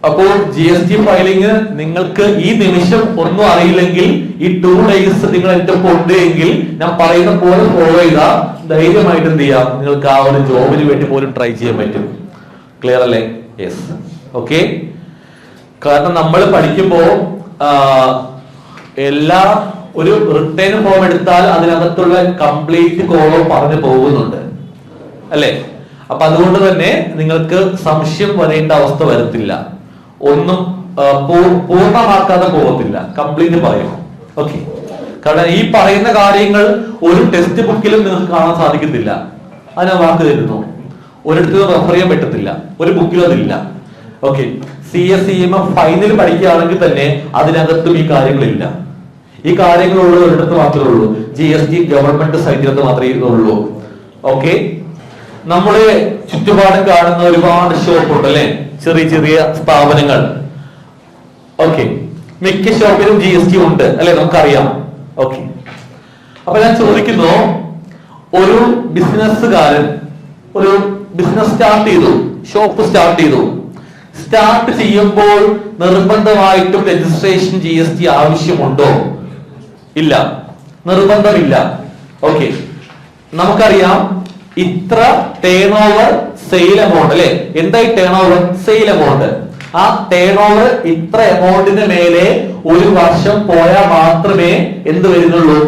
അപ്പോൾ GST filing നിങ്ങൾക്ക് ഈ നിമിഷം ഒന്നും അറിയില്ലെങ്കിൽ ഈ 2 days നിങ്ങൾ എന്റെ ഉണ്ട് എങ്കിൽ ഞാൻ പറയുന്ന പോലെ ഫോളോ ചെയ്താൽ ധൈര്യമായിട്ട് എന്ത് ചെയ്യാം, നിങ്ങൾക്ക് ആ ഒരു ജോബിന് വേണ്ടി പോലും ട്രൈ ചെയ്യാൻ പറ്റും. ക്ലിയർ അല്ലേ? Yes, okay. കാരണം നമ്മൾ പഠിക്കുമ്പോൾ എല്ലാ ഒരു റിട്ടേൺ ഫോം എടുത്താൽ അതിനകത്തുള്ള കംപ്ലീറ്റ് കോളം പറഞ്ഞു പോകുന്നുണ്ട് അല്ലെ. അപ്പൊ അതുകൊണ്ട് തന്നെ നിങ്ങൾക്ക് സംശയം വരേണ്ട അവസ്ഥ വരത്തില്ല. ഒന്നും പൂർണ്ണമാക്കാതെ പോകത്തില്ല, കംപ്ലീറ്റ് പറയും. ഓക്കെ. കാരണം ഈ പറയുന്ന കാര്യങ്ങൾ ഒരു ടെക്സ്റ്റ് ബുക്കിലും നിങ്ങൾക്ക് കാണാൻ സാധിക്കത്തില്ല. അതിനെ വാക്ക് തരുന്നു, ഒരിടത്തും റെഫർ ചെയ്യാൻ പറ്റത്തില്ല, ഒരു ബുക്കിലും അതില്ല. ഓക്കെ. CSEMF ഫൈനൽ പഠിക്കുകയാണെങ്കിൽ തന്നെ അതിനകത്തും ഈ കാര്യങ്ങളില്ല. ഈ കാര്യങ്ങളുള്ള ഒരിടത്ത് മാത്രമേ ഉള്ളൂ, GST ഗവൺമെന്റ് സൈറ്റിനകത്ത് മാത്രമേ ഉള്ളൂ. ഓക്കെ. നമ്മുടെ ചുറ്റുപാടും കാണുന്ന ഒരുപാട് ഷോപ്പ് ഉണ്ട് അല്ലെ, ചെറിയ ചെറിയ സ്ഥാപനങ്ങൾ. ഓക്കെ. മിക്ക ഷോപ്പിലും GST ഉണ്ട് അല്ലെ, നമുക്കറിയാം. ഓക്കെ. അപ്പൊ ഞാൻ ചോദിക്കുന്നു, ഒരു ബിസിനസ്സുകാരൻ ഒരു ബിസിനസ് സ്റ്റാർട്ട് ചെയ്തു, ഷോപ്പ് സ്റ്റാർട്ട് ചെയ്തു. സ്റ്റാർട്ട് ചെയ്യുമ്പോൾ നിർബന്ധമായിട്ടും രജിസ്ട്രേഷൻ GST ആവശ്യമുണ്ടോ? ഇല്ല, നിർബന്ധമില്ല. ഓക്കെ. നമുക്കറിയാം ഇത്ര ടേൺ ഓവർ സെയിൽ എമൗണ്ട് അല്ലെ. എന്തായി ടേൺ ഓവർ? Sale amount. ആ ടേൺ ഓവർ ഇത്ര എമൗണ്ടിന് മേലെ ഒരു വർഷം പോയാൽ മാത്രമേ എന്ത് വരുന്നുള്ളൂ?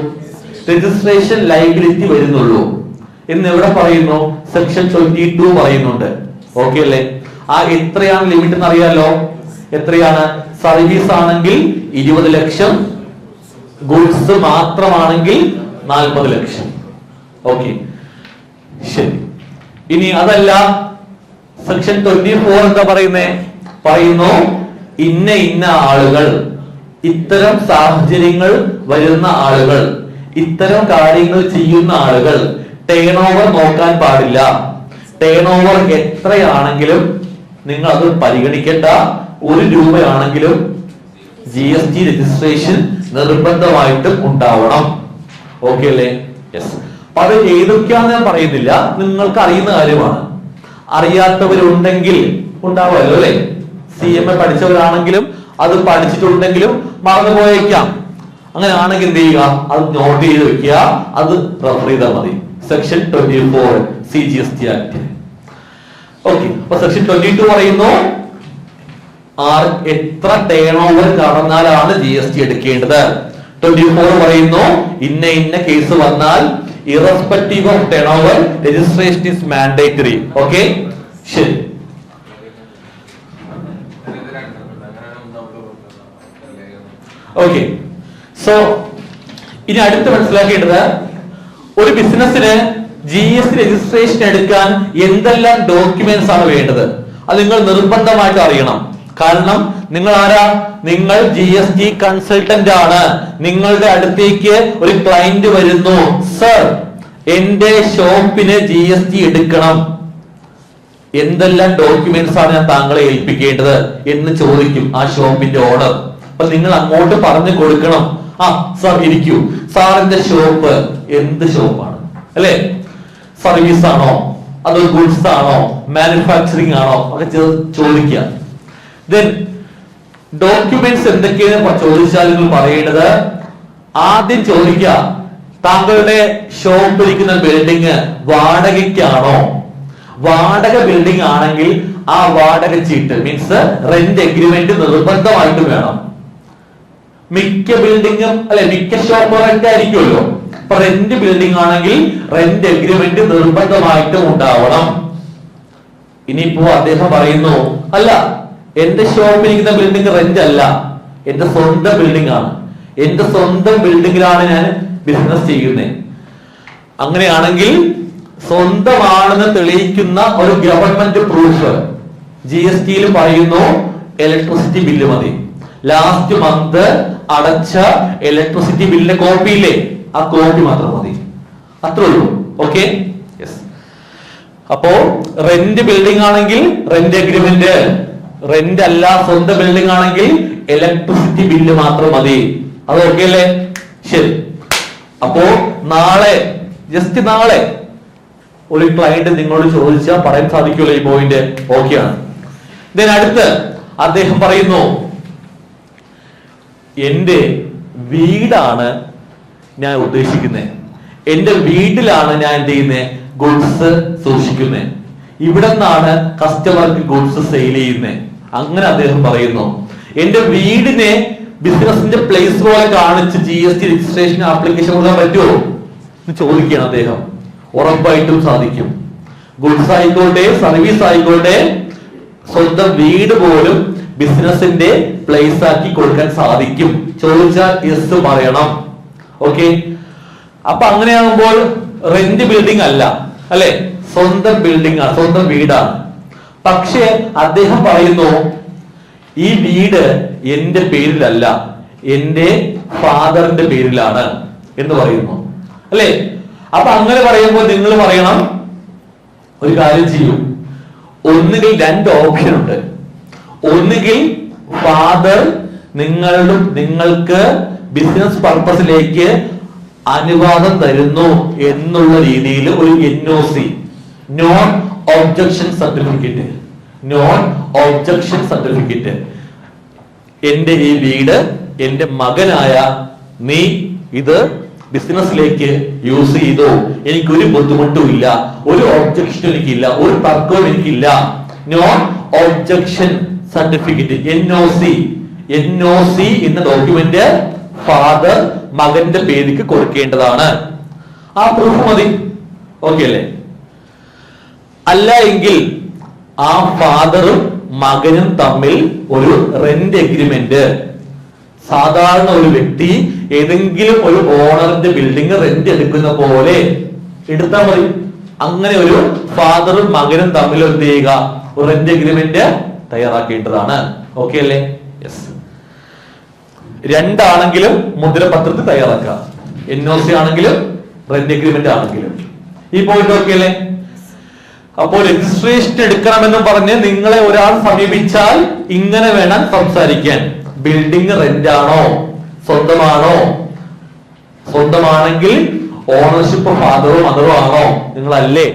രജിസ്ട്രേഷൻ ലയബിലിറ്റി വരുന്നുള്ളൂ എന്ന് എവിടെ പറയുന്നു? സെക്ഷൻ 22 പറയുന്നുണ്ട്. ഓക്കെ അല്ലേ? ആ എത്രയാണ് ലിമിറ്റ് എന്ന് അറിയാലോ? എത്രയാണ്? സർവീസ് ആണെങ്കിൽ 20 ലക്ഷം, ഗുഡ്സ് മാത്രമാണെങ്കിൽ 40 ലക്ഷം. ഓക്കെ, ശരി. ഇനി അതല്ല, സെക്ഷൻ 24 എന്താ പറയുന്നേ? പറയുന്നു ഇന്ന ആളുകൾ, ഇത്തരം സാഹചര്യങ്ങൾ വരുന്ന ആളുകൾ, ഇത്തരം കാര്യങ്ങൾ ചെയ്യുന്ന ആളുകൾ ടേൺ ഓവർ നോക്കാൻ പാടില്ല. ടേൺ ഓവർ എത്രയാണെങ്കിലും നിങ്ങൾ അത് പരിഗണിക്കേണ്ട. 1 രൂപയാണെങ്കിലും GST രജിസ്ട്രേഷൻ നിർബന്ധമായിട്ടും ഉണ്ടാവണം. ഓക്കെ അല്ലേ? യെസ്. അപ്പൊ അത് ഏതൊക്കെയാണെന്ന് ഞാൻ പറയുന്നില്ല, നിങ്ങൾക്ക് അറിയുന്ന കാര്യമാണ്. അറിയാത്തവരുണ്ടെങ്കിൽ ഉണ്ടാവുമല്ലോ അല്ലെ. CMA പഠിച്ചവരാണെങ്കിലും അത് പഠിച്ചിട്ടുണ്ടെങ്കിലും മറന്നുപോയേക്കാം. അങ്ങനെ ആണെങ്കിൽ എന്ത് ചെയ്യുക? അത് നോട്ട് ചെയ്ത് വെക്കുക, അത് റെഫർ ചെയ്താൽ മതി. Section 24 CGST act. ഓക്കെ. അപ്പൊ സെക്ഷൻ 22 പറയുന്നു എത്ര ടേൺ ഓവർ കടന്നാലാണ് GST എടുക്കേണ്ടത്. 24 പറയുന്നു ഇന്ന കേസ് വന്നാൽ irrespective of turnover registration is mandatory. Okay, ശരി. ഓക്കെ. സോ ഇനി അടുത്ത് മനസ്സിലാക്കേണ്ടത്, ഒരു ബിസിനസ്സിന് GST രജിസ്ട്രേഷൻ എടുക്കാൻ എന്തെല്ലാം ഡോക്യുമെന്റ്സ് ആണ് വേണ്ടത്? അത് നിങ്ങൾ നിർബന്ധമായിട്ട് അറിയണം. കാരണം നിങ്ങൾ ആരാ? നിങ്ങൾ GST കൺസൾട്ടന്റ് ആണ്. നിങ്ങളുടെ അടുത്തേക്ക് ഒരു ക്ലയന്റ് വരുന്നു, സർ എന്റെ ഷോപ്പിന് GST എടുക്കണം, എന്തെല്ലാം ഡോക്യുമെന്റ്സ് ആണ് ഞാൻ താങ്കളെ ഏൽപ്പിക്കേണ്ടത് എന്ന് ചോദിക്കും ആ ഷോപ്പിന്റെ ഓണർ. അപ്പൊ നിങ്ങൾ അങ്ങോട്ട് പറഞ്ഞു കൊടുക്കണം, ആ സാർ ഇരിക്കൂ, സാറിന്റെ ഷോപ്പ് എന്ത് ഷോപ്പാണ് അല്ലെ? സർവീസ് ആണോ, അതോ ഗുഡ്സ് ആണോ, മാനുഫാക്ചറിങ് ആണോ ഒക്കെ ചോദിക്കുക. ദെൻ ഡോക്യുമെന്റ്സ് എന്തൊക്കെയാണ് ചോദിച്ചാൽ നിങ്ങൾ പറയേണ്ടത്, ആദ്യം ചോദിക്കുക താങ്കളുടെ ഷോപ്പ് ഇരിക്കുന്ന ബിൽഡിംഗ് വാടകയ്ക്കാണോ? വാടക ബിൽഡിംഗ് ആണെങ്കിൽ ആ വാടക ചീട്ട് മീൻസ് റെന്റ് എഗ്രിമെന്റ് നിർബന്ധമായിട്ടും വേണം. മിക്ക ബിൽഡിംഗും അല്ലെ, മിക്ക ഷോപ്പ് റെന്റ് ആയിരിക്കുമല്ലോ. അപ്പൊ റെന്റ് ബിൽഡിംഗ് ആണെങ്കിൽ റെന്റ് എഗ്രിമെന്റ് നിർബന്ധമായിട്ടും ഉണ്ടാവണം. ഇനിയിപ്പോ അദ്ദേഹം പറയുന്നു, അല്ല എന്റെ ഷോപ്പിൽ ഇരിക്കുന്ന ബിൽഡിംഗ് റെന്റ് അല്ല, എന്റെ സ്വന്തം ബിൽഡിംഗ് ആണ്, എന്റെ സ്വന്തം ബിൽഡിംഗിലാണ് ഞാൻ ബിസിനസ് ചെയ്യുന്നത്. അങ്ങനെയാണെങ്കിൽ സ്വന്തമാണെന്ന് തെളിയിക്കുന്ന ഒരു ഗവൺമെന്റ് പ്രൂഫ് GSTയിൽ പറയുന്നു ഇലക്ട്രിസിറ്റി ബില്ല് മതി. ലാസ്റ്റ് മന്ത് അടച്ച ഇലക്ട്രിസിറ്റി ബില്ലിന്റെ കോപ്പി ഇല്ലേ, ആ കോപ്പി മാത്രം മതി. അത്രേ ഉള്ളൂ. Okay, yes. അപ്പോ റെന്റ് ബിൽഡിംഗ് ആണെങ്കിൽ റെന്റ് എഗ്രിമെന്റ്, റെന്റ് അല്ല സ്വന്തം ബിൽഡിംഗ് ആണെങ്കിൽ ഇലക്ട്രിസിറ്റി ബില്ല് മാത്രം മതി. അത് ഓക്കെ അല്ലേ? ശരി. അപ്പോ നാളെ, ജസ്റ്റ് നാളെ ഒരു ക്ലയന്റ് നിങ്ങളോട് ചോദിച്ചാൽ പറയാൻ സാധിക്കുമല്ലോ ഈ പോയിന്റ്? ഓക്കെയാണ്. ദെൻ അടുത്ത് അദ്ദേഹം പറയുന്നു, എന്റെ വീടാണ് ഞാൻ ഉദ്ദേശിക്കുന്നത്, എന്റെ വീട്ടിലാണ് ഞാൻ എന്ത് ചെയ്യുന്നത്, ഗുഡ്സ് സൂക്ഷിക്കുന്നത്, ഇവിടെ നിന്നാണ് കസ്റ്റമർക്ക് ഗുഡ്സ് സെയിൽ ചെയ്യുന്നത്. അങ്ങനെ അദ്ദേഹം പറയുന്നു. എന്റെ വീടിനെ ബിസിനസിന്റെ പ്ലേസ് പോലെ കാണിച്ച് GST രജിസ്ട്രേഷൻ ആപ്ലിക്കേഷൻ കൊടുക്കാൻ പറ്റുമോ എന്ന് ചോദിക്കുകയാണ് അദ്ദേഹം. ഉറപ്പായിട്ടും സാധിക്കും. ഗുഡ്സ് ആയിക്കോട്ടെ, സർവീസ് ആയിക്കോട്ടെ, സ്വന്തം വീട് പോലും ബിസിനസിന്റെ പ്ലേസ് ആക്കി കൊടുക്കാൻ സാധിക്കും. ചോദിച്ചാൽ യെസ് പറയണം. ഓക്കെ, അപ്പൊ അങ്ങനെയാകുമ്പോൾ റെന്റ് ബിൽഡിംഗ് അല്ല, അല്ലെ, സ്വന്തം ബിൽഡിംഗ് ആണ്, സ്വന്തം വീടാണ്. പക്ഷേ അദ്ദേഹം പറയുന്നു, ഈ വീട് എന്റെ പേരിലല്ല, എന്റെ ഫാദറിന്റെ പേരിലാണ് എന്ന് പറയുന്നു, അല്ലെ. അപ്പൊ അങ്ങനെ പറയുമ്പോൾ നിങ്ങൾ പറയണം, ഒരു കാര്യം ചെയ്യൂ, ഒന്നുകിൽ രണ്ട് ഓപ്ഷൻ ഉണ്ട്. ഒന്നുകിൽ ഫാദർ നിങ്ങൾക്ക് ബിസിനസ് പർപ്പസിലേക്ക് അനുവാദം തരുന്നു എന്നുള്ള രീതിയിൽ ഒരു NOC, non objection certificate, non objection certificate, എന്റെ ഈ വീട് എന്റെ മകനായ നീ ഇത് ബിസിനസ്സിലേക്ക് യൂസ് ചെയ്തോ, എനിക്കൊരു ബുദ്ധിമുട്ടും ഇല്ല, ഒരു ഒബ്ജക്ഷനും എനിക്കില്ല, ഒരു തർക്കവും എനിക്കില്ല. നോൺ ഒബ്ജക്ഷൻ സർട്ടിഫിക്കറ്റ്, NOC എന്ന ഡോക്യുമെന്റ് ഫാദർ മകന്റെ പേരിക്ക് കൊടുക്കേണ്ടതാണ്. ആ പ്രൂഫ് മതി. ഓക്കെ അല്ലേ? അല്ല എങ്കിൽ ആ ഫാദറും മകനും തമ്മിൽ ഒരു റെന്റ് എഗ്രിമെന്റ്, സാധാരണ ഒരു വ്യക്തി ഏതെങ്കിലും ഒരു ഓണറിന്റെ ബിൽഡിംഗ് റെന്റ് എടുക്കുന്ന പോലെ എടുത്താൽ മതി. അങ്ങനെ ഒരു ഫാദറും മകനും തമ്മിൽ എന്ത് ചെയ്യുക, ഒരു റെന്റ് എഗ്രിമെന്റ് തയ്യാറാക്കേണ്ടതാണ്. ഓക്കെ അല്ലേ? യെസ്. രണ്ടാണെങ്കിലും മുദ്രപത്രത്തിൽ തയ്യാറാക്കുക, NOC ആണെങ്കിലും റെന്റ് എഗ്രിമെന്റ് ആണെങ്കിലും. ഈ പോയിന്റ് ഓക്കെ അല്ലേ? അപ്പോൾ രജിസ്ട്രേഷൻ എടുക്കണമെന്ന് പറഞ്ഞ് നിങ്ങളെ ഒരാൾ സമീപിച്ചാൽ ഇങ്ങനെ വേണം സംസാരിക്കാൻ. ബിൽഡിംഗ് റെന്റ് ആണോ സ്വന്തമാണോ? സ്വന്തമാണെങ്കിൽ ഓണർഷിപ്പ് ഫാദറോ മദറോ ആണോ? നിങ്ങളല്ലേ?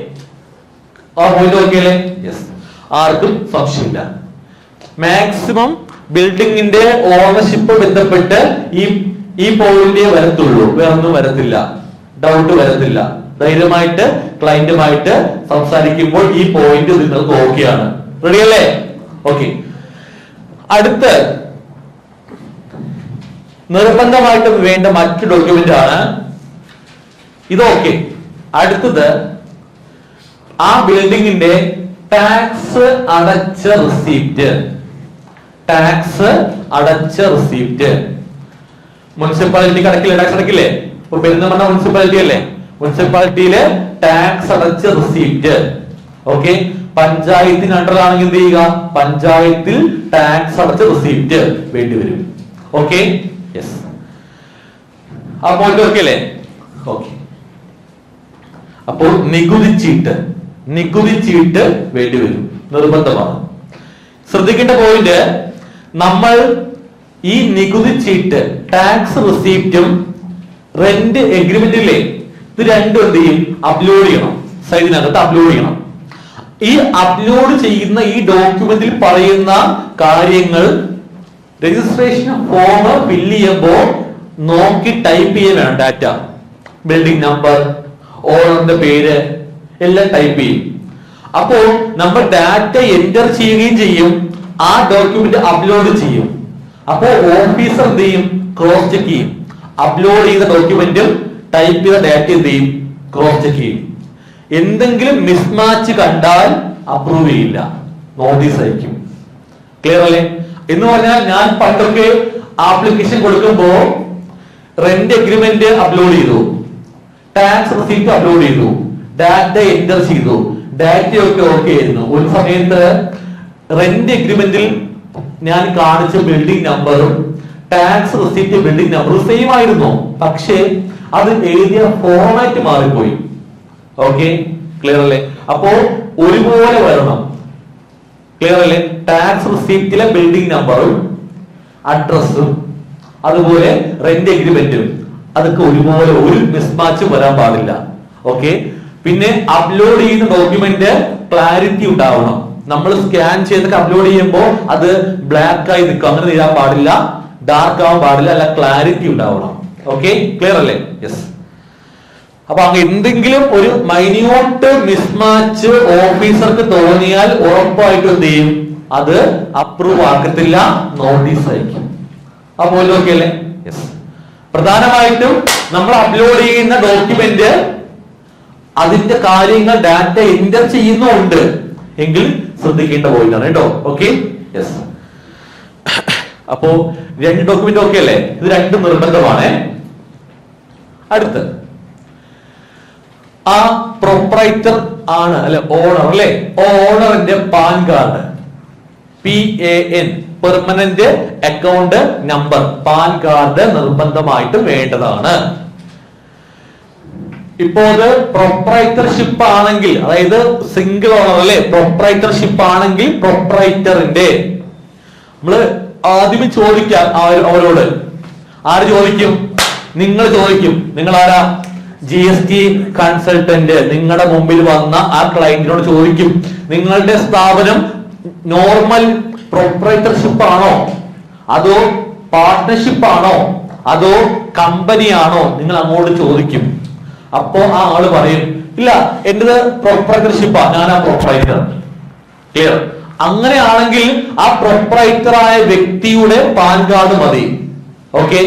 ആ പോയിന്റ് ഓക്കെ അല്ലേ? യെസ്. ആർക്കും സംശയമില്ല. മാക്സിമം ബിൽഡിങ്ങിന്റെ ഓണർഷിപ്പ് ബന്ധപ്പെട്ട് ഈ പോയിന്റേ വരത്തുള്ളൂ, വേറൊന്നും വരത്തില്ല, ഡൗട്ട് വരത്തില്ല. ധൈര്യമായിട്ട് ക്ലയന്റുമായിട്ട് സംസാരിക്കുമ്പോൾ ഈ പോയിന്റ് നിങ്ങൾക്ക് ഓക്കെയാണ്. റെഡി അല്ലേ? ഓക്കെ. അടുത്ത് നിർബന്ധമായിട്ടും വേണ്ട മറ്റു ഡോക്യുമെന്റ് ആണ് ഇതൊക്കെ. അടുത്തത് ആ ബിൽഡിങ്ങിന്റെ ടാക്സ് അടച്ച റിസീപ്റ്റ്. ടാക്സ് അടച്ച റിസീപ്റ്റ്. മുനിസിപ്പാലിറ്റിക്ക് അടക്കില്ലേ? ടാക്സ് അടക്കില്ലേ? ഇപ്പൊ പെരുന്തമണ്ണ മുനിസിപ്പാലിറ്റി അല്ലേ? മുനിസിപ്പാലിറ്റിയിലെ ടാക്സ് അടച്ച റിസീപ്റ്റ്. ഓക്കെ. പഞ്ചായത്തിന് അണ്ടറിലാണെങ്കിൽ എന്ത് ചെയ്യുക? പഞ്ചായത്തിൽ ടാക്സ് അടച്ച റിസീപ്റ്റ് വേണ്ടിവരും. ഓക്കെ. യെസ്. ആ പോയിന്റ് ഓക്കെ അല്ലേ? ഓക്കെ. അപ്പോൾ നികുതി ചീട്ട് വേണ്ടിവരും, നിർബന്ധമാണ്. ശ്രദ്ധിക്കേണ്ട പോയിന്റ്, നമ്മൾ ഈ നികുതി ചീട്ട്, ടാക്സ് റിസീപ്റ്റും റെന്റ് എഗ്രിമെന്റില്ലേ, ഇത് രണ്ടും എന്ത് ചെയ്യും? അപ്ലോഡ് ചെയ്യണം, സൈറ്റിനകത്ത് അപ്ലോഡ് ചെയ്യണം. ഈ അപ്ലോഡ് ചെയ്യുന്ന ഈ ഡോക്യുമെന്റിൽ പറയുന്ന കാര്യങ്ങൾ രജിസ്ട്രേഷൻ ഫോം ഫില്ല് ചെയ്യുമ്പോൾ നോക്കി ടൈപ്പ് ചെയ്യാൻ വേണം. ഡാറ്റ, ബിൽഡിംഗ് നമ്പർ, ഓണറിന്റെ പേര് എല്ലാം ടൈപ്പ് ചെയ്യും. അപ്പോൾ നമ്മൾ ഡാറ്റ എന്റർ ചെയ്യുകയും ചെയ്യും, ആ ഡോക്യുമെന്റ് അപ്ലോഡ് ചെയ്യും. അപ്പോൾ ഓഫീസർ എന്ത് ചെയ്യും? ക്രോസ് ചെക്ക് ചെയ്യും. അപ്ലോഡ് ചെയ്ത ഡോക്യുമെന്റും ടൈപ്പ് ചെയ്ത ഡാറ്റ എന്ത് ചെയ്യും? ക്രോസ് ചെക്ക് ചെയ്യും. എന്തെങ്കിലും മിസ്മാച്ച് കണ്ടാൽ അപ്രൂവ് ചെയ്യില്ല, നോട്ടീസ് അയക്കും. ക്ലിയർ അല്ലേ? എന്ന് പറഞ്ഞാൽ ഞാൻ പണ്ടൊക്കെ ആപ്ലിക്കേഷൻ കൊടുക്കുമ്പോ റെന്റ് എഗ്രിമെന്റ് അപ്ലോഡ് ചെയ്തു, ടാക്സ് റിസീപ്റ്റ് അപ്ലോഡ് ചെയ്തു, ഡാറ്റ എന്റർ ചെയ്തു, ഡാറ്റയൊക്കെ ഓക്കെ ആയിരുന്നു. ഒരു സമയത്ത് റെന്റ് എഗ്രിമെന്റിൽ ഞാൻ കാണിച്ച ബിൽഡിംഗ് നമ്പറും ടാക്സ് റിസീപ്റ്റ് ബിൽഡിംഗ് നമ്പറും സെയിം ആയിരുന്നു, പക്ഷേ അത് എഴുതിയ ഫോർമാറ്റ് മാറിപ്പോയി. ഓക്കെ, ക്ലിയർ അല്ലേ? അപ്പോ ഒരുപോലെ വരണം. ക്ലിയർ അല്ലേ? ടാക്സ് റിസീപ്റ്റിലെ ബിൽഡിംഗ് നമ്പറും അഡ്രസ്സും അതുപോലെ റെന്റ് എഗ്രിമെന്റും അതൊക്കെ ഒരുപോലെ, ഒരു മിസ്മാച്ചും വരാൻ പാടില്ല. ഓക്കെ. പിന്നെ അപ്ലോഡ് ചെയ്യുന്ന ഡോക്യുമെന്റ് ക്ലാരിറ്റി ഉണ്ടാവണം. നമ്മൾ സ്കാൻ ചെയ്തൊക്കെ അപ്ലോഡ് ചെയ്യുമ്പോൾ അത് ബ്ലാക്ക് ആയി നിൽക്കും, അങ്ങനെ ചെയ്യാൻ പാടില്ല, ഡാർക്ക് ആവാൻ പാടില്ല, അല്ല ക്ലാരിറ്റി ഉണ്ടാവണം. ഓക്കെ, ക്ലിയർ അല്ലേ? യെസ്. അപ്പൊ അങ്ങ് എന്തെങ്കിലും ഒരു മൈന്യൂട്ട് മിസ്മാച്ച് ഓഫീസർക്ക് തോന്നിയാൽ ഉറപ്പായിട്ടും എന്ത് ചെയ്യും, അത് അപ്രൂവ് ആക്കത്തില്ല, നോട്ടീസ് അയക്കും. അപ്പോൾ ഓക്കെ അല്ലേ? യെസ്. പ്രധാനമായിട്ടും നമ്മൾ അപ്ലോഡ് ചെയ്യുന്ന ഡോക്യുമെന്റ് അതിന്റെ കാര്യങ്ങൾ ഡാറ്റ എൻ്റർ ചെയ്യുന്നുണ്ട് എങ്കിൽ ശ്രദ്ധിക്കേണ്ട പോയിന്റാണ് കേട്ടോ. Okay, yes. അപ്പോ രണ്ട് ഡോക്യുമെന്റ് ഓക്കെ അല്ലേ? ഇത് രണ്ടും നിർബന്ധമാണ്. അടുത്ത് ആ പ്രൊപ്രൈറ്റർ ആണ് അല്ലെ, ഓണർ അല്ലെ, ഓണറിന്റെ PAN card, PAN, permanent account number, PAN card നിർബന്ധമായിട്ട് വേണ്ടതാണ്. ഇപ്പോ അത് പ്രൊപ്രൈറ്റർഷിപ്പ് ആണെങ്കിൽ, അതായത് സിംഗിൾ ഓണർ അല്ലെ, പ്രൊപ്രൈറ്റർഷിപ്പ് ആണെങ്കിൽ പ്രൊപ്രൈറ്ററിന്റെ നമ്മള് ആദ്യമേ ചോദിക്കാം അവരോട്. ആര് ചോദിക്കും? നിങ്ങൾ ചോദിക്കും. നിങ്ങൾ ആരാ? GST consultant. നിങ്ങളുടെ മുമ്പിൽ വന്ന ആ ക്ലയന്റിനോട് ചോദിക്കും, നിങ്ങളുടെ സ്ഥാപനം നോർമൽ പ്രൊപ്രൈറ്റർഷിപ്പ് ആണോ, അതോ പാർട്ട്ണർഷിപ്പ് ആണോ, അതോ കമ്പനിയാണോ? നിങ്ങൾ അങ്ങോട്ട് ചോദിക്കും. അപ്പോ ആ ആള് പറയും, ഇല്ല എന്റേത് പ്രൊപ്രൈറ്റർഷിപ്പാ, ഞാൻ ആ പ്രൊപ്രൈറ്റർ. ക്ലിയർ? അങ്ങനെയാണെങ്കിൽ ആ പ്രൊപ്രൈറ്ററായ വ്യക്തിയുടെ പാൻ കാർഡ് മതി. ഓക്കെ.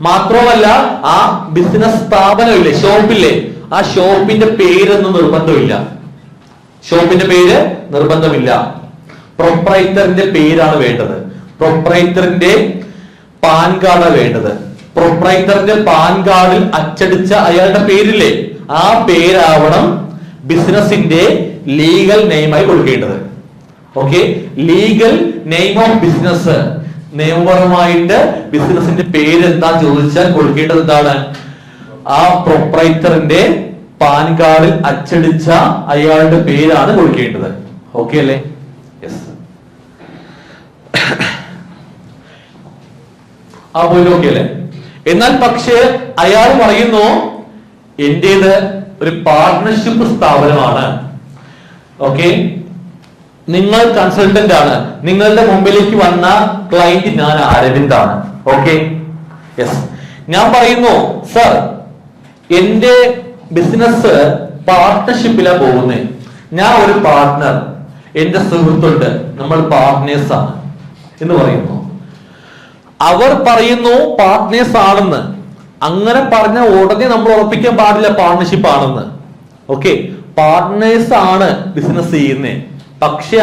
മാത്രമല്ല ആ ബിസിനസ് സ്ഥാപനമില്ലേ, ഷോപ്പില്ലേ, ആ ഷോപ്പിന്റെ പേരൊന്നും നിർബന്ധമില്ല. ഷോപ്പിന്റെ പേര് നിർബന്ധമില്ല. പ്രൊപ്രൈറ്ററിന്റെ പേരാണ് വേണ്ടത്. പ്രൊപ്രൈറ്ററിന്റെ പാൻ കാർഡാണ് വേണ്ടത്. പ്രൊപ്രൈറ്ററിന്റെ പാൻ കാർഡിൽ അച്ചടിച്ച അയാളുടെ പേരില്ലേ, ആ പേരാവണം ബിസിനസിന്റെ ലീഗൽ നെയിമായി കൊടുക്കേണ്ടത്. Okay, legal name of business. നിയമപരമായിട്ട് ബിസിനസിന്റെ പേര് എന്താ ചോദിച്ചാൽ കൊടുക്കേണ്ടത് എന്താണ്? ആ പ്രൊപ്രൈറ്ററിന്റെ പാൻ കാർഡിൽ അച്ചടിച്ച അയാളുടെ പേരാണ് കൊടുക്കേണ്ടത്. ഓക്കെ അല്ലേ? യെസ്. ആ പോയിന്റ് ഓക്കെ അല്ലേ? എന്നാൽ പക്ഷേ അയാൾ പറയുന്നു, എന്റേത് ഒരു പാർട്ട്ണർഷിപ്പ് സ്ഥാപനമാണ്. ഓക്കെ, നിങ്ങൾ കൺസൾട്ടന്റ് ആണ്, നിങ്ങളുടെ മുമ്പിലേക്ക് വന്ന ക്ലയന്റ് ഞാൻ അരവിന്ദാണ്. Okay, yes. ഞാൻ പറയുന്നു, സർ എന്റെ ബിസിനസ് പാർട്ട്ണർഷിപ്പിലാണ് പോകുന്നത്, ഞാൻ ഒരു പാർട്ട്ണർ, എന്റെ സുഹൃത്തുണ്ട്, നമ്മൾ പാർട്ട്നേഴ്സ് ആണ് എന്ന് പറയുന്നു. അവർ പറയുന്നു പാർട്ട്നേഴ്സ് ആണെന്ന്. അങ്ങനെ പറഞ്ഞ ഉടനെ നമ്മൾ ഉറപ്പിക്കാൻ പാടില്ല പാർട്ട്ണർഷിപ്പ് ആണെന്ന്. ഓക്കെ, പാർട്ട്നേഴ്സ് ആണ് ബിസിനസ് ചെയ്യുന്നത്. പക്ഷെ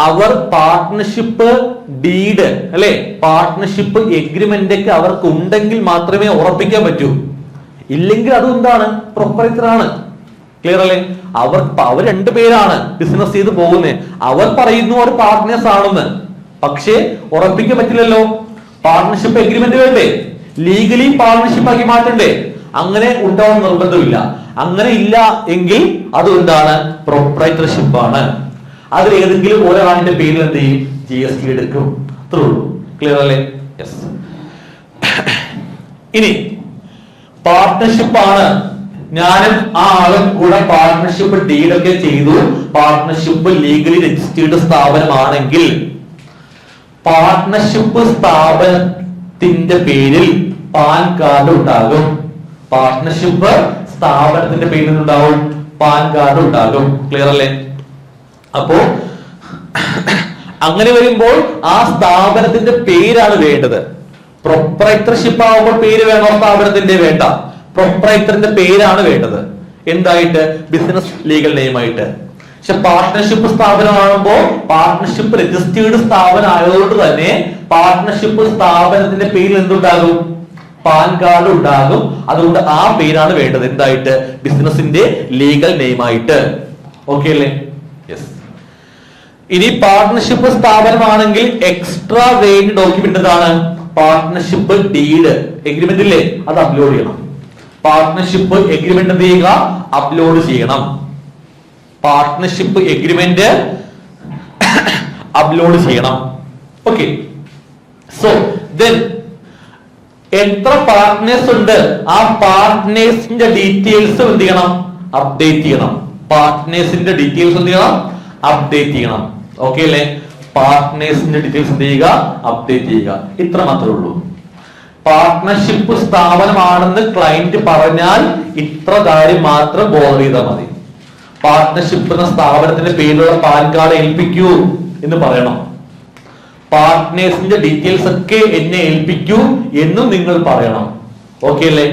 അവർ പാർട്ട്ണർഷിപ്പ് ഡീഡ് അല്ലെ, പാർട്ട്ണർഷിപ്പ് എഗ്രിമെന്റ് ഒക്കെ അവർക്ക് ഉണ്ടെങ്കിൽ മാത്രമേ ഉറപ്പിക്കാൻ പറ്റൂ. ഇല്ലെങ്കിൽ അത് എന്താണ്? പ്രൊപ്പറേറ്റർ ആണ്. ക്ലിയർ അല്ലേ? അവർ രണ്ടുപേരാണ് ബിസിനസ് ചെയ്ത് പോകുന്നത്. അവർ പറയുന്നു അവർ പാർട്ട്നേഴ്സ് ആണെന്ന്, പക്ഷേ ഉറപ്പിക്കാൻ പറ്റില്ലല്ലോ. പാർട്ട്ണർഷിപ്പ് എഗ്രിമെന്റ് വേണ്ടേ? ലീഗലി പാർട്ട്ണർഷിപ്പ് ആക്കി മാറ്റണ്ടേ? അങ്ങനെ ഉണ്ടാവാൻ നിർബന്ധമില്ല. അങ്ങനെ ഇല്ല എങ്കിൽ അത് എന്താണ്? പ്രൊപ്രൈറ്റർഷിപ്പ് ആണ്. അതിൽ ഏതെങ്കിലും ഒരാളിന്റെ പേരിൽ എന്ത് ചെയ്യും? GST എടുക്കും. അത്രേ ഉള്ളൂ. ക്ലിയർ അല്ലേ? യെസ്. ഇനി പാർട്ട്ണർഷിപ്പ് ആണ്, ഞാനും ആ ആളും കൂടെ പാർട്ട്ണർഷിപ്പ് ഡീലൊക്കെ ചെയ്തു, പാർട്ട്ണർഷിപ്പ് ലീഗലി രജിസ്റ്റേർഡ് സ്ഥാപനമാണെങ്കിൽ പാർട്ട്ണർഷിപ്പ് സ്ഥാപനത്തിന്റെ പേരിൽ പാൻ കാർഡ് ഉണ്ടാകും. പാർട്ട്ണർഷിപ്പ് സ്ഥാപനത്തിന്റെ പേരിൽ ഉണ്ടാവും, പാൻ കാർഡ് ഉണ്ടാകും. ക്ലിയർ അല്ലേ? അപ്പോ അങ്ങനെ വരുമ്പോൾ ആ സ്ഥാപനത്തിന്റെ പേരാണ് വേണ്ടത്. പ്രൊപ്രൈറ്റർഷിപ്പ് ആവുമ്പോൾ പേര് വേണോ സ്ഥാപനത്തിന്റെ? വേണ്ട, പ്രൊപ്രൈറ്ററിന്റെ പേരാണ് വേണ്ടത്. എന്തായിട്ട്? ബിസിനസ് ലീഗൽ നെയിമായിട്ട്. പക്ഷെ പാർട്ട്ണർഷിപ്പ് സ്ഥാപനമാകുമ്പോൾ പാർട്ട്ണർഷിപ്പ് രജിസ്റ്റേർഡ് സ്ഥാപനം ആയതുകൊണ്ട് തന്നെ പാർട്ട്ണർഷിപ്പ് സ്ഥാപനത്തിന്റെ പേരിൽ എന്തുണ്ടാകും? പാൻ കാർഡ് ഉണ്ടാകും. അതുകൊണ്ട് ആ പേരാണ് വേണ്ടത്. എന്തായിട്ട്? ബിസിനസിന്റെ ലീഗൽ നെയിമായിട്ട്. ഓക്കെ അല്ലേ? യെസ്. ഇനി പാർട്ട്ണർഷിപ്പ് സ്ഥാപനമാണെങ്കിൽ എക്സ്ട്രാ വേണ്ട ഡോക്യുമെന്റ് എന്താണ്? പാർട്ട്ണർഷിപ്പ് ഡീഡ് എഗ്രിമെന്റ് ഇല്ലേ, അത് അപ്ലോഡ് ചെയ്യണം. പാർട്ട്ണർഷിപ്പ് എഗ്രിമെന്റ് എന്ത് ചെയ്യുക? അപ്ലോഡ് ചെയ്യണം. പാർട്ട്ണർഷിപ്പ് എഗ്രിമെന്റ് അപ്ലോഡ് ചെയ്യണം. ഓക്കെ. സോ ദെൻ എത്ര പാർട്ട്നേഴ്സ് ഉണ്ട്, ആ പാർട്ട്നേഴ്സിന്റെ ഡീറ്റെയിൽസ് എന്ത് ചെയ്യണം? അപ്ഡേറ്റ് ചെയ്യണം. പാർട്ട്നേഴ്സിന്റെ ഡീറ്റെയിൽസ് എന്ത് ചെയ്യണം? അപ്ഡേറ്റ് ചെയ്യണം. ഓക്കെ അല്ലേ? പാർട്ട്നേഴ്സിന്റെ ഡീറ്റെയിൽസ് എന്ത് ചെയ്യുക? അപ്ഡേറ്റ് ചെയ്യുക. ഇത്ര മാത്രമേ ഉള്ളൂ. പാർട്ട്ണർഷിപ്പ് സ്ഥാപനമാണെന്ന് ക്ലയന്റ് പറഞ്ഞാൽ ഇത്ര കാര്യം മാത്രം ബോധർ ചെയ്താൽ മതി. പാർട്ട്ണർഷിപ്പ് എന്ന സ്ഥാപനത്തിന്റെ പേരിലുള്ള പാൻ കാർഡ് ഏൽപ്പിക്കൂ എന്ന് പറയണം. പാർട്ട്നേഴ്സിന്റെ ഡീറ്റെയിൽസ് ഒക്കെ എന്നെ ഏൽപ്പിക്കൂ എന്നും നിങ്ങൾ പറയണം. ഓക്കെ അല്ലേ?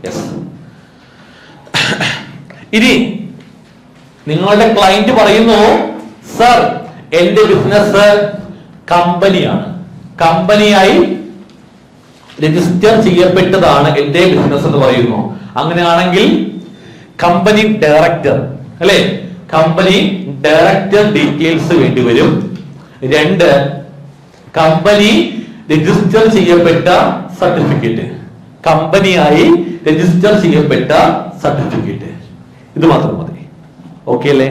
യെസ്. ഇനി നിങ്ങളുടെ ക്ലയന്റ് പറയുന്നു, സർ എന്റെ ബിസിനസ് കമ്പനിയാണ്, കമ്പനിയായി രജിസ്റ്റർ ചെയ്യപ്പെട്ടതാണ് എന്റെ ബിസിനസ് എന്ന് പറയുന്നു. അങ്ങനെയാണെങ്കിൽ കമ്പനി ഡയറക്ടർ അല്ലെ, കമ്പനി ഡയറക്ടർ ഡീറ്റെയിൽസ് വേണ്ടിവരും. 2 കമ്പനി രജിസ്റ്റർ ചെയ്യപ്പെട്ട സർട്ടിഫിക്കറ്റ്, കമ്പനിയായി രജിസ്റ്റർ ചെയ്യപ്പെട്ട സർട്ടിഫിക്കറ്റ്. ഇത് മാത്രം മതി. ഓക്കെ അല്ലേ?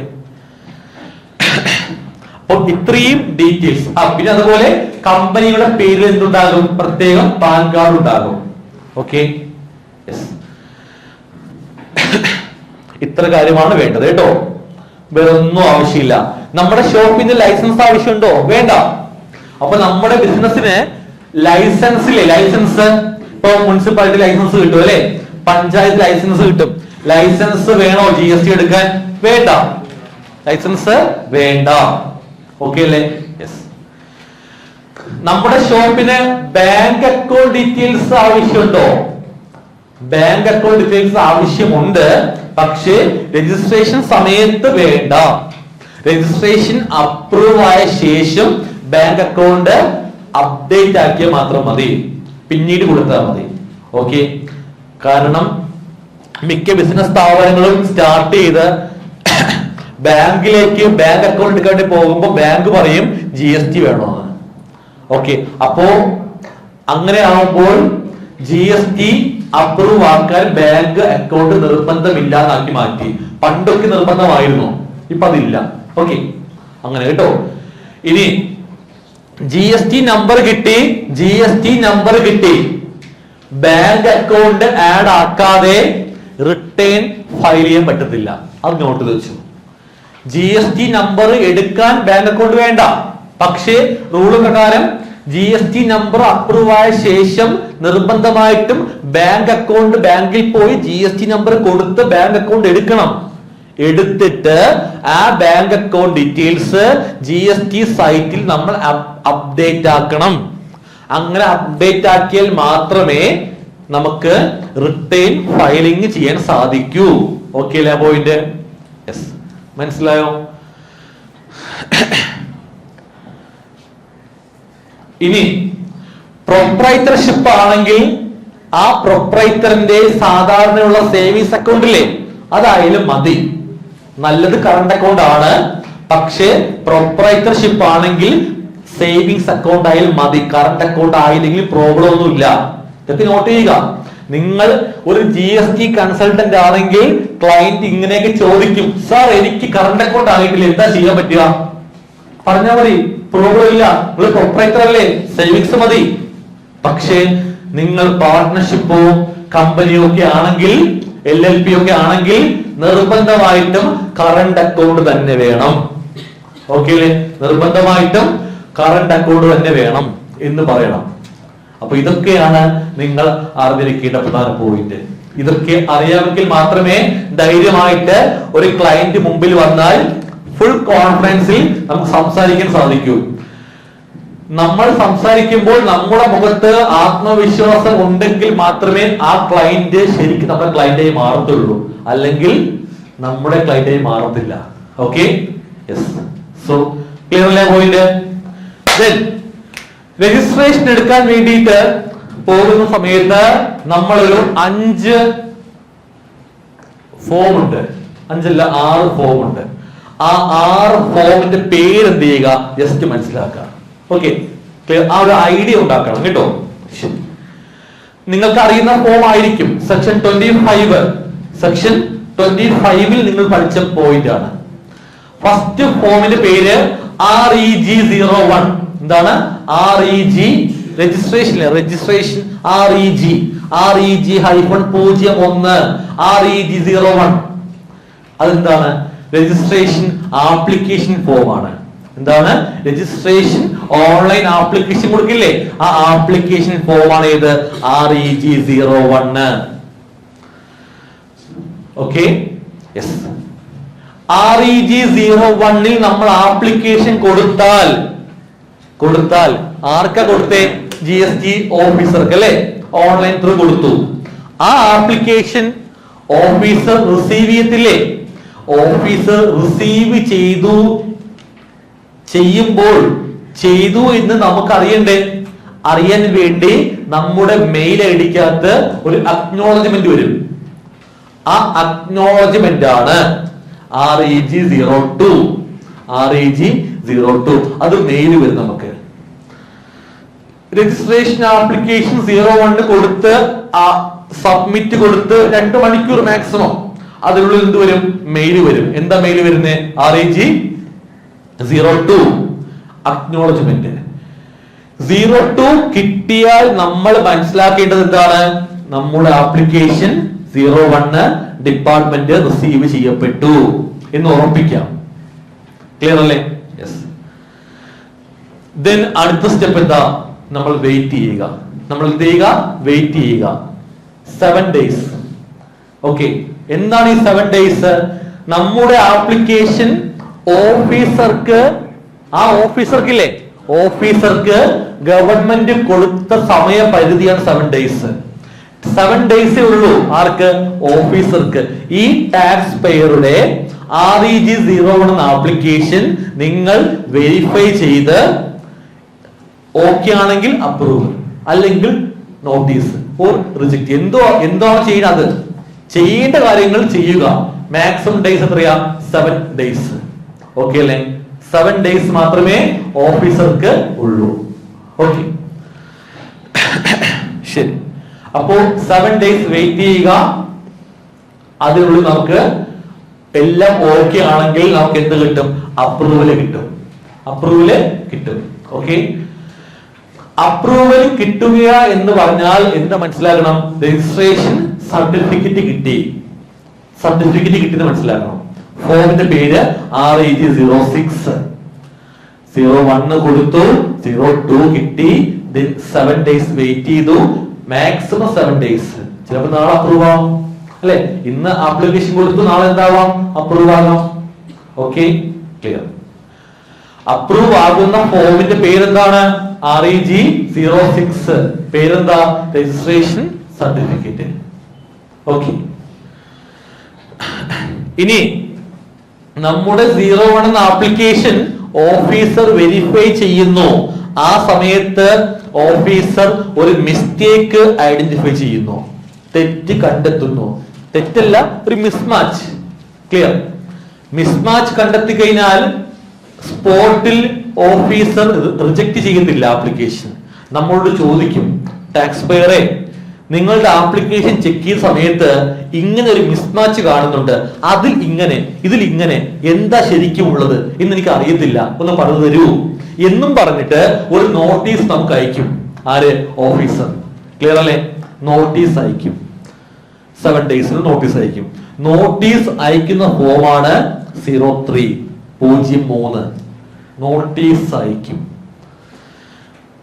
അപ്പൊ ഇത്രയും ഡീറ്റെയിൽസ്. പിന്നെ അതുപോലെ കമ്പനിയുടെ പേരിൽ എന്തുണ്ടാകും? പ്രത്യേകം പാൻ കാർഡ് ഉണ്ടാകും. ഓക്കെ, ഇത്ര കാര്യമാണ് വേണ്ടത് കേട്ടോ. വേറെ ഒന്നും ആവശ്യമില്ല. നമ്മുടെ ഷോപ്പിന്റെ ലൈസൻസ് ആവശ്യമുണ്ടോ? വേണ്ട. അപ്പൊ നമ്മുടെ ബിസിനസ്സിന് ലൈസൻസ് ഇപ്പൊ മുനിസിപ്പാലിറ്റി ലൈസൻസ് കിട്ടും അല്ലെ, പഞ്ചായത്ത് ലൈസൻസ് കിട്ടും. ലൈസൻസ് വേണോ GST എടുക്കാൻ? വേണ്ട, ലൈസൻസ് വേണ്ട. ഓക്കെ അല്ലേ? യെസ്. നമ്മുടെ ഷോപ്പിന് ബാങ്ക് അക്കൗണ്ട് ഡീറ്റെയിൽസ് ആവശ്യമുണ്ടോ? ബാങ്ക് അക്കൗണ്ട് ഡീറ്റെയിൽസ് ആവശ്യമുണ്ട്, പക്ഷേ രജിസ്ട്രേഷൻ സമയത്ത് വേണ്ട. രജിസ്ട്രേഷൻ അപ്രൂവ് ആയ ശേഷം ബാങ്ക് അക്കൗണ്ട് അപ്ഡേറ്റ് ആക്കിയാൽ മാത്രം മതി, പിന്നീട് കൊടുത്താൽ മതി. ഓക്കെ. കാരണം മിക്ക ബിസിനസ് സ്ഥാപനങ്ങളും സ്റ്റാർട്ട് ചെയ്ത് ബാങ്കിലേക്ക് ബാങ്ക് അക്കൗണ്ട് എടുക്കാൻ വേണ്ടി പോകുമ്പോൾ ബാങ്ക് പറയും GST വേണമെന്ന്. ഓക്കെ, അപ്പോ അങ്ങനെ ആവുമ്പോൾ GST അപ്രൂവ് ആക്കാൻ ബാങ്ക് അക്കൗണ്ട് നിർബന്ധമില്ലാതാക്കി മാറ്റി. പണ്ടൊക്കെ നിർബന്ധമായിരുന്നു, ഇപ്പൊ അതില്ല. ഓക്കെ, അങ്ങനെ കേട്ടോ. ഇനി GST നമ്പർ കിട്ടി, ബാങ്ക് അക്കൗണ്ട് ആഡ് ആക്കാതെ റിട്ടേൺ ഫയൽ ചെയ്യാൻ പറ്റത്തില്ല. അത് നോട്ട് വെച്ചു. GST നമ്പർ എടുക്കാൻ ബാങ്ക് അക്കൗണ്ട് വേണ്ട, പക്ഷേ റൂള് പ്രകാരം GST നമ്പർ അപ്രൂവ് ആയ ശേഷം നിർബന്ധമായിട്ടും ബാങ്ക് അക്കൗണ്ട് ബാങ്കിൽ പോയി GST നമ്പർ കൊടുത്ത് ബാങ്ക് അക്കൗണ്ട് എടുക്കണം. എടുത്തിട്ട് ആ ബാങ്ക് അക്കൗണ്ട് ഡീറ്റെയിൽസ് GST സൈറ്റിൽ നമ്മൾ അപ്ഡേറ്റ് ആക്കണം. അങ്ങനെ അപ്ഡേറ്റ് ആക്കിയാൽ മാത്രമേ നമുക്ക് റിട്ടേൺ ഫയലിംഗ് ചെയ്യാൻ സാധിക്കൂ. ഓക്കെ അല്ലേ പോയിന്റ്? യെസ്, മനസ്സിലായോ? ഇനി പ്രൊപ്രൈറ്റർഷിപ്പ് ആണെങ്കിൽ ആ പ്രൊപ്രൈറ്ററിന്റെ സാധാരണയുള്ള സേവിങ്സ് അക്കൗണ്ടില്ലേ, അതായാലും മതി. നല്ലത് കറണ്ട് അക്കൗണ്ട് ആണ്, പക്ഷേ പ്രൊപ്രൈറ്റർഷിപ്പ് ആണെങ്കിൽ സേവിങ്സ് അക്കൗണ്ട് ആയാലും മതി. കറണ്ട് അക്കൗണ്ട് ആയില്ലെങ്കിൽ പ്രോബ്ലം ഒന്നുമില്ല. ഇതൊക്കെ നോട്ട് ചെയ്യുക. നിങ്ങൾ ഒരു GST കൺസൾട്ടന്റ് ആണെങ്കിൽ ക്ലയന്റ് ഇങ്ങനെയൊക്കെ ചോദിക്കും, സാർ എനിക്ക് കറണ്ട് അക്കൗണ്ട് ആയിട്ടില്ല, എന്താ ചെയ്യാൻ പറ്റുക? പറഞ്ഞാൽ മതി, പ്രോബ്ലം ഇല്ല. നിങ്ങൾ പ്രൊപ്രൈറ്റർ അല്ലേ, സേവിങ്സ് മതി. പക്ഷേ നിങ്ങൾ പാർട്ട്ണർഷിപ്പോ കമ്പനിയോ ഒക്കെ ആണെങ്കിൽ, LLP ഒക്കെ ആണെങ്കിൽ നിർബന്ധമായിട്ടും കറണ്ട് അക്കൗണ്ട് തന്നെ വേണം. ഓക്കെ അല്ലേ? നിർബന്ധമായിട്ടും കറണ്ട് അക്കൗണ്ട് തന്നെ വേണം എന്ന് പറയണം. അപ്പൊ ഇതൊക്കെയാണ് നിങ്ങൾ അറിഞ്ഞിരിക്കേണ്ട പ്രധാന പോയിന്റ്. ഇതൊക്കെ അറിയാമെങ്കിൽ മാത്രമേ ധൈര്യമായിട്ട് ഒരു ക്ലയന്റ് മുമ്പിൽ വന്നാൽ ഫുൾ കോൺഫിഡൻസിൽ നമുക്ക് സംസാരിക്കാൻ സാധിക്കൂ. നമ്മൾ സംസാരിക്കുമ്പോൾ നമ്മുടെ മുഖത്ത് ആത്മവിശ്വാസം ഉണ്ടെങ്കിൽ മാത്രമേ ആ ക്ലയന്റ് ശരിക്കും നമ്മുടെ ക്ലയന്റായി മാറത്തുള്ളൂ, അല്ലെങ്കിൽ നമ്മുടെ ക്ലയന്റായി മാറത്തില്ല. Okay, yes. സോ ക്ലിയർ അല്ലേ പോയിന്റ്? രജിസ്ട്രേഷൻ എടുക്കാൻ വേണ്ടിയിട്ട് പോകുന്ന സമയത്ത് നമ്മളൊരു 5 ഫോം ഉണ്ട്, 5 അല്ല 6 ഫോം ഉണ്ട്. ആ 6 ഫോമിന്റെ പേര് എന്ത് ചെയ്യുക? ജസ്റ്റ് മനസ്സിലാക്കുക. Okay, clear? ആ ഒരു ഐഡിയ ഉണ്ടാക്കണം കേട്ടോ. നിങ്ങൾക്ക് അറിയുന്ന ഫോം ആയിരിക്കും. സെക്ഷൻ 25 നിങ്ങൾ പഠിച്ച പോയിന്റ് ആണ്. ഫസ്റ്റ് ഫോമിന്റെ പേര് REG01. എന്താണ്? REG registration REG-01 REG-01. അതെന്താണ്? രജിസ്ട്രേഷൻ ആപ്ലിക്കേഷൻ ഫോം ആണ്. എന്താണ്? രജിസ്ട്രേഷൻ ഓൺലൈൻ ആപ്ലിക്കേഷൻ കൊടുക്കില്ലേ, ആ ആപ്ലിക്കേഷൻ ഫോം ആണ് ഏത്? REG 01. Okay, yes. REG 01 നമ്മൾ ആപ്ലിക്കേഷൻ കൊടുത്താൽ ആർക്കാ കൊടുത്തേ? GST ഓഫീസർക്ക് അല്ലെ? ഓൺലൈൻ ത്രൂ കൊടുത്തു. ആ ആപ്ലിക്കേഷൻ ഓഫീസർ റിസീവ് ചെയ്യത്തില്ലേ? ഓഫീസർ റിസീവ് ചെയ്തു എന്ന് നമുക്ക് അറിയണ്ടേ? അറിയാൻ വേണ്ടി നമ്മുടെ മെയിൽ ഐഡിക്കകത്ത് ഒരു അക്നോളജ്മെന്റ് വരും. ആ അക്നോളജ്മെന്റ് ആണ് REG 02. REG 02 അത് മെയിൽ വരും നമുക്ക്. രജിസ്ട്രേഷൻ ആപ്ലിക്കേഷൻ 01 കൊടുത്ത് സബ്മിറ്റ് കൊടുത്ത് 2 മണിക്കൂർ മാക്സിമം അതിനുള്ളിൽ എന്ത് വരും? മെയിൽ വരും. എന്താ മെയിൽ വരുന്നത്? REG 02 acknowledgement. 02 കിട്ടിയാൽ നമ്മൾ മനസ്സിലാക്കേണ്ടത് എന്താണ്? നമ്മുടെ ആപ്ലിക്കേഷൻ 01 ഡിപ്പാർട്ട്മെന്റ് റിസീവ് ചെയ്യപ്പെട്ടു എന്ന് ഉറപ്പിക്കാം. ക്ലിയർ അല്ലേ? യെസ്. ദെൻ അടുത്ത സ്റ്റെപ്പ് എന്താ? നമ്മൾ വെയിറ്റ് ചെയ്യുക. നമ്മൾ എന്ത് ചെയ്യുക? വെയിറ്റ് ചെയ്യുക. 7 days. ഓക്കെ, എന്താണ് ഈ 7 days? നമ്മുടെ ആപ്ലിക്കേഷൻ ഓഫീസർക്ക് ഗവൺമെന്റ് കൊടുത്ത സമയപരിധിയാണ് 7 days. 7 days ഉള്ളൂ. ആർക്ക്? ഓഫീസർക്ക്. ഈ ടാക്സ് പേയറുടെ REG 01 ആപ്ലിക്കേഷൻ നിങ്ങൾ വെരിഫൈ ചെയ്ത് ഓക്കെ ആണെങ്കിൽ അപ്രൂവ്, അല്ലെങ്കിൽ നോട്ടീസ് ഓർ റിജക്ട്. എന്താണ് ചെയ്യുന്നത്? ചെയ്യേണ്ട കാര്യങ്ങൾ ചെയ്യുക. മാക്സിമം ഡേയ്സ് എത്രയാ? 7 days. ഓക്കെ അല്ലേ? 7 days മാത്രമേ ഓഫീസർക്ക് ഉള്ളൂ. ഓക്കെ, ശരി. അപ്പോ 7 days വെയിറ്റ് ചെയ്യുക. അതിനുള്ളിൽ നമുക്ക് എല്ലാം ഓക്കെ ആണെങ്കിൽ നമുക്ക് എന്ത് കിട്ടും? അപ്രൂവല് കിട്ടും. ഓക്കെ, അപ്രൂവൽ കിട്ടുക എന്ന് പറഞ്ഞാൽ എന്താ മനസ്സിലാക്കണം? രജിസ്ട്രേഷൻ സർട്ടിഫിക്കറ്റ് കിട്ടിയെന്ന് മനസ്സിലാക്കണം. ഫോമിന്റെ പേര് REG 06. 01 കൊടുത്തു, 02 കിട്ടി. 7 days വെയിറ്റ് ചെയ്തു. Maximum 7 days. ചിലപ്പോൾ നാളെ അപ്രൂവ് ആവാം അല്ലെ? ഇന്ന് ആപ്ലിക്കേഷൻ കൊടുത്തു, നാളെ എന്താവാം? അപ്രൂവ് ആകാം. Okay, clear. അപ്രൂവ് ആകുന്ന ഫോമിന്റെ പേരെന്താണ്? REG 06. പേരെന്താ? Registration certificate. ഓക്കെ, ഇനി നമ്മുടെ 01 എന്ന ആപ്ലിക്കേഷൻ ഓഫീസർ വെരിഫൈ ചെയ്യുന്നു. ആ സമയത്ത് ഓഫീസർ ഒരു മിസ്റ്റേക്ക് ഐഡന്റിഫൈ ചെയ്യുന്നു, തെറ്റ് കണ്ടെത്തുന്നു. തെറ്റല്ല, ഒരു മിസ്മാച്ച്. ക്ലിയർ? മിസ്മാച്ച് കണ്ടെത്തി കഴിഞ്ഞാൽ സ്പോട്ടിൽ ഓഫീസർ റിജക്ട് ചെയ്യത്തില്ല ആപ്ലിക്കേഷൻ. നമ്മളോട് ചോദിക്കും, ടാക്സ് പെയറെ നിങ്ങളുടെ ആപ്ലിക്കേഷൻ ചെക്ക് ചെയ്ത സമയത്ത് ഇങ്ങനെ ഒരു മിസ്മാച്ച് കാണുന്നുണ്ട്, ഇതിൽ ഇങ്ങനെ എന്താ ശരിക്കും ഉള്ളത് എന്ന് എനിക്ക് അറിയത്തില്ല, ഒന്ന് പറഞ്ഞു തരൂ എന്നും പറഞ്ഞിട്ട് ഒരു നോട്ടീസ് നമുക്ക് അയക്കും. ആര്? ഓഫീസർ. ക്ലിയർ അല്ലേ? നോട്ടീസ് അയക്കും. 7 days നോട്ടീസ് അയക്കും. നോട്ടീസ് അയക്കുന്ന ഫോമാണ് 03. നോട്ടീസ് അയക്കും.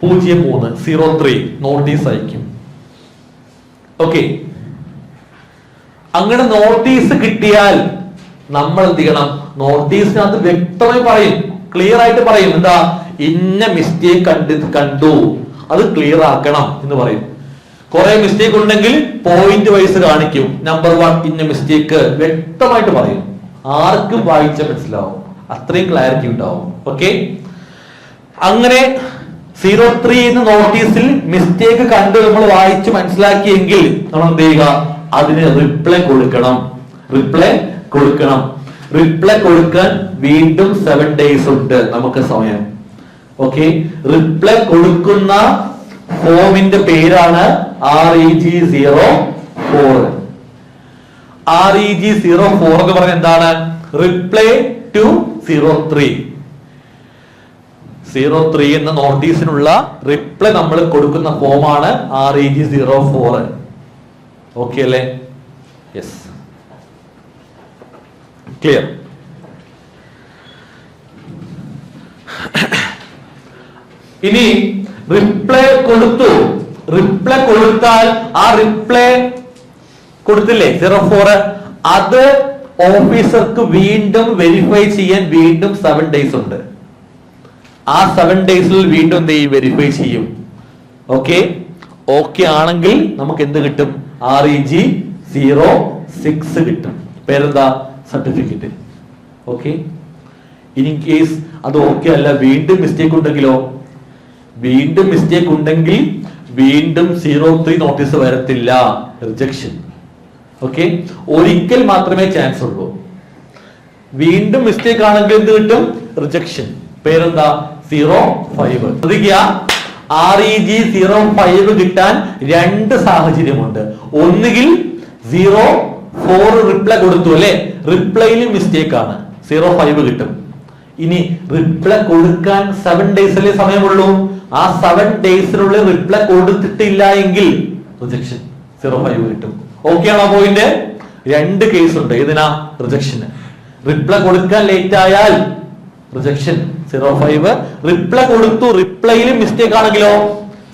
03 നോട്ടീസ് അയക്കും. ഓക്കെ, അങ്ങനെ നോട്ടീസ് കിട്ടിയാൽ നമ്മൾ എന്ത് ചെയ്യണം? നോട്ടീസിനകത്ത് വ്യക്തമായി പറയും, ക്ലിയർ ആയിട്ട് പറയും. എന്താ? ഇന്ന മിസ്റ്റേക്ക് കണ്ടു, അത് ക്ലിയർ ആക്കണം എന്ന് പറയും. കുറെ മിസ്റ്റേക്ക് ഉണ്ടെങ്കിൽ പോയിന്റ് വൈസ് കാണിക്കും. നമ്പർ 1 ഇന്ന മിസ്റ്റേക്ക് വ്യക്തമായിട്ട് പറയും. ആർക്കും വായിച്ച മനസ്സിലാവും, അത്രയും ക്ലാരിറ്റി ഉണ്ടാവും. ഓക്കെ, അങ്ങനെ 03 എന്ന നോട്ടീസിൽ മിസ്റ്റേക്ക് കണ്ട് നമ്മൾ വായിച്ച് മനസ്സിലാക്കിയെങ്കിൽ നമ്മൾ എന്ത് ചെയ്യുക? അതിന് റിപ്ലൈ കൊടുക്കണം. റിപ്ലൈ കൊടുക്കാൻ വീണ്ടും 7 days ഉണ്ട് നമുക്ക് സമയം. ഓക്കെ, റിപ്ലൈ കൊടുക്കുന്ന ഫോമിന്റെ പേരാണ് REG 04. REG 04 എന്ന് പറഞ്ഞാൽ എന്താണ്? Reply to 03. 03 എന്ന നോട്ടീസിനുള്ള റിപ്ലൈ നമ്മൾ കൊടുക്കുന്ന ഫോമാണ് REG 04. ഓക്കെ അല്ലേ? Yes, clear. ഇനി റിപ്ലൈ കൊടുത്തു, റിപ്ലൈ കൊടുത്താൽ ആ റിപ്ലൈ കൊടുത്തില്ലേ 04, അത് ഓഫീസർക്ക് വീണ്ടും വെരിഫൈ ചെയ്യാൻ വീണ്ടും 7 days ഉണ്ട്. ആ 7 daysൽ വീണ്ടും എന്ത് ചെയ്യും? വെരിഫൈ ചെയ്യും. ഓക്കെ ആണെങ്കിൽ നമുക്ക് എന്ത് കിട്ടും? REG 06 കിട്ടും. പേരെന്താ? സർട്ടിഫിക്കറ്റ്. ഇൻ കേസ് അത് ഓക്കെ അല്ല, വീണ്ടും മിസ്റ്റേക്ക് ഉണ്ടെങ്കിലോ? വീണ്ടും മിസ്റ്റേക്ക് ഉണ്ടെങ്കിൽ വീണ്ടും 03 നോട്ടീസ് വരത്തില്ല, റിജക്ഷൻ. ഒരിക്കൽ മാത്രമേ ചാൻസ് ഉള്ളൂ. വീണ്ടും മിസ്റ്റേക്ക് ആണെങ്കിൽ എന്ത് കിട്ടും? റിജക്ഷൻ. പേരെന്താ? 05. ശ്രദ്ധിക്കുക, REG 05 കിട്ടാൻ 2 സാഹചര്യമുണ്ട്. ഒന്നുകിൽ 04 റിപ്ലൈ കൊടുത്തു അല്ലെ, റിപ്ലൈയിൽ മിസ്റ്റേക്ക് ആണ്, 05 കിട്ടും. ഇനി റിപ്ലൈ കൊടുക്കാൻ 7 days സമയമുള്ളൂ. ആ 7 daysനുള്ളിൽ റിപ്ലൈ കൊടുത്തിട്ടില്ല എങ്കിൽ റിജക്ഷൻ, 05 കിട്ടും. ഓക്കെ ആണോ പോയിന്റ്? 2 കേസ് ഉണ്ട് ഇതിനാ റിജക്ഷന്. റിപ്ലൈ കൊടുക്കാൻ ലേറ്റ് ആയാൽ റിജക്ഷൻ 05. റിപ്ലൈ കൊടുത്തു, റിപ്ലൈയിൽ മിസ്റ്റേക്ക് ആണെങ്കിലോ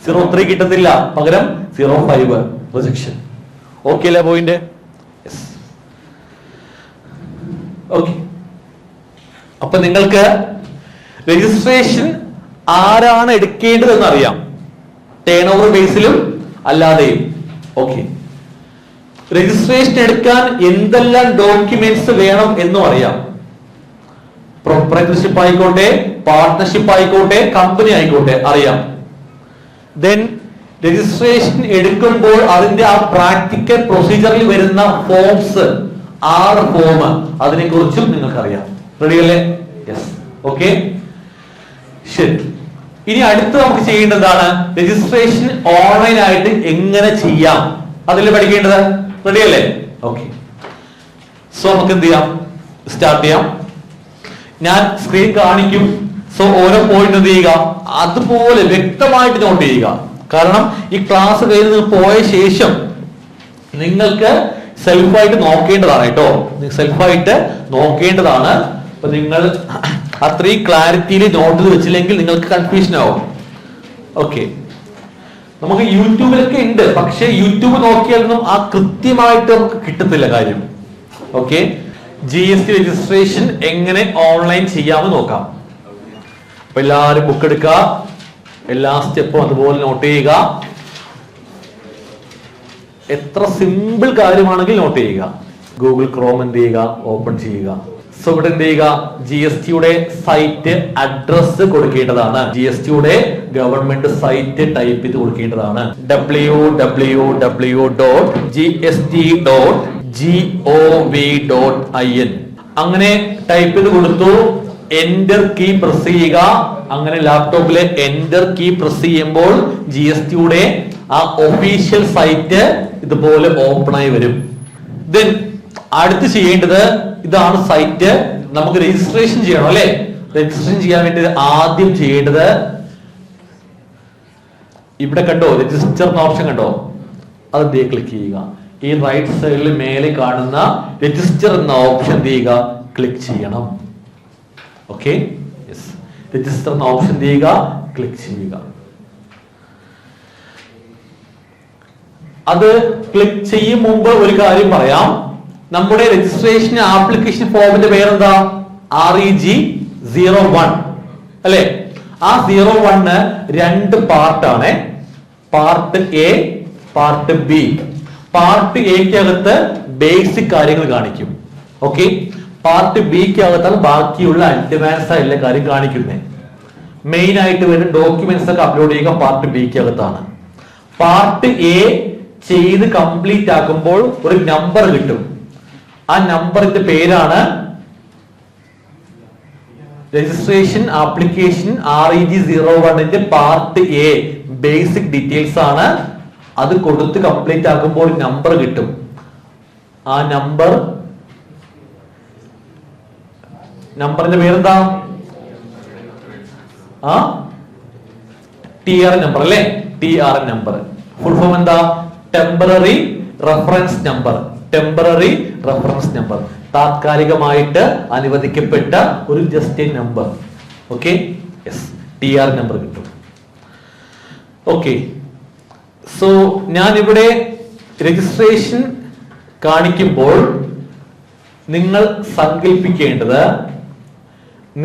03 കിട്ടത്തില്ല, പകരം 05 റിജക്ഷൻ. ഓക്കെ അല്ലേ പോയിന്റ്? അപ്പൊ നിങ്ങൾക്ക് രജിസ്ട്രേഷൻ ആരാണ് എടുക്കേണ്ടതെന്ന് അറിയാം, ടേൺ ഓവർ ബേസിലും അല്ലാതെയും. രജിസ്ട്രേഷൻ എടുക്കാൻ എന്തെല്ലാം ഡോക്യുമെന്റ്സ് വേണം എന്നും അറിയാം. പ്രൊപ്രൈറ്റർഷിപ്പ് ആയിക്കോട്ടെ, പാർട്ട്ണർഷിപ്പ് ആയിക്കോട്ടെ, കമ്പനി ആയിക്കോട്ടെ, അറിയാം. ദെൻ രജിസ്ട്രേഷൻ എടുക്കുമ്പോൾ അതിന്റെ ആ പ്രാക്ടിക്കൽ പ്രൊസീജിയറിൽ വരുന്ന ഫോംസ്, 6 ഫോം, അതിനെ കുറിച്ചും നിങ്ങൾക്ക് അറിയാം. റെഡി അല്ലേ? യെസ്. ശരി. ഇനി അടുത്ത് നമുക്ക് ചെയ്യേണ്ടതാണ് രജിസ്ട്രേഷൻ ഓൺലൈൻ ആയിട്ട് എങ്ങനെ ചെയ്യാം, അതിൽ പഠിക്കേണ്ടത്. റെഡി അല്ലേ? സോ നമുക്ക് എന്ത് ചെയ്യാം? സ്റ്റാർട്ട് ചെയ്യാം. ഞാൻ സ്ക്രീൻ കാണിക്കും. സോ ഓരോ പോയിന്റ് എന്ത് ചെയ്യുക? അതുപോലെ വ്യക്തമായിട്ട് നോട്ട് ചെയ്യുക. കാരണം ഈ ക്ലാസ് കഴിഞ്ഞ് പോയ ശേഷം നിങ്ങൾക്ക് സെൽഫായിട്ട് നോക്കേണ്ടതാണ് കേട്ടോ, സെൽഫായിട്ട് നോക്കേണ്ടതാണ്. അപ്പൊ നിങ്ങൾ അത്രയും ക്ലാരിറ്റിയിൽ നോട്ട് വെച്ചില്ലെങ്കിൽ നിങ്ങൾക്ക് കൺഫ്യൂഷൻ ആവും. നമുക്ക് യൂട്യൂബിലൊക്കെ ഉണ്ട്, പക്ഷെ യൂട്യൂബ് നോക്കിയാലൊന്നും ആ കൃത്യമായിട്ട് നമുക്ക് കിട്ടത്തില്ല കാര്യം. GST രജിസ്ട്രേഷൻ എങ്ങനെ ഓൺലൈൻ ചെയ്യാമെന്ന് നോക്കാം. അപ്പൊ എല്ലാവരും ബുക്ക് എടുക്കുക, എല്ലാ സ്റ്റെപ്പും അതുപോലെ നോട്ട് ചെയ്യുക. എത്ര സിമ്പിൾ കാര്യമാണെങ്കിൽ നോട്ട് ചെയ്യുക. ഗൂഗിൾ ക്രോം എന്ത് ചെയ്യുക? ഓപ്പൺ ചെയ്യുക. സോ ഇവിടെ എന്ത് ചെയ്യുക? GSTയുടെ സൈറ്റ് അഡ്രസ് കൊടുക്കേണ്ടതാണ്. GSTയുടെ ഗവൺമെന്റ് സൈറ്റ് ടൈപ്പ് ചെയ്ത് കൊടുക്കേണ്ടതാണ്. www.gst.gov.in അങ്ങനെ ടൈപ്പ് ചെയ്ത് കൊടുത്തു. എന്റർ കീ പ്രസ് ചെയ്യുക. അങ്ങനെ ലാപ്ടോപ്പിലെ എന്റർ കീ പ്രസ് ചെയ്യുമ്പോൾ GSTയുടെ ആ ഒഫീഷ്യൽ സൈറ്റ് ഇതുപോലെ ഓപ്പൺ ആയി വരും. ദെൻ അടുത്ത് ചെയ്യേണ്ടത് ഇതാണ് സൈറ്റ്. നമുക്ക് രജിസ്ട്രേഷൻ ചെയ്യണം അല്ലെ? രജിസ്ട്രേഷൻ ചെയ്യാൻ വേണ്ടി ആദ്യം ചെയ്യേണ്ടത് ഇവിടെ കണ്ടോ, രജിസ്റ്റർ എന്ന ഓപ്ഷൻ കണ്ടോ? അത് ക്ലിക്ക് ചെയ്യുക. ഈ റൈറ്റ് സൈഡിൽ മേലെ കാണുന്ന രജിസ്റ്റർ എന്ന ഓപ്ഷൻ ചെയ്യുക, ക്ലിക്ക് ചെയ്യണം. രജിസ്റ്റർ എന്ന ഓപ്ഷൻ ചെയ്യുക, ക്ലിക്ക് ചെയ്യുക. അത് ക്ലിക്ക് ചെയ്യും മുമ്പ് ഒരു കാര്യം പറയാം. നമ്മുടെ രജിസ്ട്രേഷൻ ആപ്ലിക്കേഷൻ ഫോമിന്റെ പേരെന്താ? REG 01 അല്ലെ? ആ 01 2 പാർട്ടാണ്. Part A, part B. Part എക്കകത്ത് ബേസിക് കാര്യങ്ങൾ കാണിക്കും. പാർട്ട് ബിക്ക് അകത്താണ് ബാക്കിയുള്ള അഡ്വാൻസ് ആയ എല്ലാ കാര്യം കാണിക്കുന്നത്. മെയിൻ ആയിട്ട് വരുന്ന ഡോക്യുമെന്റ്സ് ഒക്കെ അപ്ലോഡ് ചെയ്യുക പാർട്ട് ബിക്ക് അകത്താണ്. പാർട്ട് എ ചെയ്ത് കംപ്ലീറ്റ് ആക്കുമ്പോൾ ഒരു നമ്പർ കിട്ടും. ആ നമ്പറിന്റെ പേരാണ് രജിസ്ട്രേഷൻ ആപ്ലിക്കേഷൻ REG 01ന്റെ പാർട്ട് എ. ബേസിക് ഡീറ്റെയിൽസ് ആണ്. അത് കൊടുത്ത് കംപ്ലീറ്റ് ആക്കുമ്പോൾ നമ്പർ കിട്ടും. ആ നമ്പറിന്റെ പേരെന്താ? TRN നമ്പർ അല്ലെ? TRN നമ്പർ ഫുൾ ഫോം എന്താ? Temporary reference number. Temporary reference number, താത്കാലികമായിട്ട് അനുവദിക്കപ്പെട്ട ഒരു just number. Yes, TR number കിട്ടും. ഓക്കെ, സോ ഞാൻ ഇവിടെ രജിസ്ട്രേഷൻ കാണിക്കുമ്പോൾ നിങ്ങൾ സങ്കല്പിക്കേണ്ടത്,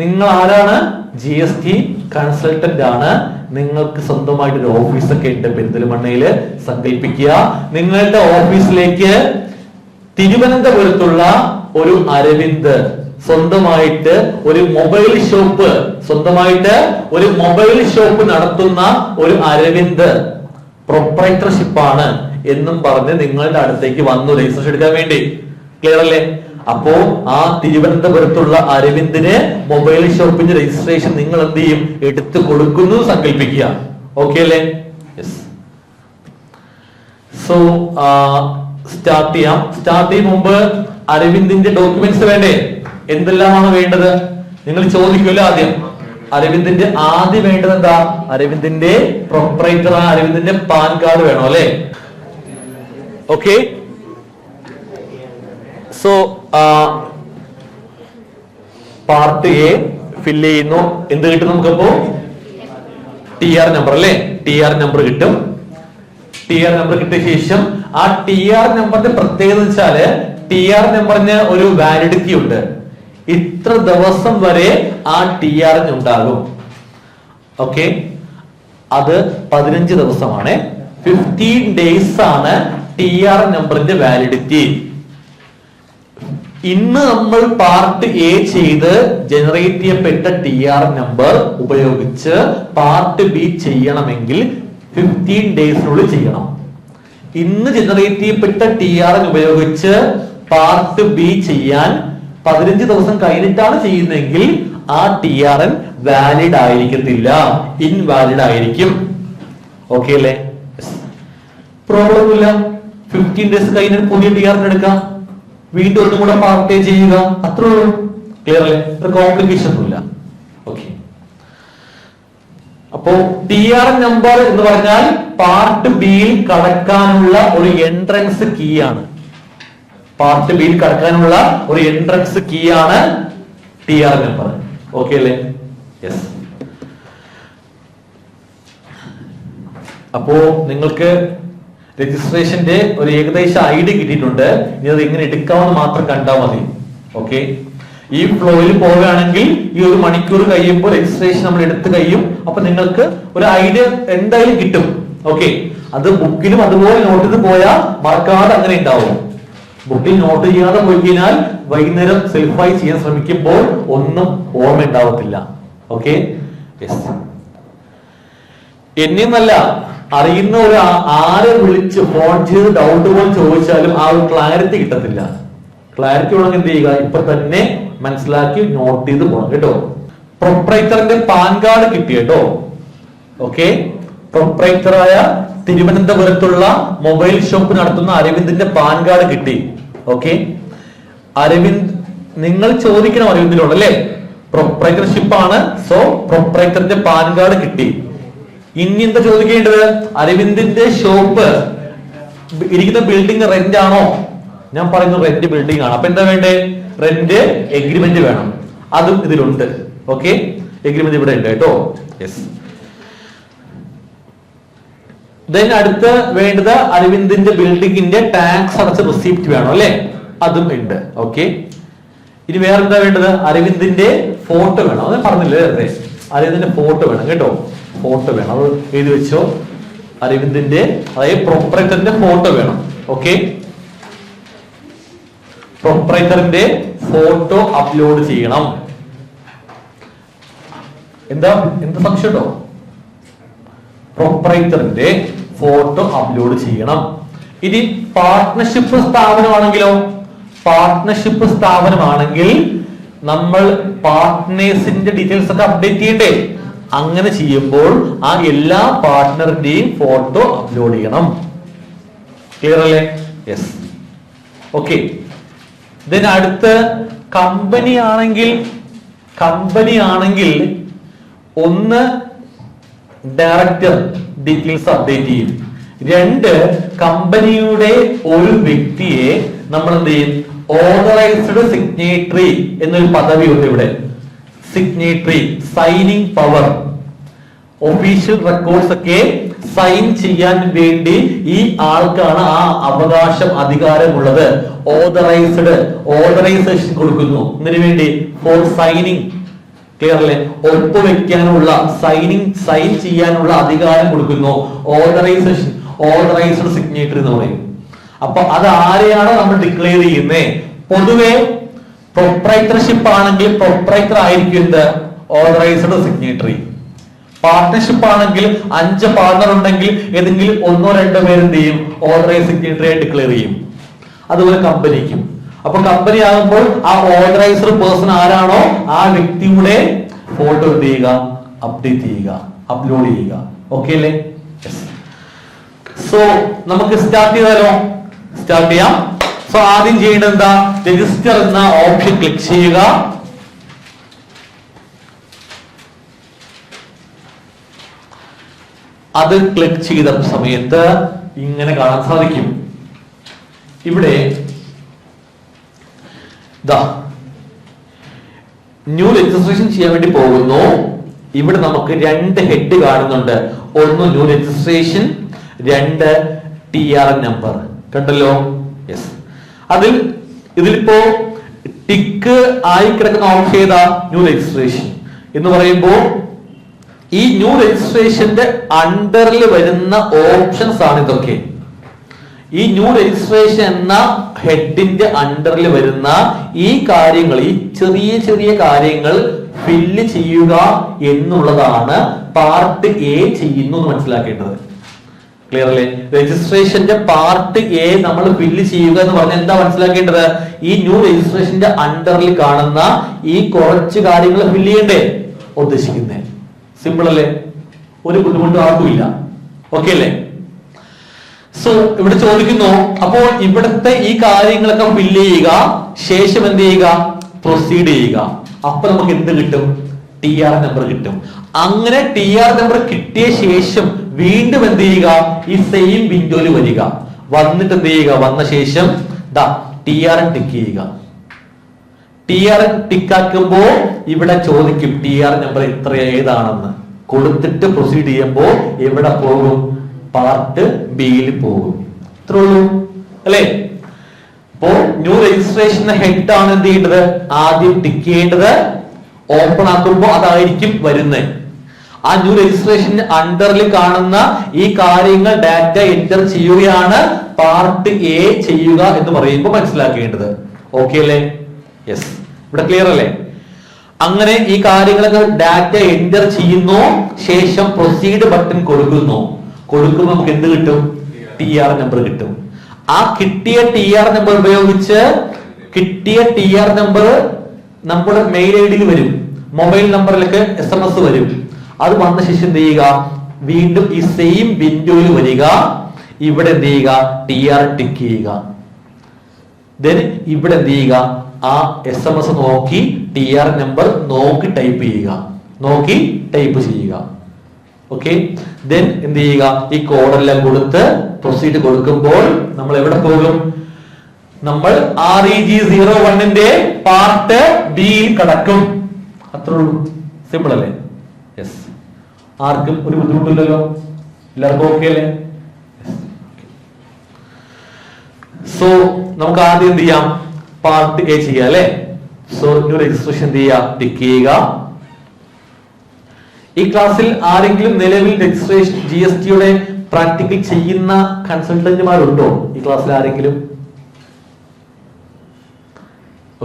നിങ്ങൾ ആരാണ്? GST കൺസൾട്ടന്റ് ആണ്. നിങ്ങൾക്ക് സ്വന്തമായിട്ട് ഒരു ഓഫീസൊക്കെ ഉണ്ട് പെരിന്തൽമണ്ണയില്. സങ്കല്പിക്കുക, നിങ്ങളുടെ ഓഫീസിലേക്ക് തിരുവനന്തപുരത്തുള്ള ഒരു അരവിന്ദ് സ്വന്തമായിട്ട് ഒരു മൊബൈൽ ഷോപ്പ് നടത്തുന്ന ഒരു അരവിന്ദ് പ്രൊപ്രൈറ്റർഷിപ്പാണ് എന്നും പറഞ്ഞ് നിങ്ങളുടെ അടുത്തേക്ക് വന്നു രജിസ്ട്രേഷൻ എടുക്കാൻ വേണ്ടി. ക്ലിയർ അല്ലേ? അപ്പോ ആ തിരുവനന്തപുരത്തുള്ള അരവിന്ദിന് മൊബൈൽ ഷോപ്പിന്റെ രജിസ്ട്രേഷൻ നിങ്ങൾ എന്ത് ചെയ്യും? എടുത്തു കൊടുക്കുന്നു സങ്കല്പിക്കുക. ഓക്കെ അല്ലേ? യെസ്. സോ സ്റ്റാർട്ട് ചെയ്യാം. സ്റ്റാർട്ട് ചെയ്യും മുമ്പ് അരവിന്ദിന്റെ ഡോക്യുമെന്റ്സ് വേണ്ടേ? എന്തെല്ലാമാണ് വേണ്ടത്? നിങ്ങൾ ചോദിക്കുമല്ലോ ആദ്യം. അരവിന്ദിന്റെ ആദ്യം വേണ്ടത് എന്താ? അരവിന്ദിന്റെ പ്രൊപ്രൈറ്റർ അരവിന്ദിന്റെ പാൻ കാർഡ് വേണം അല്ലെ? Okay, so part A fill ചെയ്യുന്നു. എന്ത് കിട്ടും നമുക്കപ്പോ? TR നമ്പർ അല്ലെ? TR നമ്പർ കിട്ടും. TR നമ്പർ കിട്ടിയ ശേഷം ആ TR നമ്പറിന്റെ പ്രത്യേകത വെച്ചാല് TR നമ്പറിന് ഒരു വാലിഡിറ്റി ഉണ്ട്. ഇത്ര ദിവസം വരെ ആ TR ഉണ്ടാകും. ഓക്കെ, അത് 15 ദിവസമാണ്. 15 ഡേയ്സ് ആണ് TR നമ്പറിന്റെ വാലിഡിറ്റി. ഇന്ന് നമ്മൾ പാർട്ട് എ ചെയ്ത് ജനറേറ്റ് ചെയ്യപ്പെട്ട TR നമ്പർ ഉപയോഗിച്ച് പാർട്ട് ബി ചെയ്യണമെങ്കിൽ 15 ഡേയ്സിനുള്ളിൽ ചെയ്യണം. ഇന്ന് ജനറേറ്റ് ചെയ്യപ്പെട്ട TR ഉപയോഗിച്ച് പാർട്ട് ബി ചെയ്യാൻ 15 ദിവസം കഴിഞ്ഞിട്ടാണ് ചെയ്യുന്നതെങ്കിൽ ആ TRN വാലിഡ് ആയിരിക്കത്തില്ല, ഇൻവാലിഡ് ആയിരിക്കും. ഓക്കെ അല്ലേ? പ്രോബ്ലം ഇല്ല. 15 ഡേയ്സ് കഴിഞ്ഞ് പുതിയ TRN എടുക്കാം, വീണ്ടും ഒന്നും കൂടെ പാർട്ട് ചെയ്യുക, അത്രേ ഉള്ളൂ. ക്ലിയർ അല്ലേ? ഒരു കോംപ്ലിക്കേഷൻ ഒന്നുമില്ല. ഓക്കെ, അപ്പോ TR നമ്പർ എന്ന് പറഞ്ഞാൽ പാർട്ട് ബിയിൽ കടക്കാനുള്ള ഒരു എൻട്രൻസ് കീ ആണ്. പാർട്ട് ബിയിൽ കടക്കാനുള്ള ഒരു എൻട്രൻസ് കീ ആണ് TR നമ്പർ. ഓക്കെ അല്ലേ? യെസ്. അപ്പോ നിങ്ങൾക്ക് രജിസ്ട്രേഷന്റെ ഒരു ഏകദേശ ഐഡിയ കിട്ടിയിട്ടുണ്ട്. ഇനി അത് എങ്ങനെ എടുക്കാമെന്ന് മാത്രം കണ്ടാൽ മതി. ഓക്കെ, ഈ ഫ്ലോയിൽ പോവുകയാണെങ്കിൽ ഈ 1 മണിക്കൂർ കഴിയുമ്പോൾ രജിസ്ട്രേഷൻ നമ്മൾ എടുത്ത് കഴിയും. അപ്പൊ നിങ്ങൾക്ക് ഒരു ഐഡിയ എന്തായാലും കിട്ടും. ഓക്കെ, അത് ബുക്കിലും അതുപോലെ നോട്ട് ചെയ്ത് പോയാൽ മറക്കാതെ അങ്ങനെ ഉണ്ടാവും. ബുക്കിൽ നോട്ട് ചെയ്യാതെ പോയി കഴിഞ്ഞാൽ വൈകുന്നേരം സെൽഫായി ചെയ്യാൻ ശ്രമിക്കുമ്പോൾ ഒന്നും ഓർമ്മ ഉണ്ടാവത്തില്ല. ഓക്കെ, എന്നെയൊന്നല്ല, അറിയുന്ന ഒരു ആരെ വിളിച്ച് ഫോൺ ചെയ്ത് ഡൗട്ട് പോലും ചോദിച്ചാലും ആ ഒരു ക്ലാരിറ്റി കിട്ടത്തില്ല. ക്ലാരിറ്റി ഉണ്ടെങ്കിൽ എന്ത് ചെയ്യുക? ഇപ്പൊ തന്നെ മനസ്സിലാക്കി നോട്ട് ചെയ്ത് പോകണം കേട്ടോ. പ്രൊപ്രൈറ്ററിന്റെ പാൻ കാർഡ് കിട്ടി കേട്ടോ. ഓക്കെ, പ്രൊപ്രൈറ്ററായ തിരുവനന്തപുരത്തുള്ള മൊബൈൽ ഷോപ്പ് നടത്തുന്ന അരവിന്ദിന്റെ പാൻ കാർഡ് കിട്ടി. ഓക്കെ, അരവിന്ദ് നിങ്ങൾ ചോദിക്കണം അരവിന്ദിനോട് അല്ലേ? പ്രൊപ്രൈറ്റർഷിപ്പ് ആണ്. സോ പ്രൊപ്രൈറ്ററിന്റെ പാൻ കാർഡ് കിട്ടി. ഇനി എന്താ ചോദിക്കേണ്ടത്? അരവിന്ദിന്റെ ഷോപ്പ് ഇരിക്കുന്ന ബിൽഡിംഗ് റെന്റ് ആണോ? ഞാൻ പറയുന്നത് റെന്റ് ബിൽഡിംഗ് ആണ്. അപ്പൊ എന്താ വേണ്ടേ? റെന്റ് എഗ്രിമെന്റ് വേണം. അതും ഇതിലുണ്ട്. ഓക്കെ, എഗ്രിമെന്റ് ഇവിടെ ഉണ്ട് കേട്ടോ. യെസ്. ദെൻ അടുത്ത് വേണ്ടത് അരവിന്ദിന്റെ ബിൽഡിംഗിന്റെ ടാക്സ് അടച്ച റിസീപ്റ്റ് വേണം അല്ലെ? അതും ഉണ്ട്. ഓക്കെ, ഇനി വേറെ എന്താ വേണ്ടത്? അരവിന്ദിന്റെ ഫോട്ടോ വേണം. അത് പറഞ്ഞില്ലേ? അരവിന്ദിന്റെ ഫോട്ടോ വേണം കേട്ടോ. ഫോട്ടോ വേണം, അത് എഴുതി വെച്ചോ. അരവിന്ദിന്റെ അതായത് പ്രൊപ്രൈറ്ററിന്റെ ഫോട്ടോ വേണം. ഓക്കെ, പ്രൊപ്രൈറ്ററിന്റെ ഫോട്ടോ അപ്ലോഡ് ചെയ്യണം. എന്താ സംശയം ഉണ്ടോ? പ്രൊപ്രൈറ്ററിന്റെ ഫോട്ടോ അപ്ലോഡ് ചെയ്യണം. ഇനി പാർട്ട്ണർഷിപ്പ് സ്ഥാപനമാണെങ്കിലോ? പാർട്ട്ണർഷിപ്പ് സ്ഥാപനമാണെങ്കിൽ നമ്മൾ പാർട്ട്നേഴ്സിന്റെ ഡീറ്റെയിൽസ് ഒക്കെ അപ്ഡേറ്റ് ചെയ്യണ്ടേ? അങ്ങനെ ചെയ്യുമ്പോൾ ആ എല്ലാ പാർട്ട്ണറിന്റെയും ഫോട്ടോ അപ്ലോഡ് ചെയ്യണം. ക്ലിയർ അല്ലേ? യെസ്. ഓക്കെ, ദെൻ അടുത്ത് കമ്പനി ആണെങ്കിൽ ഒന്ന് ഡയറക്ടർ ഡീറ്റെയിൽസ് അപ്ഡേറ്റ് ചെയ്യും. 2 കമ്പനിയുടെ ഒരു വ്യക്തിയെ നമ്മൾ എന്ത് ചെയ്യും? ഓതറൈസ്ഡ് സിഗ്നേറ്ററി എന്നൊരു പദവി ഉണ്ട് ഇവിടെ. Signatory, signing power. Official records ഒക്കെ സൈൻ ചെയ്യാൻ വേണ്ടി ഈ ആൾക്കാണ് ആ അവകാശം, അധികാരമുള്ളത്. ഓതറൈസേഷൻ കൊടുക്കുന്നു. ഇതിനു വേണ്ടി ഫോർ സൈനിങ്, ക്ലിയർ അല്ലേ? ഒപ്പുവെക്കാനുള്ള, സൈൻ ചെയ്യാനുള്ള അധികാരം കൊടുക്കുന്നു. ഓതറൈസ്ഡ് സിഗ്നേറ്ററി എന്ന് പറയും. അപ്പൊ അത് ആരെയാണ് നമ്മൾ ഡിക്ലെയർ ചെയ്യുന്നത്? പൊതുവെ പ്രൊപ്രൈറ്റർഷിപ്പ് ആണെങ്കിൽ പ്രൊപ്രൈറ്റർ ആയിരിക്കും എന്ത്? Authorised signatory. പാർട്ട്ണർഷിപ്പ് ആണെങ്കിൽ 5 പാർട്ണർ ഉണ്ടെങ്കിൽ ഏതെങ്കിലും 1-2 പേര് എന്ത് ചെയ്യും? ഓതറൈസ്ഡ് സിഗ്നേറ്ററി ആയി ഡിക്ലെയർ ചെയ്യും. അതുപോലെ കമ്പനിക്കും. അപ്പൊ കമ്പനി ആകുമ്പോൾ ആ ഓതറൈസ്ഡ് പേഴ്സൺ ആരാണോ ആ വ്യക്തിയുടെ ഫോട്ടോ എന്ത് ചെയ്യുക? അപ്ഡേറ്റ് ചെയ്യുക, അപ്ലോഡ് ചെയ്യുക. ഓക്കെ അല്ലേ? സോ നമുക്ക് സ്റ്റാർട്ട് ചെയ്താലോ? സ്റ്റാർട്ട് ചെയ്യാം. സോ ആദ്യം ചെയ്യേണ്ടത് എന്താ? രജിസ്റ്റർ എന്ന ഓപ്ഷൻ ക്ലിക്ക് ചെയ്യുക. അത് ക്ലിക്ക് ചെയ്ത സമയത്ത് ഇങ്ങനെ കാണാൻ സാധിക്കും. ഇവിടെ ന്യൂ രജിസ്ട്രേഷൻ ചെയ്യാൻ വേണ്ടി പോകുന്നു. ഇവിടെ നമുക്ക് 2 ഹെഡ് കാണുന്നുണ്ട്. ഒന്ന് ന്യൂ രജിസ്ട്രേഷൻ, 2 TRN നമ്പർ. കണ്ടല്ലോ? യെസ്. ഇതിലിപ്പോ ടിക്ക് ആയി കിടക്കുന്ന ഓപ്ഷൻ ഏതാ? ന്യൂ രജിസ്ട്രേഷൻ എന്ന് പറയുമ്പോ ഈ ന്യൂ രജിസ്ട്രേഷന്റെ അണ്ടറിൽ വരുന്ന ഓപ്ഷൻസ് ആണ് ഇതൊക്കെ. ഈ ന്യൂ രജിസ്ട്രേഷൻ എന്ന ഹെഡിന്റെ അണ്ടറിൽ വരുന്ന ഈ കാര്യങ്ങൾ, ഈ ചെറിയ ചെറിയ കാര്യങ്ങൾ ഫില്ല് ചെയ്യുക എന്നുള്ളതാണ് പാർട്ട് എ ചെയ്യുന്നു എന്ന് മനസ്സിലാക്കേണ്ടത്. ക്ലിയർ അല്ലേ? രജിസ്ട്രേഷന്റെ പാർട്ട് എ നമ്മൾ ഫില്ല് ചെയ്യുക എന്ന് പറഞ്ഞാൽ എന്താ മനസ്സിലാക്കേണ്ടത്? ഈ ന്യൂ രജിസ്ട്രേഷന്റെ അണ്ടറിൽ കാണുന്ന ഈ കുറച്ച് കാര്യങ്ങൾ ഫില്ല് ചെയ്യണ്ടേ ഉദ്ദേശിക്കുന്നത്. സിമ്പിൾ അല്ലേ? ഒരു ബുദ്ധിമുട്ടും ആർക്കുമില്ല. ഓക്കെ അല്ലേ? സോ ഇവിടെ ചോദിക്കുന്നു, അപ്പോൾ ഇവിടുത്തെ ഈ കാര്യങ്ങളൊക്കെ ഫില്ല് ചെയ്യുക, ശേഷം എന്ത് ചെയ്യുക? പ്രൊസീഡ് ചെയ്യുക. അപ്പൊ നമുക്ക് എന്ത് കിട്ടും? TR നമ്പർ കിട്ടും. അങ്ങനെ TR നമ്പർ കിട്ടിയ ശേഷം വീണ്ടും എന്ത് ചെയ്യുക? ഈ സെയിം വിൻഡോയിൽ വരിക. വന്നിട്ട് എന്ത് ചെയ്യുക? വന്ന ശേഷം TRN ടിക്ക് ചെയ്യുക. TRN ടിക്കാക്കുമ്പോ ഇവിടെ ചോദിക്കും TR നമ്പർ എത്ര ഏതാണെന്ന്. കൊടുത്തിട്ട് പ്രൊസീഡ് ചെയ്യുമ്പോ എവിടെ പോകും? പാർട്ട് ബിയിൽ പോകും. ഇത്രേ ഉള്ളൂ അല്ലേ? അപ്പോ ന്യൂ രജിസ്ട്രേഷൻ ഹെഡ് ആണ് എന്ത് ചെയ്യേണ്ടത്? ആദ്യം ടിക്ക് ചെയ്യേണ്ടത്. ഓപ്പൺ ആക്കുമ്പോ അതായിരിക്കും വരുന്നത്. ആ ന്യൂ രജിസ്ട്രേഷൻ അണ്ടറിൽ കാണുന്ന ഈ കാര്യങ്ങൾ ഡാറ്റ എൻ്റർ ചെയ്യുകയാണ് പാർട്ട് എ ചെയ്യുക എന്ന് പറയുമ്പോൾ മനസ്സിലാക്കേണ്ടത്. ഓക്കെ അല്ലേ? യെസ്. ഇവിടെ ക്ലിയർ അല്ലേ? അങ്ങനെ ഈ കാര്യങ്ങളൊക്കെ ഡാറ്റ എൻ്റർ ചെയ്യുന്നു, ശേഷം പ്രൊസീഡ് ബട്ടൺ കൊടുക്കുമ്പോൾ നമുക്ക് എന്ത് കിട്ടും? TR നമ്പർ കിട്ടും. ആ കിട്ടിയ TR നമ്പർ ഉപയോഗിച്ച് കിട്ടിയ TR നമ്പർ നമ്മുടെ മെയിൽ ഐഡിയിൽ വരും, മൊബൈൽ നമ്പറിലേക്ക് SMS വരും. അത് വന്ന ശേഷം എന്ത് ചെയ്യുക? വീണ്ടും ഈ സെയിം വിൻഡോയിൽ വരിക. ഇവിടെ എന്ത് ചെയ്യുക? TR ടിക്ക് ചെയ്യുക. ദെൻ ഇവിടെ എന്ത് ചെയ്യുക? ആ SMS നോക്കി TR നമ്പർ നോക്കി ടൈപ്പ് ചെയ്യുക. ഓക്കെ. ദെൻ എന്ത് ചെയ്യുക? ഈ കോഡെല്ലാം കൊടുത്ത് പ്രൊസീഡ് കൊടുക്കുമ്പോൾ നമ്മൾ എവിടെ പോകും? നമ്മൾ REG01ന്റെ പാർട്ട് ബിയിൽ കടക്കും. അത്രേ ഉള്ളൂ. സിമ്പിൾ അല്ലേ? യെസ്. ആർക്കും ഒരു ബുദ്ധിമുട്ടില്ലല്ലോ? എല്ലാവർക്കും ഓക്കെ അല്ലേ? സോ നമുക്ക് ആദ്യം എന്ത് ചെയ്യാം? പാർട്ട് എ ചെയ്യാം അല്ലെ? സോ ന്യൂ രജിസ്ട്രേഷൻ എന്ത് ചെയ്യുക? ടിക്ക് ചെയ്യുക. ഈ ക്ലാസ്സിൽ ആരെങ്കിലും നിലവിൽ രജിസ്ട്രേഷൻ GST-യുടെ പ്രാക്ടിക്കൽ ചെയ്യുന്ന കൺസൾട്ടന്റുമാരുണ്ടോ ഈ ക്ലാസ്സിൽ ആരെങ്കിലും?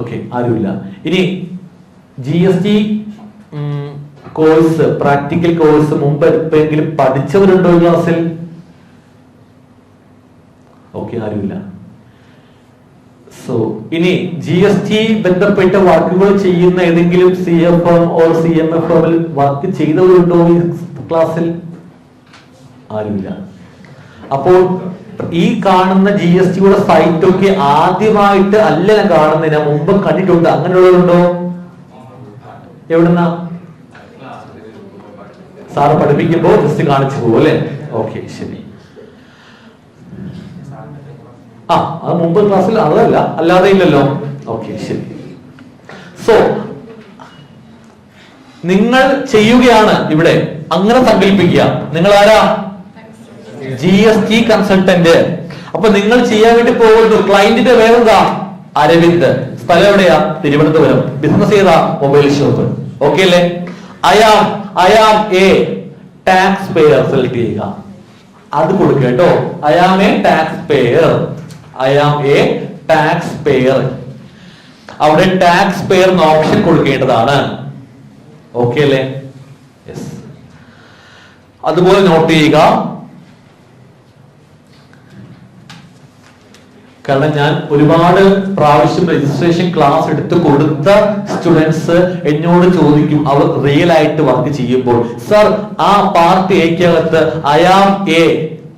ഓക്കെ, ആരുമില്ല. ഇനി GST കോഴ്സ്, പ്രാക്ടിക്കൽ കോഴ്സ് മുമ്പ് എപ്പോഴെങ്കിലും പഠിച്ചവരുണ്ടോ ഈ ക്ലാസ്സിൽ? ഓക്കെ, ആരുമില്ല. സോ ഇനി GST ബന്ധപ്പെട്ട വർക്കുകൾ ചെയ്യുന്ന ഏതെങ്കിലും CFM ഓർ CMFM വർക്ക് ചെയ്തവരുണ്ടോ ഈ ക്ലാസ്സിൽ? ആരുമില്ല. അപ്പോൾ ഈ കാണുന്ന GST-യുടെ സൈറ്റ് ഒക്കെ ആദ്യമായിട്ട് അല്ല ഞാൻ കാണുന്നത്, ഞാൻ മുമ്പ് കണ്ടിട്ടുണ്ട്. അങ്ങനെയുള്ളവരുണ്ടോ? എവിടുന്ന? സാറ് പഠിപ്പിക്കുമ്പോ ജസ്റ്റ് കാണിച്ചു പോകും അല്ലെ? ഓക്കെ, ശരി. അത് മുമ്പ് ക്ലാസ്സിൽ അതല്ല, അല്ലാതെ ഇല്ലല്ലോ. ഓക്കെ, ശരി. സോ നിങ്ങൾ ചെയ്യുകയാണ് ഇവിടെ, അങ്ങനെ സങ്കല്പിക്കുക. നിങ്ങൾ ആരാ? GST consultant. അപ്പൊ നിങ്ങൾ ചെയ്യാൻ വേണ്ടി പോകുന്നു. ക്ലയന്റിന്റെ പേരെന്താ? അരവിന്ദ്. സ്ഥലം എവിടെയാ? തിരുവനന്തപുരം. ബിസിനസ് ഏതാ? Mobile shop. ഓക്കെ അല്ലേ? I am a tax payer select ചെയ്യുക, അത് കൊടുക്കുക കേട്ടോ. I am a tax payer. I am a tax payer. അവിടെ ടാക്സ് പേയർ എന്ന ഓപ്ഷൻ കൊടുക്കേണ്ടതാണ്. ഓക്കെ അല്ലേ? യെസ്. അതുപോലെ നോട്ട് ചെയ്യുക. കാരണം ഞാൻ ഒരുപാട് പ്രാവശ്യം രജിസ്ട്രേഷൻ ക്ലാസ് എടുത്ത് കൊടുത്ത സ്റ്റുഡൻസ് എന്നോട് ചോദിക്കും, അവർ റിയൽ ആയിട്ട് വർക്ക് ചെയ്യുമ്പോൾ, സർ ആ പാർട്ട് എക്കകത്ത് ഐ ആം എ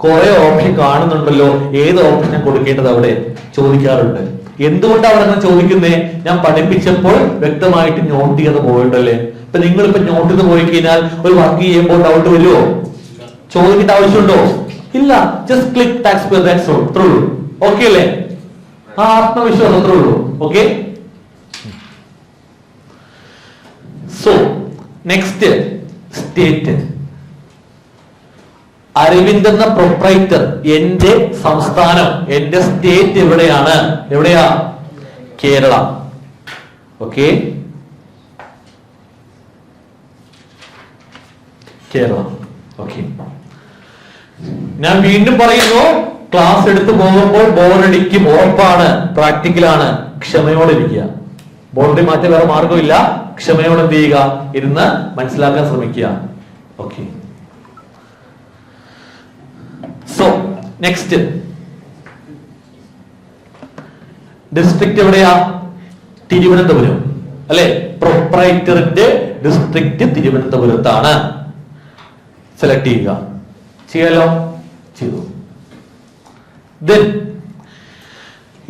കുറെ ഓപ്ഷൻ കാണുന്നുണ്ടല്ലോ, ഏത് ഓപ്ഷനാണ് കൊടുക്കേണ്ടത് അവിടെ ചോദിക്കാറുണ്ട്. എന്തുകൊണ്ടാണ് അവർ അങ്ങനെ ചോദിക്കുന്നേ? ഞാൻ പഠിപ്പിച്ചപ്പോൾ വ്യക്തമായിട്ട് നോട്ട് ചെയ്ത് പോയിട്ടല്ലേ. ഇപ്പൊ നിങ്ങളിപ്പോ നോട്ട് ചെയ്ത് പോയി കഴിഞ്ഞാൽ ഒരു വർക്ക് ചെയ്യുമ്പോൾ ഡൗട്ട് വരുമോ? ചോദിക്കേണ്ട ആവശ്യമുണ്ടോ? ഇല്ല. Just click tax payer, that's all. Through. Okay അല്ലേ? ആ ആത്മവിശ്വാസം അത്രേ ഉള്ളൂ. Okay. So next state. Aravind എന്ന പ്രൊപ്രൈറ്റർ, എന്റെ സംസ്ഥാനം, എന്റെ സ്റ്റേറ്റ് എവിടെയാണ്? എവിടെയാ? കേരള. ഓക്കെ, കേരള. ഓക്കെ. ഞാൻ വീണ്ടും പറയുന്നു, ക്ലാസ് എടുത്ത് പോകുമ്പോൾ ബോറടിക്കും, ഉറപ്പാണ്. പ്രാക്ടിക്കലാണ്. ക്ഷമയോടെ ഇരിക്കുക. ബോർഡിൽ മാറ്റി വേറെ മാർഗമില്ല. ക്ഷമയോടെ എന്ത് ചെയ്യുക? ഇരുന്ന് മനസ്സിലാക്കാൻ ശ്രമിക്കുക. ഓക്കെ. സോ നെക്സ്റ്റ് ഡിസ്ട്രിക്ട് എവിടെയാ? തിരുവനന്തപുരം അല്ലെ? പ്രൊപ്രൈറ്ററിന്റെ ഡിസ്ട്രിക്ട് തിരുവനന്തപുരത്താണ്. സെലക്ട് ചെയ്യുക. ചെയ്യാലോ? ചെയ്തു.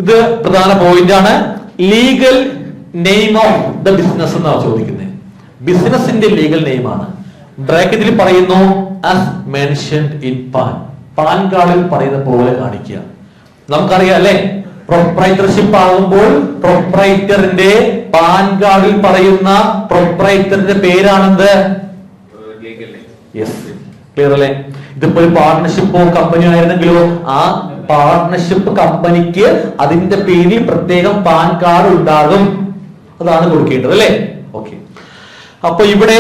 ഇത് പ്രധാന പോയിന്റ് ആണ്. Legal name of the business എന്നാണ് ചോദിക്കുന്നത്. ബിസിനസിന്റെ ലീഗൽ നെയിം ആണ്. ബ്രാക്കറ്റിൽ പറയുന്നു as mentioned in പാൻ കാർഡിൽ പറയുന്ന പോലെ കാണിക്കുക. നമുക്കറിയാം അല്ലെ, പ്രൊപ്രൈറ്റർഷിപ്പ് ആകുമ്പോൾ പ്രൊപ്രൈറ്ററിന്റെ പാൻ കാർഡിൽ പറയുന്ന പ്രൊപ്രൈറ്ററിന്റെ പേരാണെന്ത്? യെസ്, ക്ലിയർ അല്ലേ? ഇതിപ്പോ ഒരു പാർട്ണർഷിപ്പോ കമ്പനിയോ ആയിരുന്നെങ്കിലോ ആ പാർട്ണർഷിപ്പ് കമ്പനിക്ക് അതിന്റെ പേരിൽ പ്രത്യേകം പാൻ കാർഡ് ഉണ്ടാകും. അതാണ് കൊടുക്കേണ്ടത് അല്ലേ? ഓക്കെ. അപ്പൊ ഇവിടെ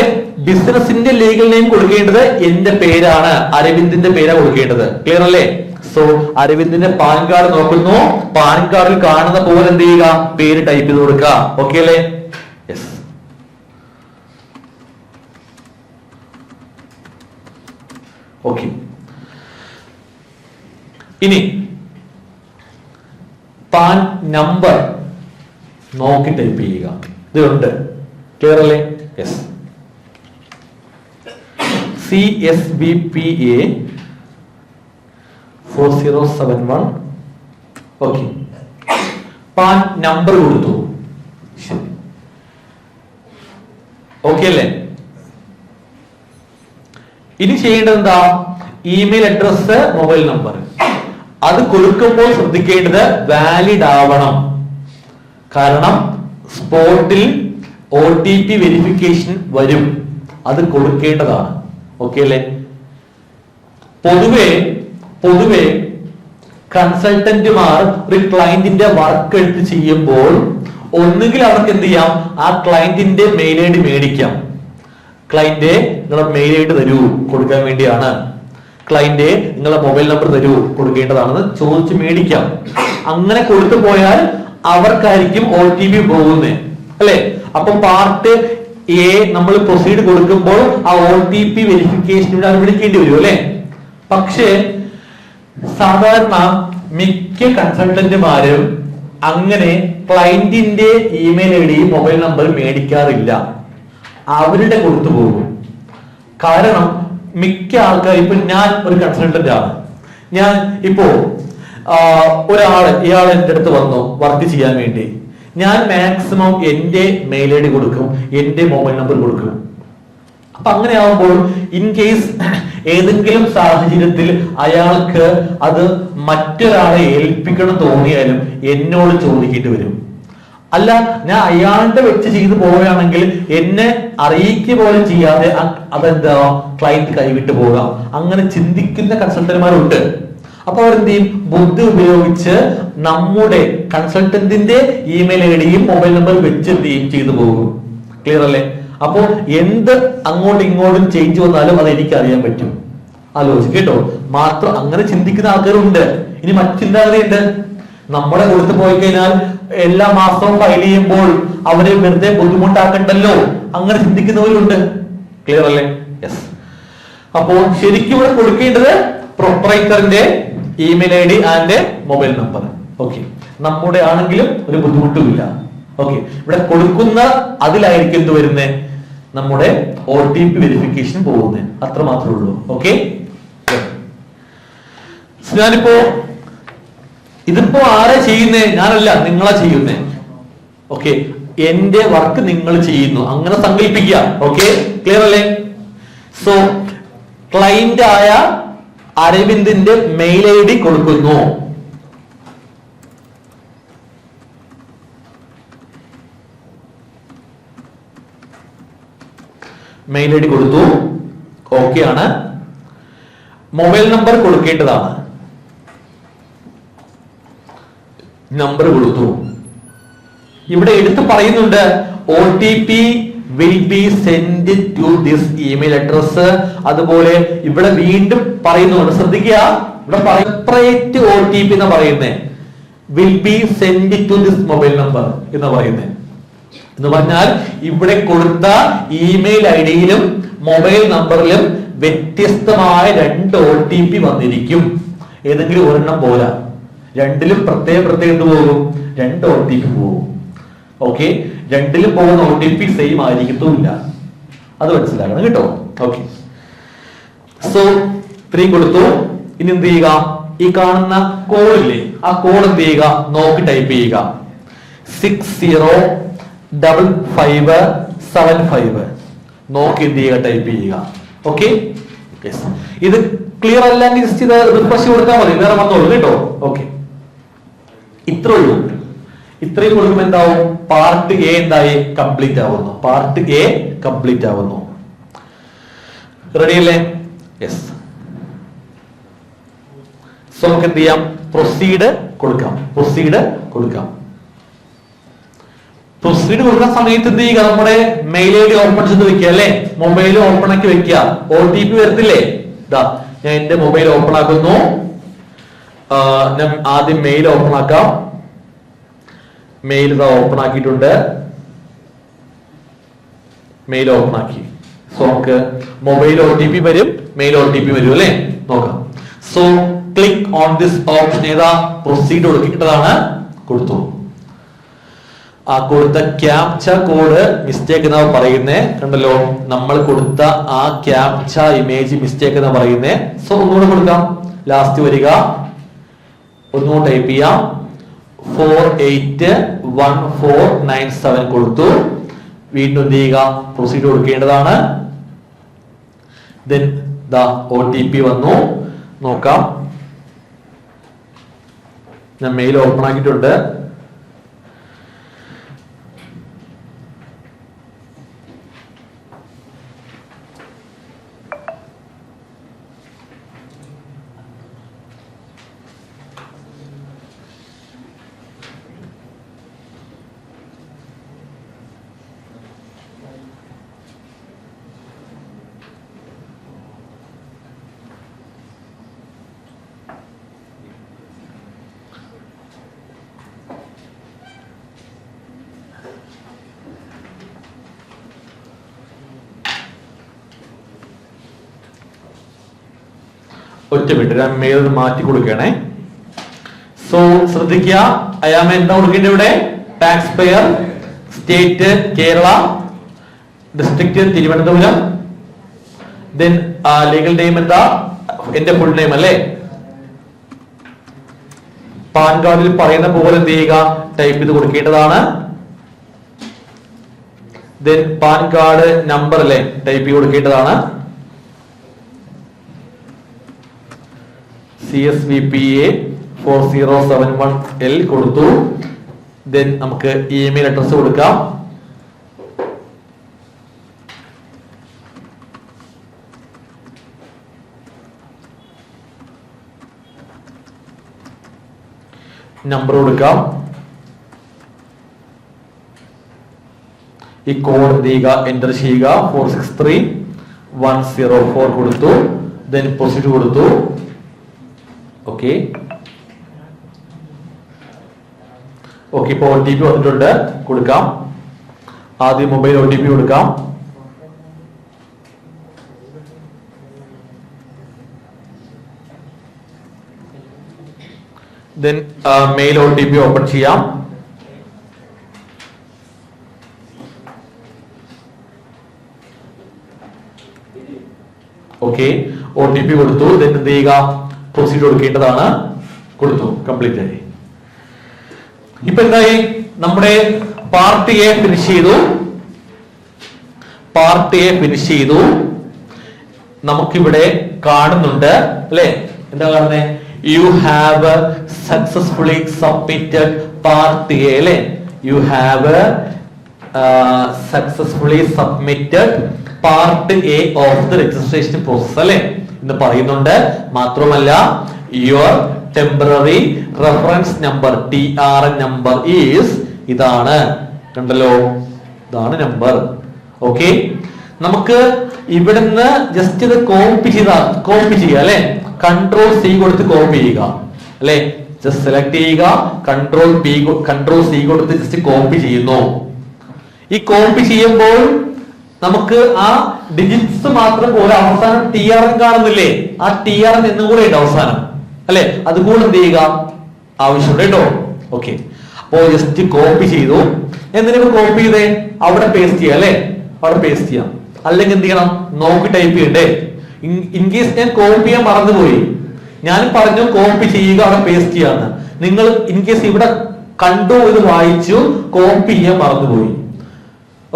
ബിസിനസിന്റെ ലീഗൽ നെയിം കൊടുക്കേണ്ടത് എന്റെ പേരാണ്, അരവിന്ദിന്റെ പേരാണ് കൊടുക്കേണ്ടത്. ക്ലിയർ അല്ലേ? സോ അരവിന്ദിന്റെ പാൻ കാർഡ് നോക്കുന്നു. പാൻ കാർഡിൽ കാണുന്ന പോലെ എന്ത് ചെയ്യുക? പേര് ടൈപ്പ് ചെയ്ത് കൊടുക്കുക. ഓക്കെ അല്ലേ? യെസ്. ഓക്കെ. ഇനി പാൻ നമ്പർ നോക്കി ടൈപ്പ് ചെയ്യുക. ഇതുണ്ട്. ക്ലിയർ അല്ലേ? Yes. CSBPA 4071. Okay. Pan number കൊടുത്തു. ശരി. ഓക്കെ അല്ലേ? ഇനി ചെയ്യേണ്ടത് എന്താ? Email address, mobile number. അത് കൊടുക്കുമ്പോൾ ശ്രദ്ധിക്കേണ്ടത് വാലിഡ് ആവണം. കാരണം സ്പോട്ടിൽ OTP വെരിഫിക്കേഷൻ വരും. അത് കൊടുക്കേണ്ടതാണ്. ഓക്കെ അല്ലേ? പൊതുവെ കൺസൾട്ടന്റുമാർ ഒരു ക്ലയന്റിന്റെ വർക്ക് എടുത്ത് ചെയ്യുമ്പോൾ ഒന്നുകിൽ അവർക്ക് എന്ത് ചെയ്യാം? ആ ക്ലയന്റിന്റെ മെയിൽ ഐ ഡി മേടിക്കാം. ക്ലയന്റ് നിങ്ങളുടെ മെയിൽ ഐ ഡി തരൂ, കൊടുക്കാൻ വേണ്ടിയാണ്. ക്ലയന്റ് നിങ്ങളുടെ മൊബൈൽ നമ്പർ തരൂ, കൊടുക്കേണ്ടതാണെന്ന് ചോദിച്ച് മേടിക്കാം. അങ്ങനെ കൊടുത്തു പോയാൽ അവർക്കായിരിക്കും OTP പോകുന്നത് അല്ലെ? അപ്പൊ പാർട്ട് എ നമ്മൾ പ്രൊസീഡ് കൊടുക്കുമ്പോൾ ആ OTP വെരിഫിക്കേഷൻ അനുവദിക്കേണ്ടി വരും അല്ലെ? പക്ഷേ സാധാരണ മിക്ക കൺസൾട്ടന്റുമാരും അങ്ങനെ ക്ലയന്റിന്റെ ഇമെയിൽ ഐ ഡി, മൊബൈൽ നമ്പർ മേടിക്കാറില്ല. അവരുടെ കൊടുത്തു പോകും. കാരണം മിക്ക ആൾക്കാർ, ഇപ്പൊ ഞാൻ ഒരു കൺസൾട്ടന്റ് ആണ്. ഞാൻ ഇപ്പോ ഇയാൾ എന്റെ അടുത്ത് വന്നു വർക്ക് ചെയ്യാൻ വേണ്ടി. ഞാൻ മാക്സിമം എന്റെ മെയിൽ ഐ ഡി കൊടുക്കും, എന്റെ മൊബൈൽ നമ്പർ കൊടുക്കും. അപ്പൊ അങ്ങനെ ആവുമ്പോൾ ഇൻ കേസ് ഏതെങ്കിലും സാഹചര്യത്തിൽ അയാൾക്ക് അത് മറ്റൊരാളെ ഏൽപ്പിക്കണം തോന്നിയാലും എന്നോട് ചോദിക്കേണ്ടി വരും. അല്ല, ഞാൻ അയാളുടെ വെച്ച് ചെയ്തു പോവുകയാണെങ്കിൽ എന്നെ അറിയിക്കുക പോലും ചെയ്യാതെ അതെന്താ ക്ലയന്റ് കൈവിട്ട് പോകാം. അങ്ങനെ ചിന്തിക്കുന്ന കൺസൾട്ടന്മാരുണ്ട്. അപ്പൊ അവരെന്ത് ചെയ്യും? ബുദ്ധി ഉപയോഗിച്ച് നമ്മുടെ കൺസൾട്ടന്റിന്റെ ഇമെയിൽ ഐ ഡിയും മൊബൈൽ നമ്പർ വെച്ച് എന്ത് ചെയ്യും? ചെയ്തു പോകും. ക്ലിയർ അല്ലേ? അപ്പോ എന്ത് അങ്ങോട്ടും ഇങ്ങോട്ടും ചേഞ്ച് വന്നാലും അത് എനിക്ക് അറിയാൻ പറ്റും. ആലോചിച്ച് കേട്ടോ. മാത്രം അങ്ങനെ ചിന്തിക്കുന്ന ആൾക്കാരുണ്ട്. ഇനി മറ്റു ചിന്താഗതിയുണ്ട്. നമ്മളെ കൊടുത്തു പോയി കഴിഞ്ഞാൽ എല്ലാ മാസവും ഫയൽ ചെയ്യുമ്പോൾ അവരെ വെറുതെ ബുദ്ധിമുട്ടാക്കണ്ടല്ലോ, അങ്ങനെ ചിന്തിക്കുന്നവരുണ്ട്. ക്ലിയർ അല്ലേ? യെസ്. അപ്പോ ശരിക്കും ഇവിടെ കൊടുക്കേണ്ടത് പ്രൊപ്പറേറ്ററിന്റെ ഇമെയിൽ ഐ ഡി ആൻഡ് മൊബൈൽ നമ്പർ. ഓക്കെ, നമ്മുടെ ആണെങ്കിലും ഒരു ബുദ്ധിമുട്ടുമില്ല. ഓക്കെ, ഇവിടെ കൊടുക്കുന്ന അതിലായിരിക്കും എന്ത് വരുന്നത്? നമ്മുടെ OTP വെരിഫിക്കേഷൻ പോകുന്നത്. അത്ര മാത്രമേ ഉള്ളൂ. ഓക്കെ, ഞാനിപ്പോ ഇതിപ്പോ ആരാ ചെയ്യുന്നേ? ഞാനല്ല, നിങ്ങളാ ചെയ്യുന്നേ. ഓക്കെ, എന്റെ വർക്ക് നിങ്ങൾ ചെയ്യുന്നു, അങ്ങനെ സങ്കല്പിക്കുക. ഓക്കെ, ക്ലിയർ അല്ലേ? സോ ക്ലയന്റ് ആയ അരവിന്ദിന്റെ മെയിൽ ഐ ഡി കൊടുക്കുന്നു. മെയിൽ ഐ ഡി കൊടുത്തു. ഓക്കെ ആണ്. മൊബൈൽ നമ്പർ കൊടുക്കേണ്ടതാണ്. നമ്പർ കൊടുത്തു. ഇവിടെ എടുത്ത് പറയുന്നുണ്ട് OTP will be send to this email address. അതുപോലെ ഇവിടെ വീണ്ടും പറയുന്നുണ്ട്, ശ്രദ്ധിക്കുക, ഇവിടെ സെപ്പറേറ്റ് OTP എന്ന് പറയുന്നത് will be send to this mobile number എന്ന് പറയുന്നത്. എന്ന് പറഞ്ഞാൽ ഇവിടെ കൊടുത്ത ഇമെയിൽ ഐ ഡിയിലും മൊബൈൽ നമ്പറിലും വ്യത്യസ്തമായ 2 OTP വന്നിരിക്കും. ഏതെങ്കിലും ഒരെണ്ണം പോരാ, രണ്ടിലും പ്രത്യേകം എന്ത് പോകും? 2 OTP പോകും. ഓക്കെ, രണ്ടിലും പോകുന്ന OTP സെയിം ആയിരിക്കത്തുമില്ല. അത് മനസ്സിലാക്കണം കേട്ടോ. ഓക്കെ, സോ 3 കൊടുത്തു. ഇനി എന്ത് ചെയ്യുക? ഈ കാണുന്ന കോഡില്ലേ, ആ കോഡ് എന്ത് ചെയ്യുക? നോക്കി ടൈപ്പ് ചെയ്യുക. 605575 നോക്കി എന്ത് ചെയ്യുക? ടൈപ്പ് ചെയ്യുക. ഓക്കെ, ഇത് ക്ലിയർ അല്ലെങ്കിൽ റിഫ്രഷ് കൊടുത്താൽ മതി, വേറെ വന്നോളൂ കേട്ടോ. ഓക്കെ, ഇത്രേ ഉള്ളൂ. ഇത്രയും കൊടുക്കുമ്പോൾ എന്താവും? പാർട്ട് എ എന്തായി? കംപ്ലീറ്റ് ആവുന്നു. പാർട്ട് എ കംപ്ലീറ്റ് ആവുന്നു. റെഡി അല്ലേ? യെസ്. സോ നമുക്ക് എന്ത് ചെയ്യാം? പ്രൊസീഡ് കൊടുക്കാം. പ്രൊസീഡ് കൊടുക്കാം. പ്രൊസീഡ് കൊടുക്കുന്ന സമയത്ത് എന്ത് ചെയ്യുക? നമ്മുടെ മെയിൽ ഐ ഡി ഓപ്പൺ ചെയ്ത് വെക്കുക അല്ലെ? മൊബൈൽ ഓപ്പൺ ആക്കി വെക്കുക. OTP വരത്തില്ലേ? ഇതാ, ഞാൻ എന്റെ മൊബൈൽ ഓപ്പൺ ആക്കുന്നു. ഞാൻ ആദ്യം മെയിൽ ഓപ്പൺ ആക്കാം. മെയിൽ ഇതാ ഓപ്പൺ ആക്കിയിട്ടുണ്ട്. മെയിൽ ഓപ്പൺ ആക്കി. സോ നമുക്ക് മൊബൈൽ OTP വരും, മെയിൽ OTP വരും അല്ലെ? നോക്കാം. So click on this option. ഏതാ? പ്രൊസീഡ് കൊടുക്കേണ്ടതാണ്. കൊടുത്തു. ആ കൊടുത്ത ക്യാപ്ച കോഡ് മിസ്റ്റേക്ക് എന്നാ പറയുന്നേ. കണ്ടല്ലോ, നമ്മൾ കൊടുത്ത ആ ക്യാപ്ച ഇമേജ് മിസ്റ്റേക്ക് എന്നാ പറയുന്നേ. സോ ഒന്നുകൂടെ കൊടുക്കാം. ലാസ്റ്റ് വരിക, ഒന്നുകൂടെ ടൈപ്പ് ചെയ്യാം. 481497 കൊടുത്തു. വീണ്ടും എന്ത് ചെയ്യുക? പ്രൊസീഡ് കൊടുക്കേണ്ടതാണ്. ദെൻ ദാ OTP വന്നു. നോക്കാം. ഞാൻ മെയിൽ ഓപ്പൺ ആക്കിയിട്ടുണ്ട്. ഒറ്റ മിനിറ്റ്, ഞാൻ മെയിൽ മാറ്റി കൊടുക്കണേ. സോ ശ്രദ്ധിക്കുക, അയാമ എന്താ കൊടുക്കേണ്ടത് ഇവിടെ? Tax pair, state Kerala, district Thiruvananthapuram. Then legal name എന്താ? എന്റെ ഫുൾ നെയിം അല്ലേ? പാൻ കാർഡിൽ പറയുന്ന പോലെ എന്ത് ചെയ്യുക? ടൈപ്പ് ചെയ്ത് കൊടുക്കേണ്ടതാണ്. ദെൻ പാൻ കാർഡ് നമ്പർ അല്ലേ? ടൈപ്പ് ചെയ്ത് കൊടുക്കേണ്ടതാണ്. CSVPA 4071L കൊടുത്തു. ദെൻ നമുക്ക് ഇമെയിൽ അഡ്രസ് കൊടുക്കാം. നമ്പർ കൊടുക്കാം. ഈ കോഡ് എന്ത് ചെയ്യുക, എൻ്റർ ചെയ്യുക. 463104 കൊടുത്തു. ദെൻ പ്രൊസീഡ് കൊടുത്തു. ഓക്കെ ഓക്കെ ഇപ്പോൾ OTP വന്നിട്ടുണ്ട്. കൊടുക്കാം. ആദ്യം മൊബൈൽ OTP കൊടുക്കാം. ദെൻ മെയിൽ OTP ഓപ്പൺ ചെയ്യാം. ഓക്കെ OTP കൊടുത്തു. ദെൻ എന്ത് ചെയ്യുക, പ്രൊസീഡ് കൊടുക്കേണ്ടതാണ്. കൊടുത്തു. കംപ്ലീറ്റ് ആയി. ഇപ്പൊ എന്തായി, നമ്മുടെ പാർട്ട് എ ഫിനിഷ് ചെയ്തു. പാർട്ട് എ ഫിനിഷ് ചെയ്തു. നമുക്കിവിടെ കാണുന്നുണ്ട് അല്ലെ, എന്താ കാണുന്നത്, you have successfully submitted part A അല്ലെ. You have successfully submitted part A of the registration process അല്ലെ എന്ന് പറയുന്നുണ്ട്. മാത്രമല്ല your temporary reference number TRN number is, ഇതാണ് കണ്ടല്ലോ, ഇതാണ് നമ്പർ. ഓക്കെ, നമുക്ക് ഇവിടുന്ന് ജസ്റ്റ് ഇത് കോപ്പി ചെയ്യുക അല്ലെ. Ctrl+C കൊടുത്ത് കോപ്പി ചെയ്യുക അല്ലെ. ജസ്റ്റ് സെലക്ട് ചെയ്യുക, Ctrl+C കൊടുത്ത് ജസ്റ്റ് കോപ്പി ചെയ്യുന്നു. ഈ കോപ്പി ചെയ്യുമ്പോൾ നമുക്ക് ആ ഡിജിറ്റ്സ് മാത്രം പോലെ അവസാനം TRN കാണുന്നില്ലേ, ആ TRN എന്നും കൂടെ ഉണ്ട് അവസാനം അല്ലെ. അതുകൂടെ എന്ത് ചെയ്യുക ആവശ്യമുണ്ട് കേട്ടോ. ഓക്കെ, അപ്പോ ജസ്റ്റ് കോപ്പി ചെയ്തു. എന്തിനാ കോപ്പി ചെയ്തേ, അവിടെ പേസ്റ്റ് ചെയ്യാം അല്ലെ, അവിടെ പേസ്റ്റ് ചെയ്യാം. അല്ലെങ്കിൽ എന്ത് ചെയ്യണം, നോക്കി ടൈപ്പ് ചെയ്യണ്ടേ. ഇൻ കേസ് ഞാൻ കോപ്പി ചെയ്യാൻ മറന്നുപോയി, ഞാൻ പറഞ്ഞു കോപ്പി ചെയ്യുക അവിടെ പേസ്റ്റ് ചെയ്യാന്ന്. നിങ്ങൾ ഇൻ കേസ് ഇവിടെ കണ്ടു, ഇത് വായിച്ചു, കോപ്പി ചെയ്യാൻ മറന്നുപോയി.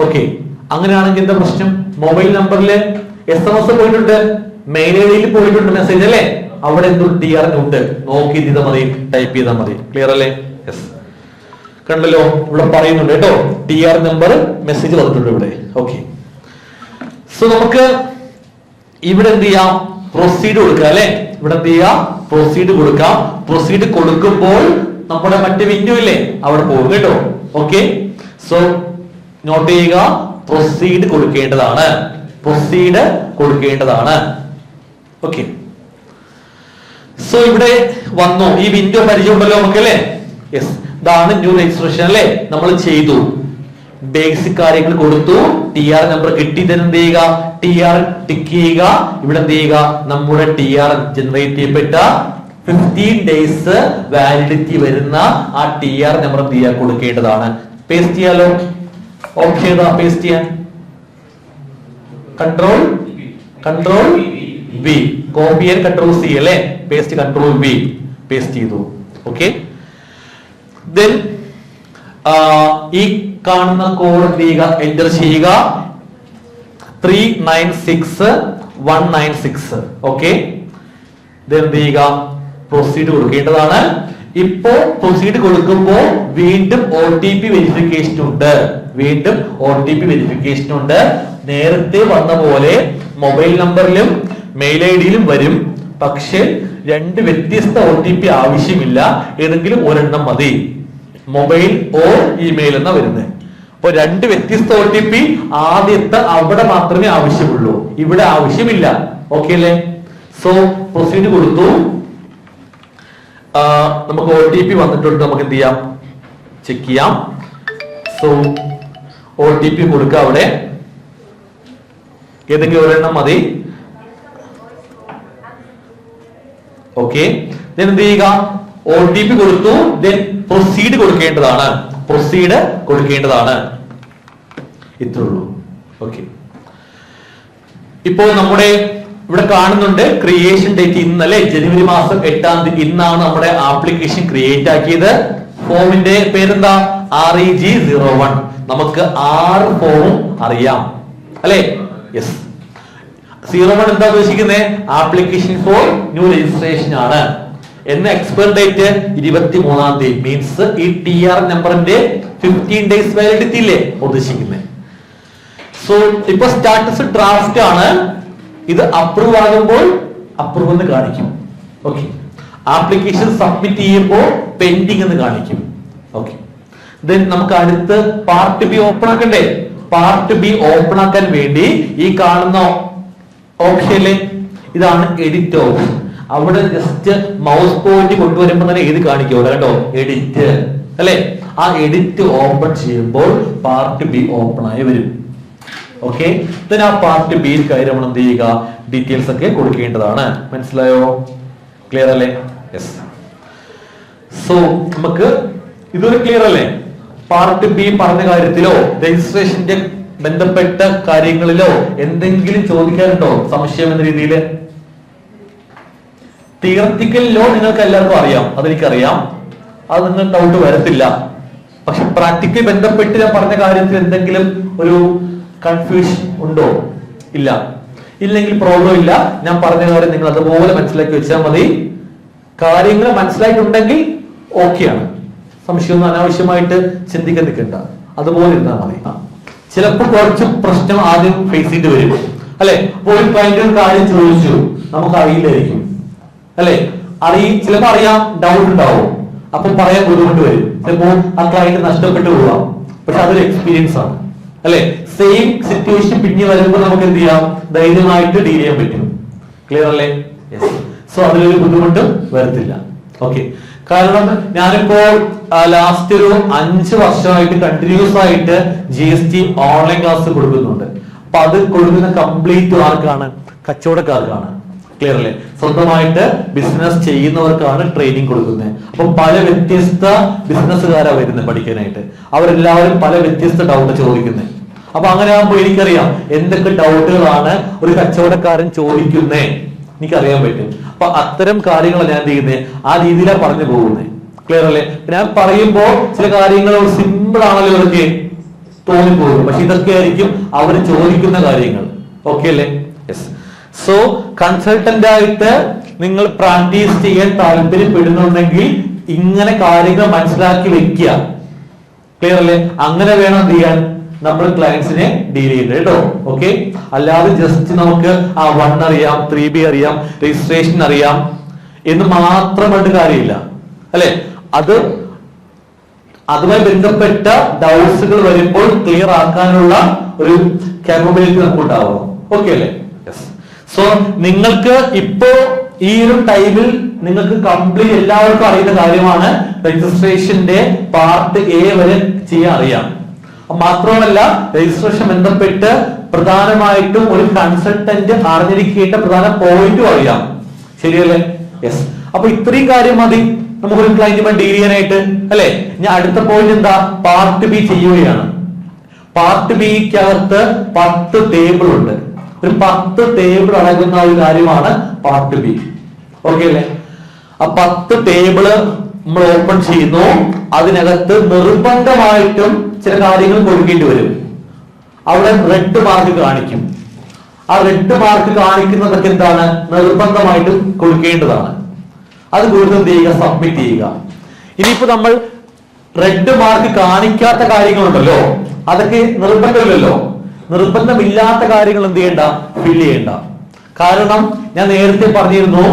ഓക്കെ, അങ്ങനെയാണെങ്കിൽ എന്താ പ്രശ്നം, മൊബൈൽ നമ്പറിൽ SMS പോയിട്ടുണ്ട്, മെയിൽ ഐഡിയിൽ പോയിട്ടുണ്ട് മെസ്സേജ് അല്ലെ, അവിടെ എന്തും TRN ഉണ്ട്, നോക്കി ചെയ്താൽ മതി, ടൈപ്പ് ചെയ്താൽ മതി. ക്ലിയർ അല്ലേ? യെസ്, കണ്ടല്ലോ ഇവിടെ പറയുന്നുണ്ട് കേട്ടോ, TRN നമ്പർ മെസ്സേജ് വന്നിട്ടുണ്ട് ഇവിടെ. ഓക്കെ, സോ നമുക്ക് ഇവിടെ എന്ത് ചെയ്യാം, പ്രൊസീഡ് കൊടുക്കുക അല്ലെ. ഇവിടെ എന്ത് ചെയ്യാം, പ്രൊസീഡ് കൊടുക്കാം. പ്രൊസീഡ് കൊടുക്കുമ്പോൾ നമ്മുടെ മറ്റേ വിൻഡോ ഇല്ലേ, അവിടെ പോകും കേട്ടോ. ഓക്കെ, സോ നോട്ട് ചെയ്യുക, പ്രൊസീഡ് കൊടുക്കേണ്ടതാണ്. പ്രൊസീഡ് കൊടുക്കേണ്ടതാണ്. ഓക്കെ, സോ ഇവിടെ വന്നു. ഈ വിൻഡോ പരിചയമുണ്ടല്ലോ നമുക്ക് അല്ലെ. യെസ്, ഇതാണ് ന്യൂ രജിസ്ട്രേഷൻ അല്ലെ. നമ്മൾ ചെയ്തു, ബേസിക് കാര്യങ്ങൾ കൊടുത്തു, TRN നമ്പർ കിട്ടി. തന്നെ എന്ത് ചെയ്യുക, TRN ടിക്ക് ചെയ്യുക. ഇവിടെ എന്ത് ചെയ്യുക, നമ്മുടെ TRN ജനറേറ്റ് ചെയ്യപ്പെട്ട 15 ഡേയ്സ് വാലിഡിറ്റി വരുന്ന ആ TRN നമ്പർ എന്ത് ചെയ്യാൻ കൊടുക്കേണ്ടതാണ്. പേസ്റ്റ് ചെയ്യാലോ, ഓപ്ഷൻ ചെയ്താ പേസ്റ്റ് ചെയ്യാൻ. Ctrl+V, കോപ്പി ചെയ്യാൻ Ctrl+C അല്ലെ, പേസ്റ്റ് Ctrl+V, പേസ്റ്റ് ചെയ്തു. ഓക്കെ, ദെൻ ഈ കാണുന്ന കോഡ് എന്ത് ചെയ്യുക, എൻ്റർ ചെയ്യുക. 396196. ഓക്കെ, ഇത് എന്ത് ചെയ്യുക, പ്രൊസീഡ് കൊടുക്കേണ്ടതാണ്. ഇപ്പോ പ്രൊസീഡ് കൊടുക്കുമ്പോൾ വീണ്ടും OTP വെരിഫിക്കേഷൻ ഉണ്ട്. വീണ്ടും OTP വെരിഫിക്കേഷൻ ഉണ്ട്. നേരത്തെ വന്ന പോലെ മൊബൈൽ നമ്പറിലും മെയിൽ ഐഡിയിലും വരും. പക്ഷെ രണ്ട് വ്യത്യസ്ത OTP ആവശ്യമില്ല, ഏതെങ്കിലും ഒരെണ്ണം മതി. മൊബൈൽ ഓർ ഇമെയിൽ എന്നാ വരുന്നത്. അപ്പൊ രണ്ട് വ്യത്യസ്ത OTP ആദ്യത്തെ അവിടെ മാത്രമേ ആവശ്യമുള്ളൂ, ഇവിടെ ആവശ്യമില്ല. ഓക്കെ അല്ലേ? സോ പ്രൊസീഡ് കൊടുത്തു. നമുക്ക് OTP വന്നിട്ടുണ്ട്, നമുക്ക് എന്ത് ചെയ്യാം, ചെക്ക് ചെയ്യാം. സോ OTP കൊടുക്കുക, അവിടെ ഏതെങ്കിലും ഒരെണ്ണം മതി. ഓക്കെ, എന്ത് ചെയ്യുക, OTP കൊടുത്തു. ദെൻ പ്രൊസീഡ് കൊടുക്കേണ്ടതാണ്. പ്രൊസീഡ് കൊടുക്കേണ്ടതാണ്. ഇത്രേ ഉള്ളൂ. ഓക്കെ, ഇപ്പോൾ നമ്മുടെ ഇവിടെ കാണുന്നുണ്ട് ക്രിയേഷൻ ഡേറ്റ് ഇന്നലെ ജനുവരി മാസം 8-ാം തീയതി. ഇന്നാണ് നമ്മുടെ ആപ്ലിക്കേഷൻ ക്രിയേറ്റ് ആക്കിയത്. ഫോമിന്റെ പേരെന്താ, REG01. നമുക്ക് 6 ഫോമും അറിയാം അല്ലെ? യെസ്, 01 എന്താ ഉദ്ദേശിക്കുന്നത്, ആപ്ലിക്കേഷൻ ഫോർ ന്യൂ രജിസ്ട്രേഷൻ ആണ്. എന്ന എക്സ്പയർ ഡേറ്റ് 23-ാം തീയതി. മീൻസ് ഈ TR നമ്പറിന്റെ 15 ഡേയ്സ് വാലിഡിറ്റി ഇല്ലേ ഉദ്ദേശിക്കുന്നത്. സോ ഇപ്പൊ സ്റ്റാറ്റസ് ഡ്രാഫ്റ്റ് ആണ്. ഇത് അപ്രൂവ് ആകുമ്പോൾ അപ്രൂവ് എന്ന് കാണിക്കും. ഓക്കെ. ആപ്ലിക്കേഷൻ സബ്മിറ്റ് ചെയ്യുമ്പോൾ പെൻഡിങ് എന്ന് കാണിക്കും. ഓക്കെ. ദെൻ നമുക്ക് അടുത്ത് പാർട്ട് ബി ഓപ്പൺ ആക്കണ്ടേ? പാർട്ട് ബി ഓപ്പൺ ആക്കാൻ വേണ്ടി ഈ കാണുന്ന ഓപ്ഷനിലെ ഇതാണ് എഡിറ്റ് ഓപ്ഷൻ. അവിടെ ജസ്റ്റ് മൗസ് പോയിന്റ് കൊണ്ടുവരുമ്പോൾ തന്നെ ഏത് കാണിക്കും അവിടെ കേട്ടോ, എഡിറ്റ് അല്ലെ. ആ എഡിറ്റ് ഓപ്പൺ ചെയ്യുമ്പോൾ പാർട്ട് ബി ഓപ്പൺ ആയി വരും. ഓക്കെ. ആ പാർട്ട് ബിയിൽ കയറി നമ്മൾ എന്ത് ചെയ്യുക, ഡീറ്റെയിൽസ് ഒക്കെ കൊടുക്കേണ്ടതാണ്. മനസ്സിലായോ? ക്ലിയർ അല്ലേ? യെസ്. സോ നമുക്ക് ഇതൊരു ക്ലിയർ അല്ലേ? പാർട്ട് ബി പറഞ്ഞ കാര്യത്തിലോ രജിസ്ട്രേഷന്റെ ബന്ധപ്പെട്ട കാര്യങ്ങളിലോ എന്തെങ്കിലും ചോദിക്കാനുണ്ടോ സംശയം എന്ന രീതിയിൽ? തിയററ്റിക്കൽ ലോ നിങ്ങൾക്ക് എല്ലാവർക്കും അറിയാം, അതെനിക്കറിയാം, അത് നിങ്ങൾ ഡൗട്ട് വരത്തില്ല. പക്ഷെ പ്രാക്ടിക്കൽ ബന്ധപ്പെട്ട് ഞാൻ പറഞ്ഞ കാര്യത്തിൽ എന്തെങ്കിലും ഒരു കൺഫ്യൂഷൻ ഉണ്ടോ? ഇല്ല. ഇല്ലെങ്കിൽ പ്രോബ്ലം ഇല്ല. ഞാൻ പറഞ്ഞ കാര്യം നിങ്ങൾ അതുപോലെ മനസ്സിലാക്കി വെച്ചാൽ മതി. കാര്യങ്ങൾ മനസ്സിലായിട്ടുണ്ടെങ്കിൽ ഓക്കെയാണ്. സംശയമൊന്നും അനാവശ്യമായിട്ട് ചിന്തിക്കാൻ നിൽക്കണ്ട, അതുപോലെ ഇരുന്നാൽ മതി. ചിലപ്പോൾ കുറച്ച് പ്രശ്നം ആദ്യം ഫേസ് ചെയ്ത് വരും അല്ലെ. അപ്പോൾ ഒരു ക്ലയന്റ് ഒരു കാര്യം ചോദിച്ചു, നമുക്ക് അറിയില്ലായിരിക്കും അല്ലെ. ചിലപ്പോൾ അറിയാം, ഡൗട്ട് ഉണ്ടാവും, അപ്പൊ പറയാൻ ബുദ്ധിമുട്ട് വരും. ചിലപ്പോൾ ആ ക്ലയന്റ് നഷ്ടപ്പെട്ടു പോവാം. പക്ഷെ അതൊരു എക്സ്പീരിയൻസ് ആണ് അല്ലെ. സെയിം സിറ്റുവേഷൻ പിന്നെ വരുമ്പോൾ നമുക്ക് എന്ത് ചെയ്യാം, ധൈര്യമായിട്ട് ഡീൽ ചെയ്യാൻ പറ്റും. ക്ലിയർ അല്ലേ? സോ അതിലൊരു ബുദ്ധിമുട്ടും വരത്തില്ല. ഓക്കെ. കാരണം ഞാനിപ്പോൾ ലാസ്റ്റ് ഒരു 5 വർഷമായിട്ട് കണ്ടിന്യൂസ് ആയിട്ട് GST ഓൺലൈൻ ക്ലാസ് കൊടുക്കുന്നുണ്ട്. അപ്പൊ അത് കൊടുക്കുന്ന കംപ്ലീറ്റ് ആർക്കാണ്? കച്ചവടക്കാർക്കാണ്. ക്ലിയർ അല്ലേ? സ്വന്തമായിട്ട് ബിസിനസ് ചെയ്യുന്നവർക്കാണ് ട്രെയിനിങ് കൊടുക്കുന്നത്. അപ്പൊ പല വ്യത്യസ്ത ബിസിനസ്സുകാരാണ് വരുന്നത് പഠിക്കാനായിട്ട്. അവരെല്ലാവരും പല വ്യത്യസ്ത ഡൗട്ട് ചോദിക്കുന്നത്. അപ്പൊ അങ്ങനെ ആകുമ്പോൾ എനിക്കറിയാം എന്തൊക്കെ ഡൗട്ടുകളാണ് ഒരു കച്ചവടക്കാരൻ ചോദിക്കുന്നേ, എനിക്കറിയാൻ പറ്റും. അപ്പൊ അത്തരം കാര്യങ്ങൾ ഞാൻ ചെയ്യുന്നത് ആ രീതിയിലാണ് പറഞ്ഞു പോകുന്നത്. ക്ലിയർ അല്ലേ? ഞാൻ പറയുമ്പോ ചില കാര്യങ്ങൾ സിമ്പിൾ ആണല്ലോ ഇതൊക്കെ തോന്നിപ്പോകും, പക്ഷെ ഇതൊക്കെ ആയിരിക്കും അവർ ചോദിക്കുന്ന കാര്യങ്ങൾ. ഓക്കെ അല്ലേ? യെസ്. സോ കൺസൾട്ടന്റ് ആയിട്ട് നിങ്ങൾ പ്രാക്ടീസ് ചെയ്യാൻ താല്പര്യപ്പെടുന്നുണ്ടെങ്കിൽ ഇങ്ങനെ കാര്യങ്ങൾ മനസ്സിലാക്കി വെക്കുക. ക്ലിയർ അല്ലേ? അങ്ങനെ വേണം എന്ത് ചെയ്യാൻ, നമ്മൾ ക്ലയൻസിനെ ഡീൽ ചെയ്യുന്നത് കേട്ടോ. ഓക്കെ. അല്ലാതെ ജസ്റ്റ് നമുക്ക് 1 അറിയാം, 3B അറിയാം, രജിസ്ട്രേഷൻ അറിയാം എന്ന് മാത്രമായിട്ട് കാര്യമില്ല അല്ലെ. അതുമായി ബന്ധപ്പെട്ട ഡൗട്ട്സുകൾ വരുമ്പോൾ ക്ലിയർ ആക്കാനുള്ള ഒരു കാപ്പബിലിറ്റി നമുക്ക് ഉണ്ടാവണം. ഓക്കെ അല്ലേ? യെസ്. സോ നിങ്ങൾക്ക് ഇപ്പോ ഈ ഒരു ടൈമിൽ നിങ്ങൾക്ക് കംപ്ലീറ്റ് എല്ലാവർക്കും അറിയുന്ന കാര്യമാണ് രജിസ്ട്രേഷന്റെ പാർട്ട് A വരെ ചെയ്യാൻ അറിയാം. മാത്രമല്ല രജിസ്ട്രേഷൻ ബന്ധപ്പെട്ട് പ്രധാനമായിട്ടും ഒരു കൺസൾട്ടന്റ് അറിഞ്ഞിരിക്കേണ്ട പ്രധാന പോയിന്റും അറിയാം. ശരിയല്ലേ? യെസ്. അപ്പൊ ഇത്രയും കാര്യം മതി നമുക്കൊരു ക്ലയന്റുമായി ഡീൽ ചെയ്യാനായിട്ട് അല്ലെ. ഞാൻ അടുത്ത പോയിന്റ് എന്താ, പാർട്ട് ബി ചെയ്യുകയാണ്. പാർട്ട് ബിക്കകത്ത് 10 ടേബിൾ ഉണ്ട്. ഒരു 10 ടേബിൾ അടങ്ങുന്ന ഒരു കാര്യമാണ് പാർട്ട് ബി. ഓക്കെ അല്ലേ? ആ 10 ടേബിള് നമ്മൾ ഓപ്പൺ ചെയ്യുന്നു. അതിനകത്ത് നിർബന്ധമായിട്ടും ചില കാര്യങ്ങൾ കൊടുക്കേണ്ടി വരും. അവിടെ റെഡ് മാർക്ക് കാണിക്കും. ആ റെഡ് മാർക്ക് കാണിക്കുന്നതൊക്കെ എന്താണ്, നിർബന്ധമായിട്ടും കൊടുക്കേണ്ടതാണ്. അത് കൂടുതൽ എന്ത് ചെയ്യുക, സബ്മിറ്റ് ചെയ്യുക. ഇനിയിപ്പോ നമ്മൾ റെഡ് മാർക്ക് കാണിക്കാത്ത കാര്യങ്ങളുണ്ടല്ലോ, അതൊക്കെ നിർബന്ധമില്ലല്ലോ. നിർബന്ധമില്ലാത്ത കാര്യങ്ങൾ എന്ത് ചെയ്യണ്ട, ഫില്ല് ചെയ്യണ്ട. കാരണം ഞാൻ നേരത്തെ പറഞ്ഞിരുന്നു,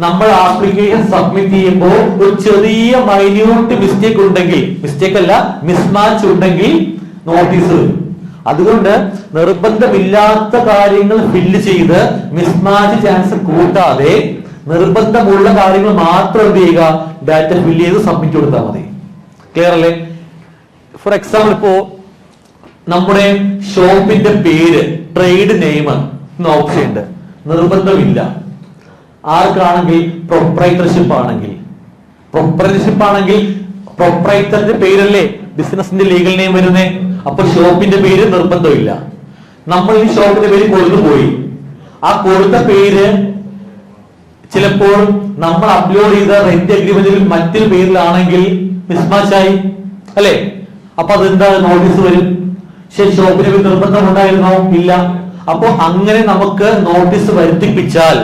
നമ്മൾ ആപ്ലിക്കേഷൻ സബ്മിറ്റ് ചെയ്യുമ്പോൾ ഒരു ചെറിയ മൈന്യൂട്ട് മിസ്റ്റേക്ക് ഉണ്ടെങ്കിൽ, മിസ്റ്റേക്ക് അല്ല മിസ്മാച്ച് ഉണ്ടെങ്കിൽ നോട്ടീസ് വരും. അതുകൊണ്ട് നിർബന്ധമില്ലാത്ത കാര്യങ്ങൾ ഫില്ല് ചെയ്ത് മിസ്മാച്ച് ചാൻസ് കൂട്ടാതെ നിർബന്ധമുള്ള കാര്യങ്ങൾ മാത്രം എന്ത് ചെയ്യുക, ഡാറ്റ ഫില്ല് ചെയ്ത് സബ്മിറ്റ് കൊടുത്താൽ മതി. ക്ലിയർ അല്ലേ? ഫോർ എക്സാമ്പിൾ ഇപ്പോ നമ്മുടെ ഷോപ്പിന്റെ പേര്, ട്രേഡ് നെയിം എന്ന ഓപ്ഷൻ ഉണ്ട്. നിർബന്ധമില്ല. ആർക്കാണെങ്കിൽ പ്രൊപ്രൈറ്റർഷിപ്പ് ആണെങ്കിൽ പ്രൊപ്രൈറ്ററിന്റെ പേരല്ലേ ബിസിനസിന്റെ ലീഗൽ നെയിം വരുന്നേ. അപ്പൊ ഷോപ്പിന്റെ പേര് നിർബന്ധമില്ല. നമ്മൾ ഈ ഷോപ്പിന്റെ പേര് കൊടുത്തു പോയി. ആ കൊടുത്ത പേര് ചിലപ്പോൾ നമ്മൾ അപ്ലോഡ് ചെയ്ത റെന്റ് അഗ്രിമെന്റിൽ മറ്റൊരു പേരിലാണെങ്കിൽ മിസ്മാച്ചായി അല്ലെ. അപ്പൊ അതെന്താ, നോട്ടീസ് വരും. ശരി, ഷോപ്പിന് പേര് നിർബന്ധം ഉണ്ടായിരുന്നോ? ഇല്ല. അപ്പൊ അങ്ങനെ നമുക്ക് നോട്ടീസ് വരുത്തിപ്പിച്ചാൽ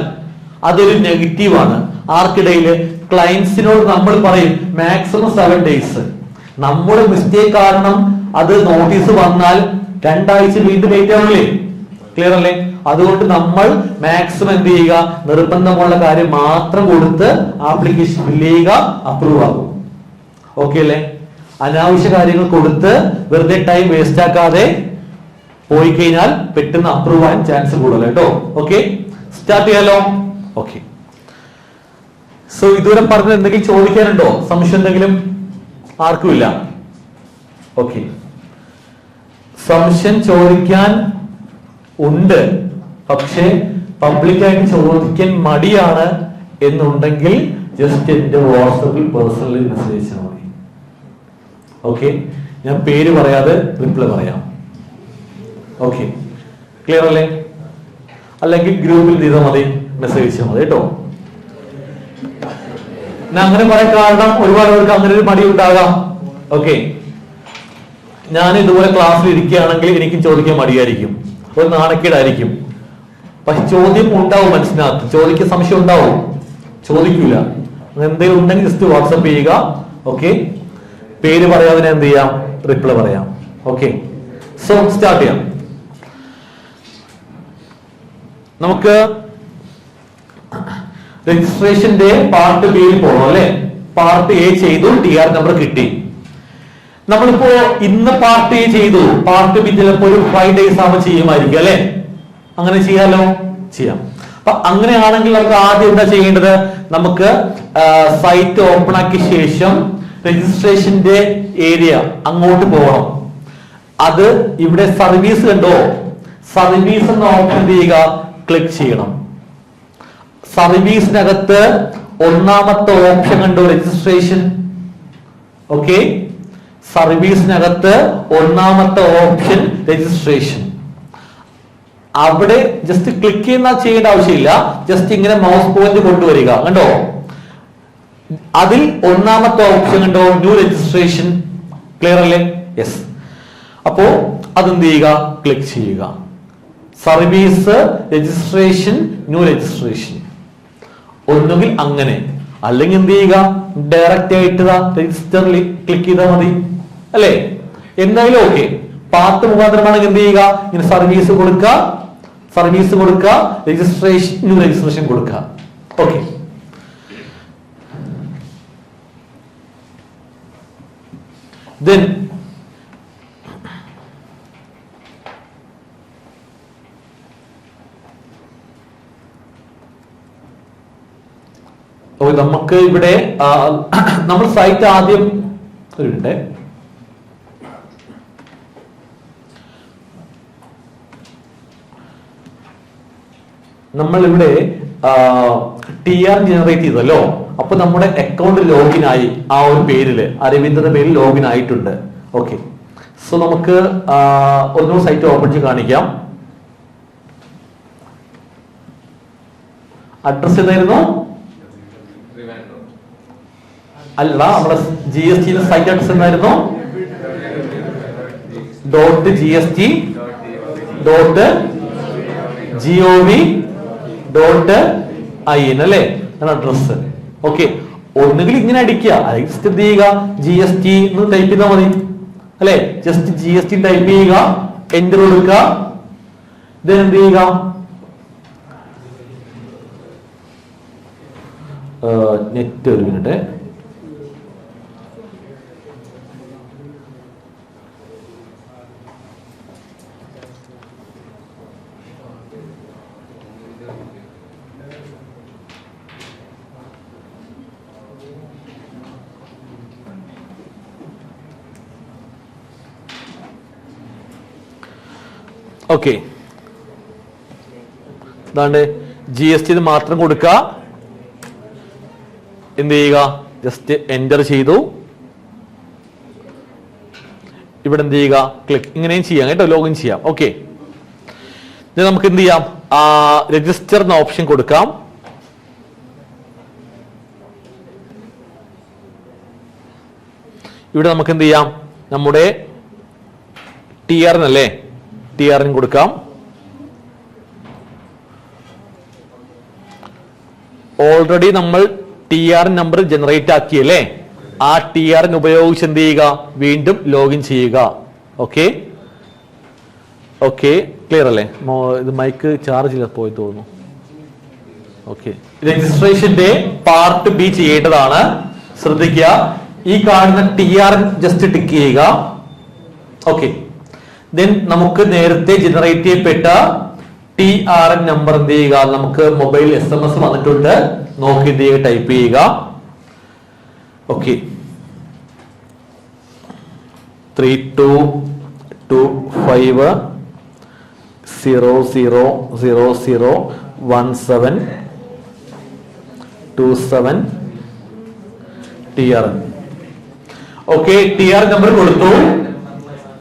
അതൊരു നെഗറ്റീവാണ്. ആർക്കിടയില്, ക്ലയൻസിനോട് നമ്മൾ പറയും മാക്സിമം 7 days. നമ്മുടെ മിസ്റ്റേക്ക് കാരണം അത് നോട്ടീസ് വന്നാൽ 2 ആഴ്ച വീണ്ടും ലേറ്റ് ആവില്ലേ? ക്ലിയർ അല്ലേ? അതുകൊണ്ട് നമ്മൾ മാക്സിമം എന്ത് ചെയ്യുക, നിർബന്ധമുള്ള കാര്യം മാത്രം കൊടുത്ത് ആപ്ലിക്കേഷൻ ഫില്ല് ചെയ്യുക, അപ്രൂവ് ആകും. ഓക്കെ അല്ലേ? അനാവശ്യ കാര്യങ്ങൾ കൊടുത്ത് വെറുതെ ടൈം വേസ്റ്റ് ആക്കാതെ പോയി കഴിഞ്ഞാൽ പെട്ടെന്ന് അപ്രൂവ് ആവാൻ ചാൻസ് കൂടുതൽ കേട്ടോ. ഓക്കെ, സ്റ്റാർട്ട് ചെയ്യാലോ? ഓക്കെ. സോ ഇതുവരെ പറഞ്ഞത് എന്തെങ്കിലും ചോദിക്കാനുണ്ടോ? സംശയം എന്തെങ്കിലും? ആർക്കുമില്ല? ഓക്കെ. സംശയം ചോദിക്കാൻ ഉണ്ട്, പക്ഷേ പബ്ലിക്കായിട്ട് ചോദിക്കാൻ മടിയാണ് എന്നുണ്ടെങ്കിൽ ജസ്റ്റ് എന്റെ വാട്സാപ്പിൽ പേഴ്സണലി മെസ്സേജ് അയച്ചാൽ മതി. ഓക്കെ, ഞാൻ പേര് പറയാതെ റിപ്ലൈ പറയാം. ഓക്കെ, ക്ലിയർ അല്ലേ? അല്ലെങ്കിൽ ഗ്രൂപ്പിൽ ചെയ്താൽ മതി, മെസ്സേജ് അയച്ചാൽ മതി കേട്ടോ. ഞാൻ അങ്ങനെ പറയാൻ കാരണം ഒരുപാട് പേർക്ക് അങ്ങനെ ഒരു മടി ഉണ്ടാകാം. ഓക്കെ, ഞാൻ ഇതുപോലെ ക്ലാസ്സിൽ ഇരിക്കുകയാണെങ്കിൽ എനിക്കും ചോദിക്കാൻ മടിയായിരിക്കും, ഒരു നാണക്കേടായിരിക്കും. പക്ഷെ ചോദ്യം ഉണ്ടാവും മനസ്സിനകത്ത്, ചോദിക്കാൻ സംശയം ഉണ്ടാവും, ചോദിക്കൂല. എന്തെങ്കിലും ഉണ്ടെങ്കിൽ ജസ്റ്റ് വാട്സപ്പ് ചെയ്യുക. ഓക്കെ, പേര് പറയാതെ എന്ത് ചെയ്യാം, റിപ്ലൈ പറയാം. ഓക്കെ, സോ സ്റ്റാർട്ട് ചെയ്യാം. നമുക്ക് രജിസ്ട്രേഷന്റെ പാർട്ട് ബിയിൽ പോകണം അല്ലെ? പാർട്ട് എ ചെയ്തു, TR നമ്പർ കിട്ടി. നമ്മളിപ്പോ ഇന്ന് പാർട്ട് എ ചെയ്തു, പാർട്ട് ബി ചിലപ്പോ ഒരു 5 days ആവുമ്പോൾ ചെയ്യുമായിരിക്കും അല്ലെ? അങ്ങനെ ചെയ്യാലോ? ചെയ്യാം. അപ്പൊ അങ്ങനെയാണെങ്കിൽ നമുക്ക് ആദ്യം എന്താ ചെയ്യേണ്ടത്? നമുക്ക് സൈറ്റ് ഓപ്പൺ ആക്കിയ ശേഷം രജിസ്ട്രേഷന്റെ ഏരിയ അങ്ങോട്ട് പോകണം. അത് ഇവിടെ സർവീസ് കണ്ടോ? സർവീസ് എന്ന ഓപ്ഷൻ ചെയ്യുക, ക്ലിക്ക് ചെയ്യണം. സർവീസിനകത്ത് ഒന്നാമത്തെ ഓപ്ഷൻ കണ്ടോ, രജിസ്ട്രേഷൻ. ഓക്കെ, സർവീസിനകത്ത് ഒന്നാമത്തെ ഓപ്ഷൻ രജിസ്ട്രേഷൻ. അവിടെ ജസ്റ്റ് ക്ലിക്ക് ചെയ്യേണ്ട ആവശ്യമില്ല, ജസ്റ്റ് ഇങ്ങനെ മൗസ് പോയിന്റ് കൊണ്ടുവരിക. കണ്ടോ, അതിൽ ഒന്നാമത്തെ ഓപ്ഷൻ കണ്ടോ, ന്യൂ രജിസ്ട്രേഷൻ. ക്ലിയർ അല്ലേ? യെസ്. അപ്പോ അതെന്ത് ചെയ്യുക, ക്ലിക്ക് ചെയ്യുക. Service, registration, new registration. ഒന്നുകിൽ അങ്ങനെ, അല്ലെങ്കിൽ എന്ത് ചെയ്യുക, ഡയറക്റ്റ് ആയിട്ട് രജിസ്റ്ററിൽ ക്ലിക്ക് ചെയ്താൽ മതി അല്ലേ? എന്തായാലും ഓക്കെ. പാർട്ട് മുഖാന്തരമാണെങ്കിൽ എന്ത് ചെയ്യുക, ഇങ്ങനെ സർവീസ് കൊടുക്കുക, രജിസ്ട്രേഷൻ, ന്യൂ രജിസ്ട്രേഷൻ കൊടുക്കുക. ഓക്കെ, then നമുക്ക് ഇവിടെ നമ്മൾ സൈറ്റ് ആദ്യം ഉണ്ട്. നമ്മൾ ഇവിടെ TR ജനറേറ്റ് ചെയ്തല്ലോ. അപ്പൊ നമ്മുടെ അക്കൗണ്ട് ലോഗിൻ ആയി, ആ ഒരു പേരില് അരവിന്ദന്റെ പേരിൽ ലോഗിൻ ആയിട്ടുണ്ട്. ഓക്കെ, സോ നമുക്ക് ഒന്നും സൈറ്റ് ഓപ്പൺ ചെയ്ത് കാണിക്കാം. അഡ്രസ് എന്തായിരുന്നു? അല്ല, നമ്മുടെ GST സൈറ്റ് അഡ്രസ് എന്തായിരുന്നു? .gst.gov.in അല്ലേ അഡ്രസ്. ഓക്കെ, ഒന്നുകിൽ ഇങ്ങനെ അടിക്കുക, ജസ്റ്റ് എന്ത് ചെയ്യുക, GST എന്ന് ടൈപ്പ് ചെയ്താൽ മതി അല്ലെ? ജസ്റ്റ് GST ടൈപ്പ് ചെയ്യുക, എന്റർ കൊടുക്കുക. then എന്ത് ചെയ്യുക, നെറ്റ് ഒരു മിനിറ്റ്. ഓക്കെ, അതാണ്ട് GST മാത്രം കൊടുക്കുക. എന്ത് ചെയ്യുക, ജസ്റ്റ് എന്റർ ചെയ്തു. ഇവിടെ എന്ത് ചെയ്യുക, ക്ലിക്ക്. ഇങ്ങനെയും ചെയ്യാം കേട്ടോ, ലോഗിൻ ചെയ്യാം. ഓക്കെ, നമുക്ക് എന്ത് ചെയ്യാം, രജിസ്റ്റർ എന്ന ഓപ്ഷൻ കൊടുക്കാം. ഇവിടെ നമുക്ക് എന്ത് ചെയ്യാം, നമ്മുടെ TR എന്നല്ലേ, TR കൊടുക്കാം. ഓൾറെഡി നമ്മൾ TR നമ്പർ ജനറേറ്റ് ആക്കിയല്ലേ, ആ TR ഉപയോഗിച്ച് എന്ത് ചെയ്യുക, വീണ്ടും ലോഗിൻ ചെയ്യുക. ഓക്കെ ഓക്കെ, ക്ലിയർ അല്ലേ? ഇത് മൈക്ക് ചാർജ് ഇല്ല പോയി തോന്നുന്നു. ഓക്കെ, രജിസ്ട്രേഷന്റെ പാർട്ട് ബി ചെയ്യേണ്ടതാണ്. ശ്രദ്ധിക്കുക, ഈ കാണുന്ന TR ജസ്റ്റ് ടിക്ക് ചെയ്യുക. ഓക്കെ, ദെൻ നമുക്ക് നേരത്തെ ജനറേറ്റ് ചെയ്യപ്പെട്ട TRN നമ്പർ എന്ത് ചെയ്യുക, നമുക്ക് മൊബൈൽ SMS വന്നിട്ടുണ്ട്, നോക്കി എന്ത് ചെയ്യുക, ടൈപ്പ് ചെയ്യുക. Okay, 322500001727 TRN. Okay, TR number കൊടുത്തു,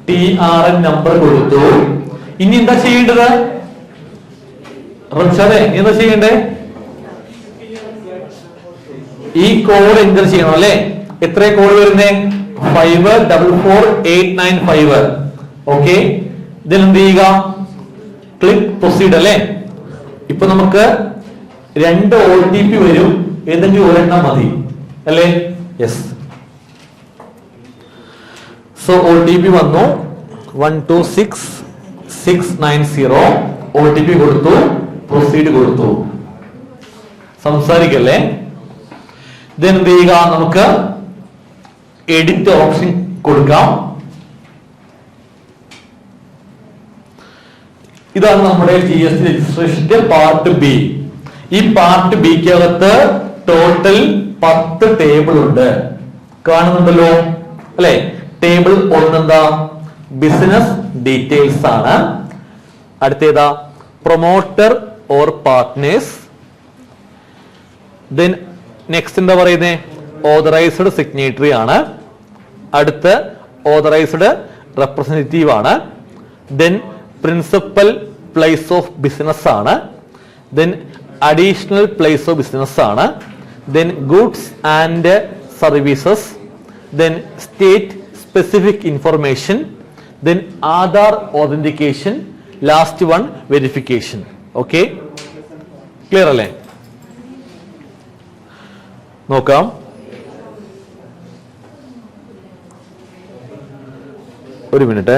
TRN നമ്പർ കൊടുത്തു. ഇനി എന്താ ചെയ്യേണ്ടത്? റംഷാദേ, എന്താ ചെയ്യണ്ടേ? ഈ കോഡ് എൻ്റർ ചെയ്യണം അല്ലെ. എത്ര കോഡ് വരുന്നേ? 544895. ഓക്കെ, ഇതിൽ എന്ത് ചെയ്യുക, ക്ലിക്ക് പ്രൊസീഡ് അല്ലെ. ഇപ്പൊ നമുക്ക് 2 OTP വരും, ഏതെങ്കിലും ഒരെണ്ണം മതി അല്ലേ? യെസ്. സോ OTP വന്നു 126690. OTP കൊടുത്തു, പ്രൊസീഡ് കൊടുത്തു. സംസാരിക്കല്ലേ. ദെൻ എന്ത് ചെയ്യുക, നമുക്ക് എഡിറ്റ് ഓപ്ഷൻ കൊടുക്കാം. ഇതാണ് നമ്മുടെ GST രജിസ്ട്രേഷന്റെ പാർട്ട് ബി. ഈ പാർട്ട് ബിക്ക് അകത്ത് ടോട്ടൽ 10 ടേബിൾ ഉണ്ട്, കാണുന്നുണ്ടല്ലോ അല്ലെ. ടേബിൾ 1 എന്താ? ബിസിനസ് ഡീറ്റെയിൽസ് ആണ്. അടുത്തേതാ? Promoter or partners. Then next എന്താ പറയുന്നത്? ഓതറൈസ്ഡ് സിഗ്നേറ്ററി ആണ്. അടുത്ത ഓതറൈസ്ഡ് റെപ്രസെന്റേറ്റീവ് ആണ്. Then principal place of business ആണ്. Then additional place of business ആണ്. Then goods and services. Then state specific information. Then Aadhaar authentication. Last one verification. Okay, clear അല്ലേ? നോക്കാം. ഒരു മിനിറ്റ്.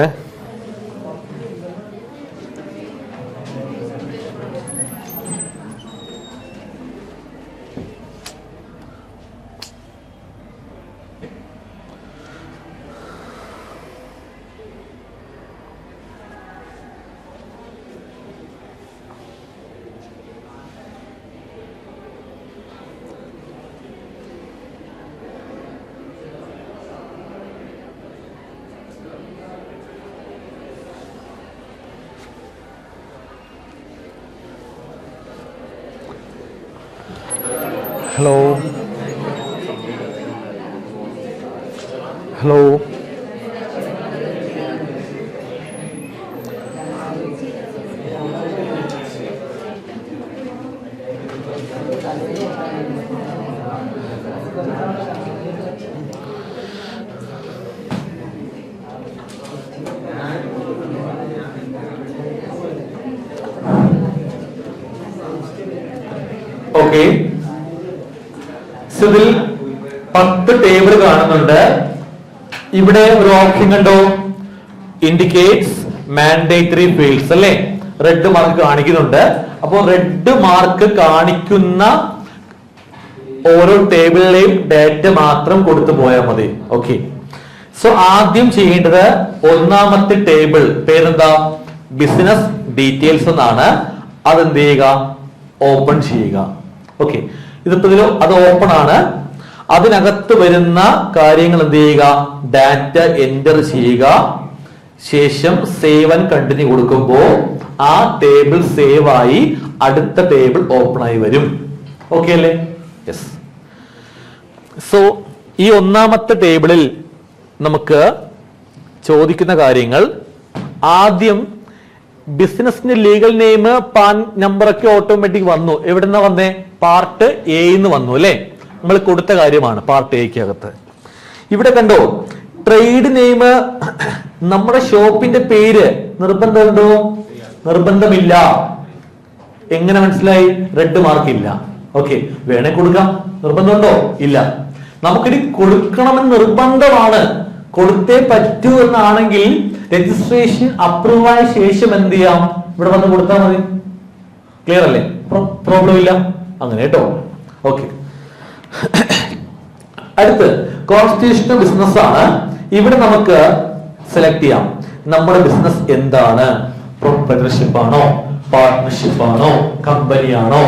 Hello hello, okay. ഇതിൽ 10 table കാണുന്നുണ്ട്. ഇവിടെ ഒരു ഓപ്ഷൻ കണ്ടോ? ഇൻഡിക്കേറ്റ്സ് മാൻഡേറ്ററി ഫീൽഡ്സ് അല്ലെ. റെഡ് മാർക്ക് കാണിക്കുന്നുണ്ട്. അപ്പോൾ റെഡ് മാർക്ക് കാണിക്കുന്ന ഓരോ ടേബിളിലെയും ഡാറ്റ മാത്രം കൊടുത്തു പോയാൽ മതി. ഓക്കെ, സോ ആദ്യം ചെയ്യേണ്ടത് ഒന്നാമത്തെ ടേബിൾ പേരെന്താ? ബിസിനസ് ഡീറ്റെയിൽസ് എന്നാണ്. അതെന്ത് ചെയ്യുക? ഓപ്പൺ ചെയ്യുക. ഓക്കെ, ഇതിപ്പോ അത് ഓപ്പൺ ആണ്. അതിനകത്ത് വരുന്ന കാര്യങ്ങൾ എന്ത് ചെയ്യുക? ഡാറ്റ എൻ്റർ ചെയ്യുക. ശേഷം സേവ് ആൻഡ് കണ്ടിന്യൂ കൊടുക്കുമ്പോൾ ആ ടേബിൾ സേവ് ആയി അടുത്ത ടേബിൾ ഓപ്പൺ ആയി വരും. ഓക്കെ അല്ലേ? യെസ്. സോ ഈ ഒന്നാമത്തെ ടേബിളിൽ നമുക്ക് ചോദിക്കുന്ന കാര്യങ്ങൾ, ആദ്യം ബിസിനസിന്റെ ലീഗൽ നെയിം, പാൻ നമ്പർ ഒക്കെ ഓട്ടോമാറ്റിക് വന്നു. എവിടുന്ന വന്നേ? പാർട്ട് എ എന്ന് വന്നു അല്ലെ. നമ്മൾ കൊടുത്ത കാര്യമാണ് പാർട്ട് എക്കകത്ത്. ഇവിടെ കണ്ടോ ട്രേഡ് നെയിം, നമ്മുടെ ഷോപ്പിന്റെ പേര് നിർബന്ധമുണ്ടോ? നിർബന്ധമില്ല. എങ്ങനെ മനസ്സിലായി? റെഡ് മാർക്ക് ഇല്ല. ഓക്കെ, വേണേ കൊടുക്കാം, നിർബന്ധമുണ്ടോ? ഇല്ല. നമുക്കിനി കൊടുക്കണമെന്ന് നിർബന്ധമാണ്, കൊടുത്തേ പറ്റൂ എന്നാണെങ്കിൽ രജിസ്ട്രേഷൻ അപ്രൂവ് ആയ ശേഷം എന്ത് ചെയ്യാം? ഇവിടെ വന്ന് കൊടുത്താൽ മതി. ക്ലിയർ അല്ലേ? പ്രോബ്ലം ഇല്ല. അങ്ങനെ കേട്ടോ. ഓക്കെ, അടുത്ത് കോൺസ്റ്റിറ്റ്യൂഷണൽ ബിസിനസ് ആണ്. ഇവിടെ നമുക്ക് സെലക്ട് ചെയ്യാം നമ്മുടെ ബിസിനസ് എന്താണ്. പ്രൊപ്രൈറ്റർഷിപ്പ് ആണോ, പാർട്ട്ണർഷിപ്പ് ആണോ, കമ്പനിയാണോ,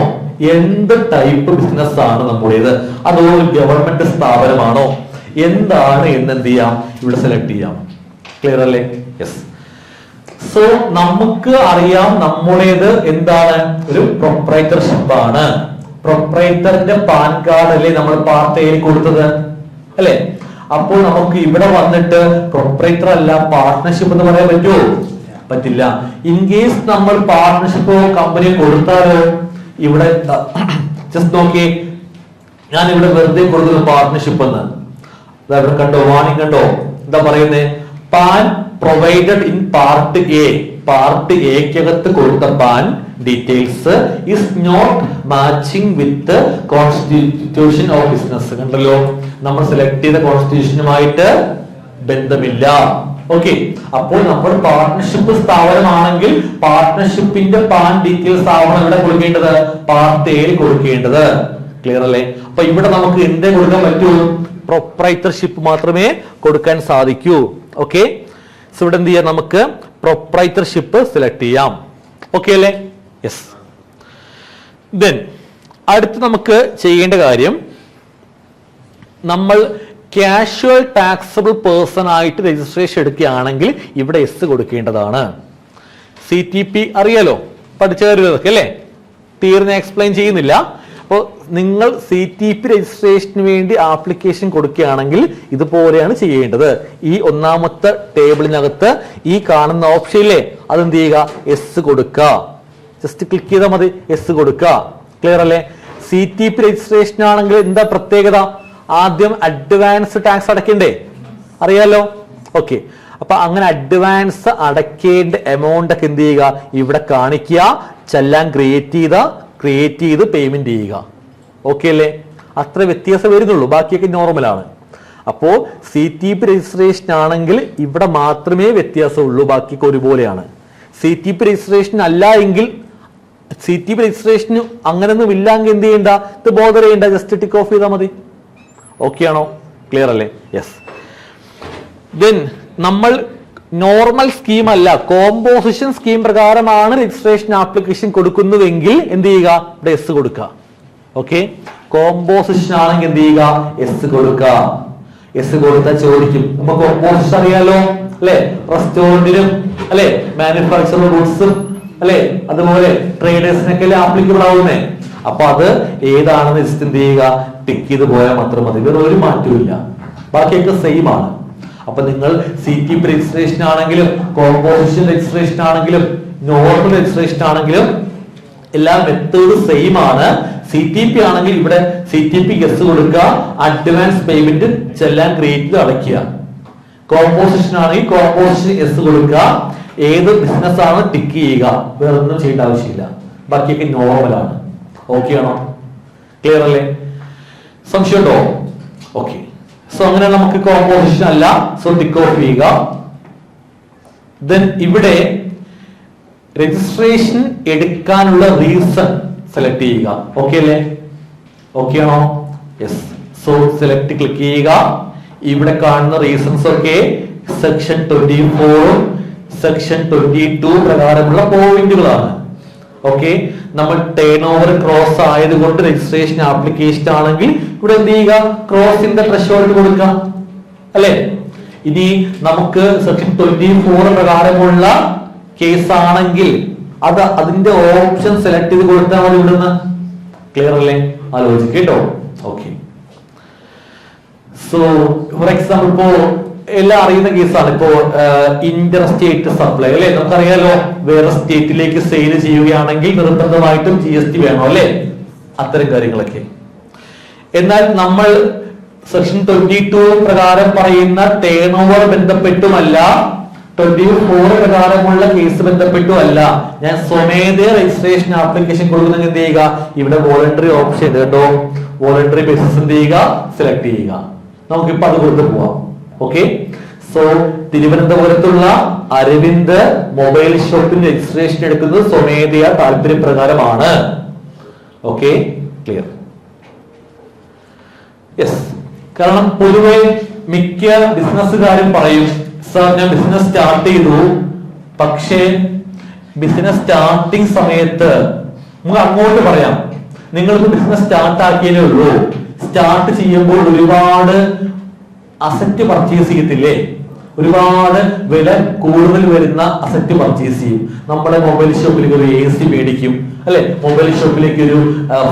എന്ത് ടൈപ്പ് ബിസിനസ് ആണ് നമ്മുടേത്, അതോ ഗവൺമെന്റ് സ്ഥാപനമാണോ, എന്താണ് എന്ന് എന്ത് ചെയ്യാം? ഇവിടെ സെലക്ട് ചെയ്യാം. ക്ലിയർ അല്ലേ? യെസ്. സോ നമുക്ക് അറിയാം നമ്മുടേത് എന്താണ്? ഒരു പ്രൊപ്രൈറ്റർഷിപ്പ് ആണ്. പ്രൊപ്രൈറ്ററിന്റെ പാൻ കാർഡ് അല്ലേ നമ്മൾ പാർട്ട് എയിൽ കൊടുത്തത് അല്ലെ? അപ്പോൾ നമുക്ക് ഇവിടെ വന്നിട്ട് പ്രൊപ്രൈറ്റർ അല്ല പാർട്ട്ണർഷിപ്പ് എന്ന് പറയാൻ പറ്റുമോ? പറ്റില്ല. ഇൻ കേസ് നമ്മൾ പാർട്ട്ണർഷിപ്പോ കമ്പനിയോ കൊടുത്താലോ, ഇവിടെ ജസ്റ്റ് നോക്കി, ഞാൻ ഇവിടെ വെറുതെ കൊടുക്കുന്ന പാർട്ട്ണർഷിപ്പ് എന്ന് ഇവിടെ കണ്ടോ, വാണിംഗ് കണ്ടോ? എന്താ പറയുന്നത്? PAN provided in part A. Part എക്കകത്ത് കൊടുത്ത PAN details is not matching with constitution of business. കണ്ടല്ലോ, നമ്മൾ സെലക്ട് ചെയ്ത കോൺസ്റ്റിറ്റ്യൂഷനുമായിട്ട് ബന്ധമില്ല. ഓക്കെ, അപ്പോൾ നമ്മൾ പാർട്ട്ണർഷിപ്പ് സ്ഥാപനമാണെങ്കിൽ പാർട്ട്ണർഷിപ്പിന്റെ പാൻ ഡീറ്റെയിൽസ് ആവണം ഇവിടെ കൊടുക്കേണ്ടത്, പാർട്ട് എയിൽ കൊടുക്കേണ്ടത്. ക്ലിയർ അല്ലേ? അപ്പൊ ഇവിടെ നമുക്ക് എന്തേ കൊടുക്കാൻ പറ്റൂ? പ്രൊപ്രൈറ്റർഷിപ്പ് മാത്രമേ കൊടുക്കാൻ സാധിക്കൂ. ഓക്കെ, സോ ഇവിടെ എന്ത് ചെയ്യാം? നമുക്ക് പ്രൊപ്രൈറ്റർഷിപ്പ് സെലക്ട് ചെയ്യാം. ഓക്കെ അല്ലേ? യെസ്. ദെൻ അടുത്ത് നമുക്ക് ചെയ്യേണ്ട കാര്യം, നമ്മൾ കാഷ്വൽ ടാക്സബിൾ പേഴ്സൺ ആയിട്ട് രജിസ്ട്രേഷൻ എടുക്കുകയാണെങ്കിൽ ഇവിടെ എസ് കൊടുക്കേണ്ടതാണ്. CTP അറിയാലോ, പഠിച്ച കാര്യമൊക്കെ അല്ലേ? തീർന്ന് എക്സ്പ്ലെയിൻ ചെയ്യുന്നില്ല. അപ്പോൾ നിങ്ങൾ CTP രജിസ്ട്രേഷന് വേണ്ടി ആപ്ലിക്കേഷൻ കൊടുക്കുകയാണെങ്കിൽ ഇതുപോലെയാണ് ചെയ്യേണ്ടത്. ഈ ഒന്നാമത്തെ ടേബിളിനകത്ത് ഈ കാണുന്ന ഓപ്ഷനില്ലേ, അതെന്ത് ചെയ്യുക? എസ് കൊടുക്കുക. ജസ്റ്റ് ക്ലിക്ക് ചെയ്താൽ മതി, എസ് കൊടുക്കുക. ക്ലിയർ അല്ലേ? CTP രജിസ്ട്രേഷൻ ആണെങ്കിൽ എന്താ പ്രത്യേകത? ആദ്യം അഡ്വാൻസ് ടാക്സ് അടയ്ക്കണ്ടേ? അറിയാലോ. ഓക്കെ, അപ്പൊ അങ്ങനെ അഡ്വാൻസ് അടയ്ക്കേണ്ട എമൗണ്ട് ഒക്കെ എന്ത് ചെയ്യുക? ഇവിടെ കാണിക്കുക, ചെല്ലാൻ ക്രിയേറ്റ് ചെയ്ത് പേയ്മെന്റ് ചെയ്യുക. ഓക്കെ അല്ലേ? അത്ര വ്യത്യാസം വരുന്നുള്ളൂ, ബാക്കിയൊക്കെ നോർമലാണ്. അപ്പോ CTP രജിസ്ട്രേഷൻ ആണെങ്കിൽ ഇവിടെ മാത്രമേ വ്യത്യാസമുള്ളൂ, ബാക്കിയൊക്കെ ഒരുപോലെയാണ്. CTP രജിസ്ട്രേഷൻ അല്ല എങ്കിൽ, CTP രജിസ്ട്രേഷന് അങ്ങനെയൊന്നും ഇല്ലെങ്കിൽ എന്ത് ചെയ്യണ്ട? ഇത് ബോധർ ചെയ്യണ്ട, ജസ്റ്റ് ടിക്ക് ഓഫ് ചെയ്താൽ മതി. ഓക്കെ ആണോ? ക്ലിയർ അല്ലേ? യെസ്. ദെൻ നമ്മൾ നോർമൽ സ്കീം അല്ല, കോമ്പോസിഷൻ സ്കീം പ്രകാരമാണ് രജിസ്ട്രേഷൻ ആപ്ലിക്കേഷൻ കൊടുക്കുന്നതെങ്കിൽ എന്ത് ചെയ്യുക? ഇവിടെ എസ് കൊടുക്കുക. ഓക്കെ, കോമ്പോസിഷൻ ആണെങ്കിൽ എന്ത് ചെയ്യുക? എസ് കൊടുക്കുക. എസ് കൊടുത്താൽ ചോദിക്കും, നമുക്ക് കോമ്പോസിഷൻ അറിയാലോ അല്ലെ? റെസ്റ്റോറന്റിനും അല്ലെ, മാനുഫാക്ചർ ഗുഡ്സും അല്ലെ, അതുപോലെ ട്രേഡേഴ്സിനൊക്കെ ആപ്ലിക്കബിൾ ആവുന്നേ. അപ്പൊ അത് ഏതാണെന്ന് ജസ്റ്റ് എന്ത് ചെയ്യുക? ടിക്ക് ചെയ്ത് പോയാൽ മാത്രം മതി, വേറെ ഒരു മാറ്റവും ഇല്ല, ബാക്കിയൊക്കെ സെയിം ആണ്. അപ്പൊ നിങ്ങൾ CTP രജിസ്ട്രേഷൻ ആണെങ്കിലും കോമ്പോസിഷൻ രജിസ്ട്രേഷൻ ആണെങ്കിലും നോർമൽ രജിസ്ട്രേഷൻ ആണെങ്കിലും എല്ലാ മെത്തേഡ് സെയിം ആണ്. CTP ആണെങ്കിൽ ഇവിടെ CTP എസ് കൊടുക്കുക, അഡ്വാൻസ് പേയ്മെന്റ് ചെല്ലാൻ ക്രിയേറ്റ് ചെയ്ത് അടയ്ക്കുക. കോമ്പോസിഷൻ ആണെങ്കിൽ കോമ്പോസിഷൻ എസ് കൊടുക്കുക, ഏത് ബിസിനസ് ആണ് ടിക്ക് ചെയ്യുക, വേറെ ഒന്നും ചെയ്യേണ്ട ആവശ്യമില്ല, ബാക്കിയൊക്കെ നോർമൽ ആണ്. ഓക്കെ ആണോ? ക്ലിയർ അല്ലേ? സംശയം ഉണ്ടോ? ഓക്കെ, സോ അങ്ങനെ നമുക്ക് കോമ്പോസിഷൻ അല്ല, സോ ടിക്ക് ഓഫ് ചെയ്യുക. ദെൻ ഇവിടെ രജിസ്ട്രേഷൻ എടുക്കാനുള്ള റീസൺ സെലക്ട് ചെയ്യുക. ഓക്കെ അല്ലേ? ഓക്കെ ആണോ? യെസ്. സോ സെലക്ട് ക്ലിക്ക് ചെയ്യുക. ഇവിടെ കാണുന്ന റീസൺസ് ഒക്കെ സെക്ഷൻ 24 സെക്ഷൻ 22 പ്രകാരമുള്ള പോയിന്റുകളാണ്. ഓക്കെ, നമ്മൾ ടേൺ ഓവർ ക്രോസ് ആയതുകൊണ്ട് രജിസ്ട്രേഷൻ ആപ്ലിക്കേഷൻ ആണെങ്കിൽ ഇവിടെ എന്ത് ചെയ്യുക? ക്രോസ് ഇൻ ദ ത്രെഷോൾഡ് കൊടുക്കുക അല്ലെ? ഇനി നമുക്ക് സെക്ഷൻ 24 പ്രകാരമുള്ള കേസ് ആണെങ്കിൽ അതിന്റെ ഓപ്ഷൻ സെലക്ട് ചെയ്ത് കൊടുത്താൽ മതി ഇവിടുന്ന്. ക്ലിയർ അല്ലേ? ആലോചിക്കുക കേട്ടോ. ഓക്കെ, സോ ഫോർ എക്സാമ്പിൾ ഇപ്പോ എല്ലാം അറിയുന്ന കേസാണ്. ഇപ്പോ ഇന്റർ സ്റ്റേറ്റ് സപ്ലൈ അല്ലെ, നമുക്കറിയാലോ, വേറെ സ്റ്റേറ്റിലേക്ക് സെയിൽ ചെയ്യുകയാണെങ്കിൽ നിർബന്ധമായിട്ടും GST വേണം അല്ലെ, അത്തരം കാര്യങ്ങളൊക്കെ. എന്നാൽ നമ്മൾ സെക്ഷൻ 22 പ്രകാരം പറയുന്ന ടേൺ ഓവർ ബന്ധപ്പെട്ടുമല്ല 24 പ്രകാരമുള്ള കേസ് ബന്ധപ്പെട്ടു അല്ല, ഞാൻ സ്വമേധയാ രജിസ്ട്രേഷൻ ആപ്ലിക്കേഷൻ കൊടുക്കുന്ന എന്ത് ചെയ്യുക, ഇവിടെ വോളണ്ടറി ഓപ്ഷൻ കേട്ടോ, വോളണ്ടറി ബേസിസ് എന്ത് ചെയ്യുക, സെലക്ട് ചെയ്യുക. നമുക്കിപ്പോ അത് കൊടുത്ത് പോവാം. ഓക്കെ, സോ തിരുവനന്തപുരത്തുള്ള അരവിന്ദ് മൊബൈൽ ഷോപ്പിന്റെ രജിസ്ട്രേഷൻ എടുക്കുന്നത് സ്വമേധയാ താല്പര്യപ്രകാരമാണ്. Okay, clear? യെസ്. കാരണം പൊതുവെ മിക്ക ബിസിനസ്സുകാരും പറയും, സാർ ഞാൻ ബിസിനസ് സ്റ്റാർട്ട് ചെയ്തു, പക്ഷേ ബിസിനസ് സ്റ്റാർട്ടിങ് സമയത്ത് നമുക്ക് അങ്ങോട്ട് പറയാം, നിങ്ങൾക്ക് ബിസിനസ് സ്റ്റാർട്ട് ആക്കിയേ ഉള്ളൂ, സ്റ്റാർട്ട് ചെയ്യുമ്പോൾ ഒരുപാട് അസറ്റ് പർച്ചേസ് ചെയ്യത്തില്ലേ, ഒരുപാട് വില കൂടുതൽ വരുന്ന അസറ്റ് പർച്ചേസ് ചെയ്യും. നമ്മുടെ മൊബൈൽ ഷോപ്പിലേക്ക് ഒരു AC മേടിക്കും, അല്ലെ, മൊബൈൽ ഷോപ്പിലേക്ക് ഒരു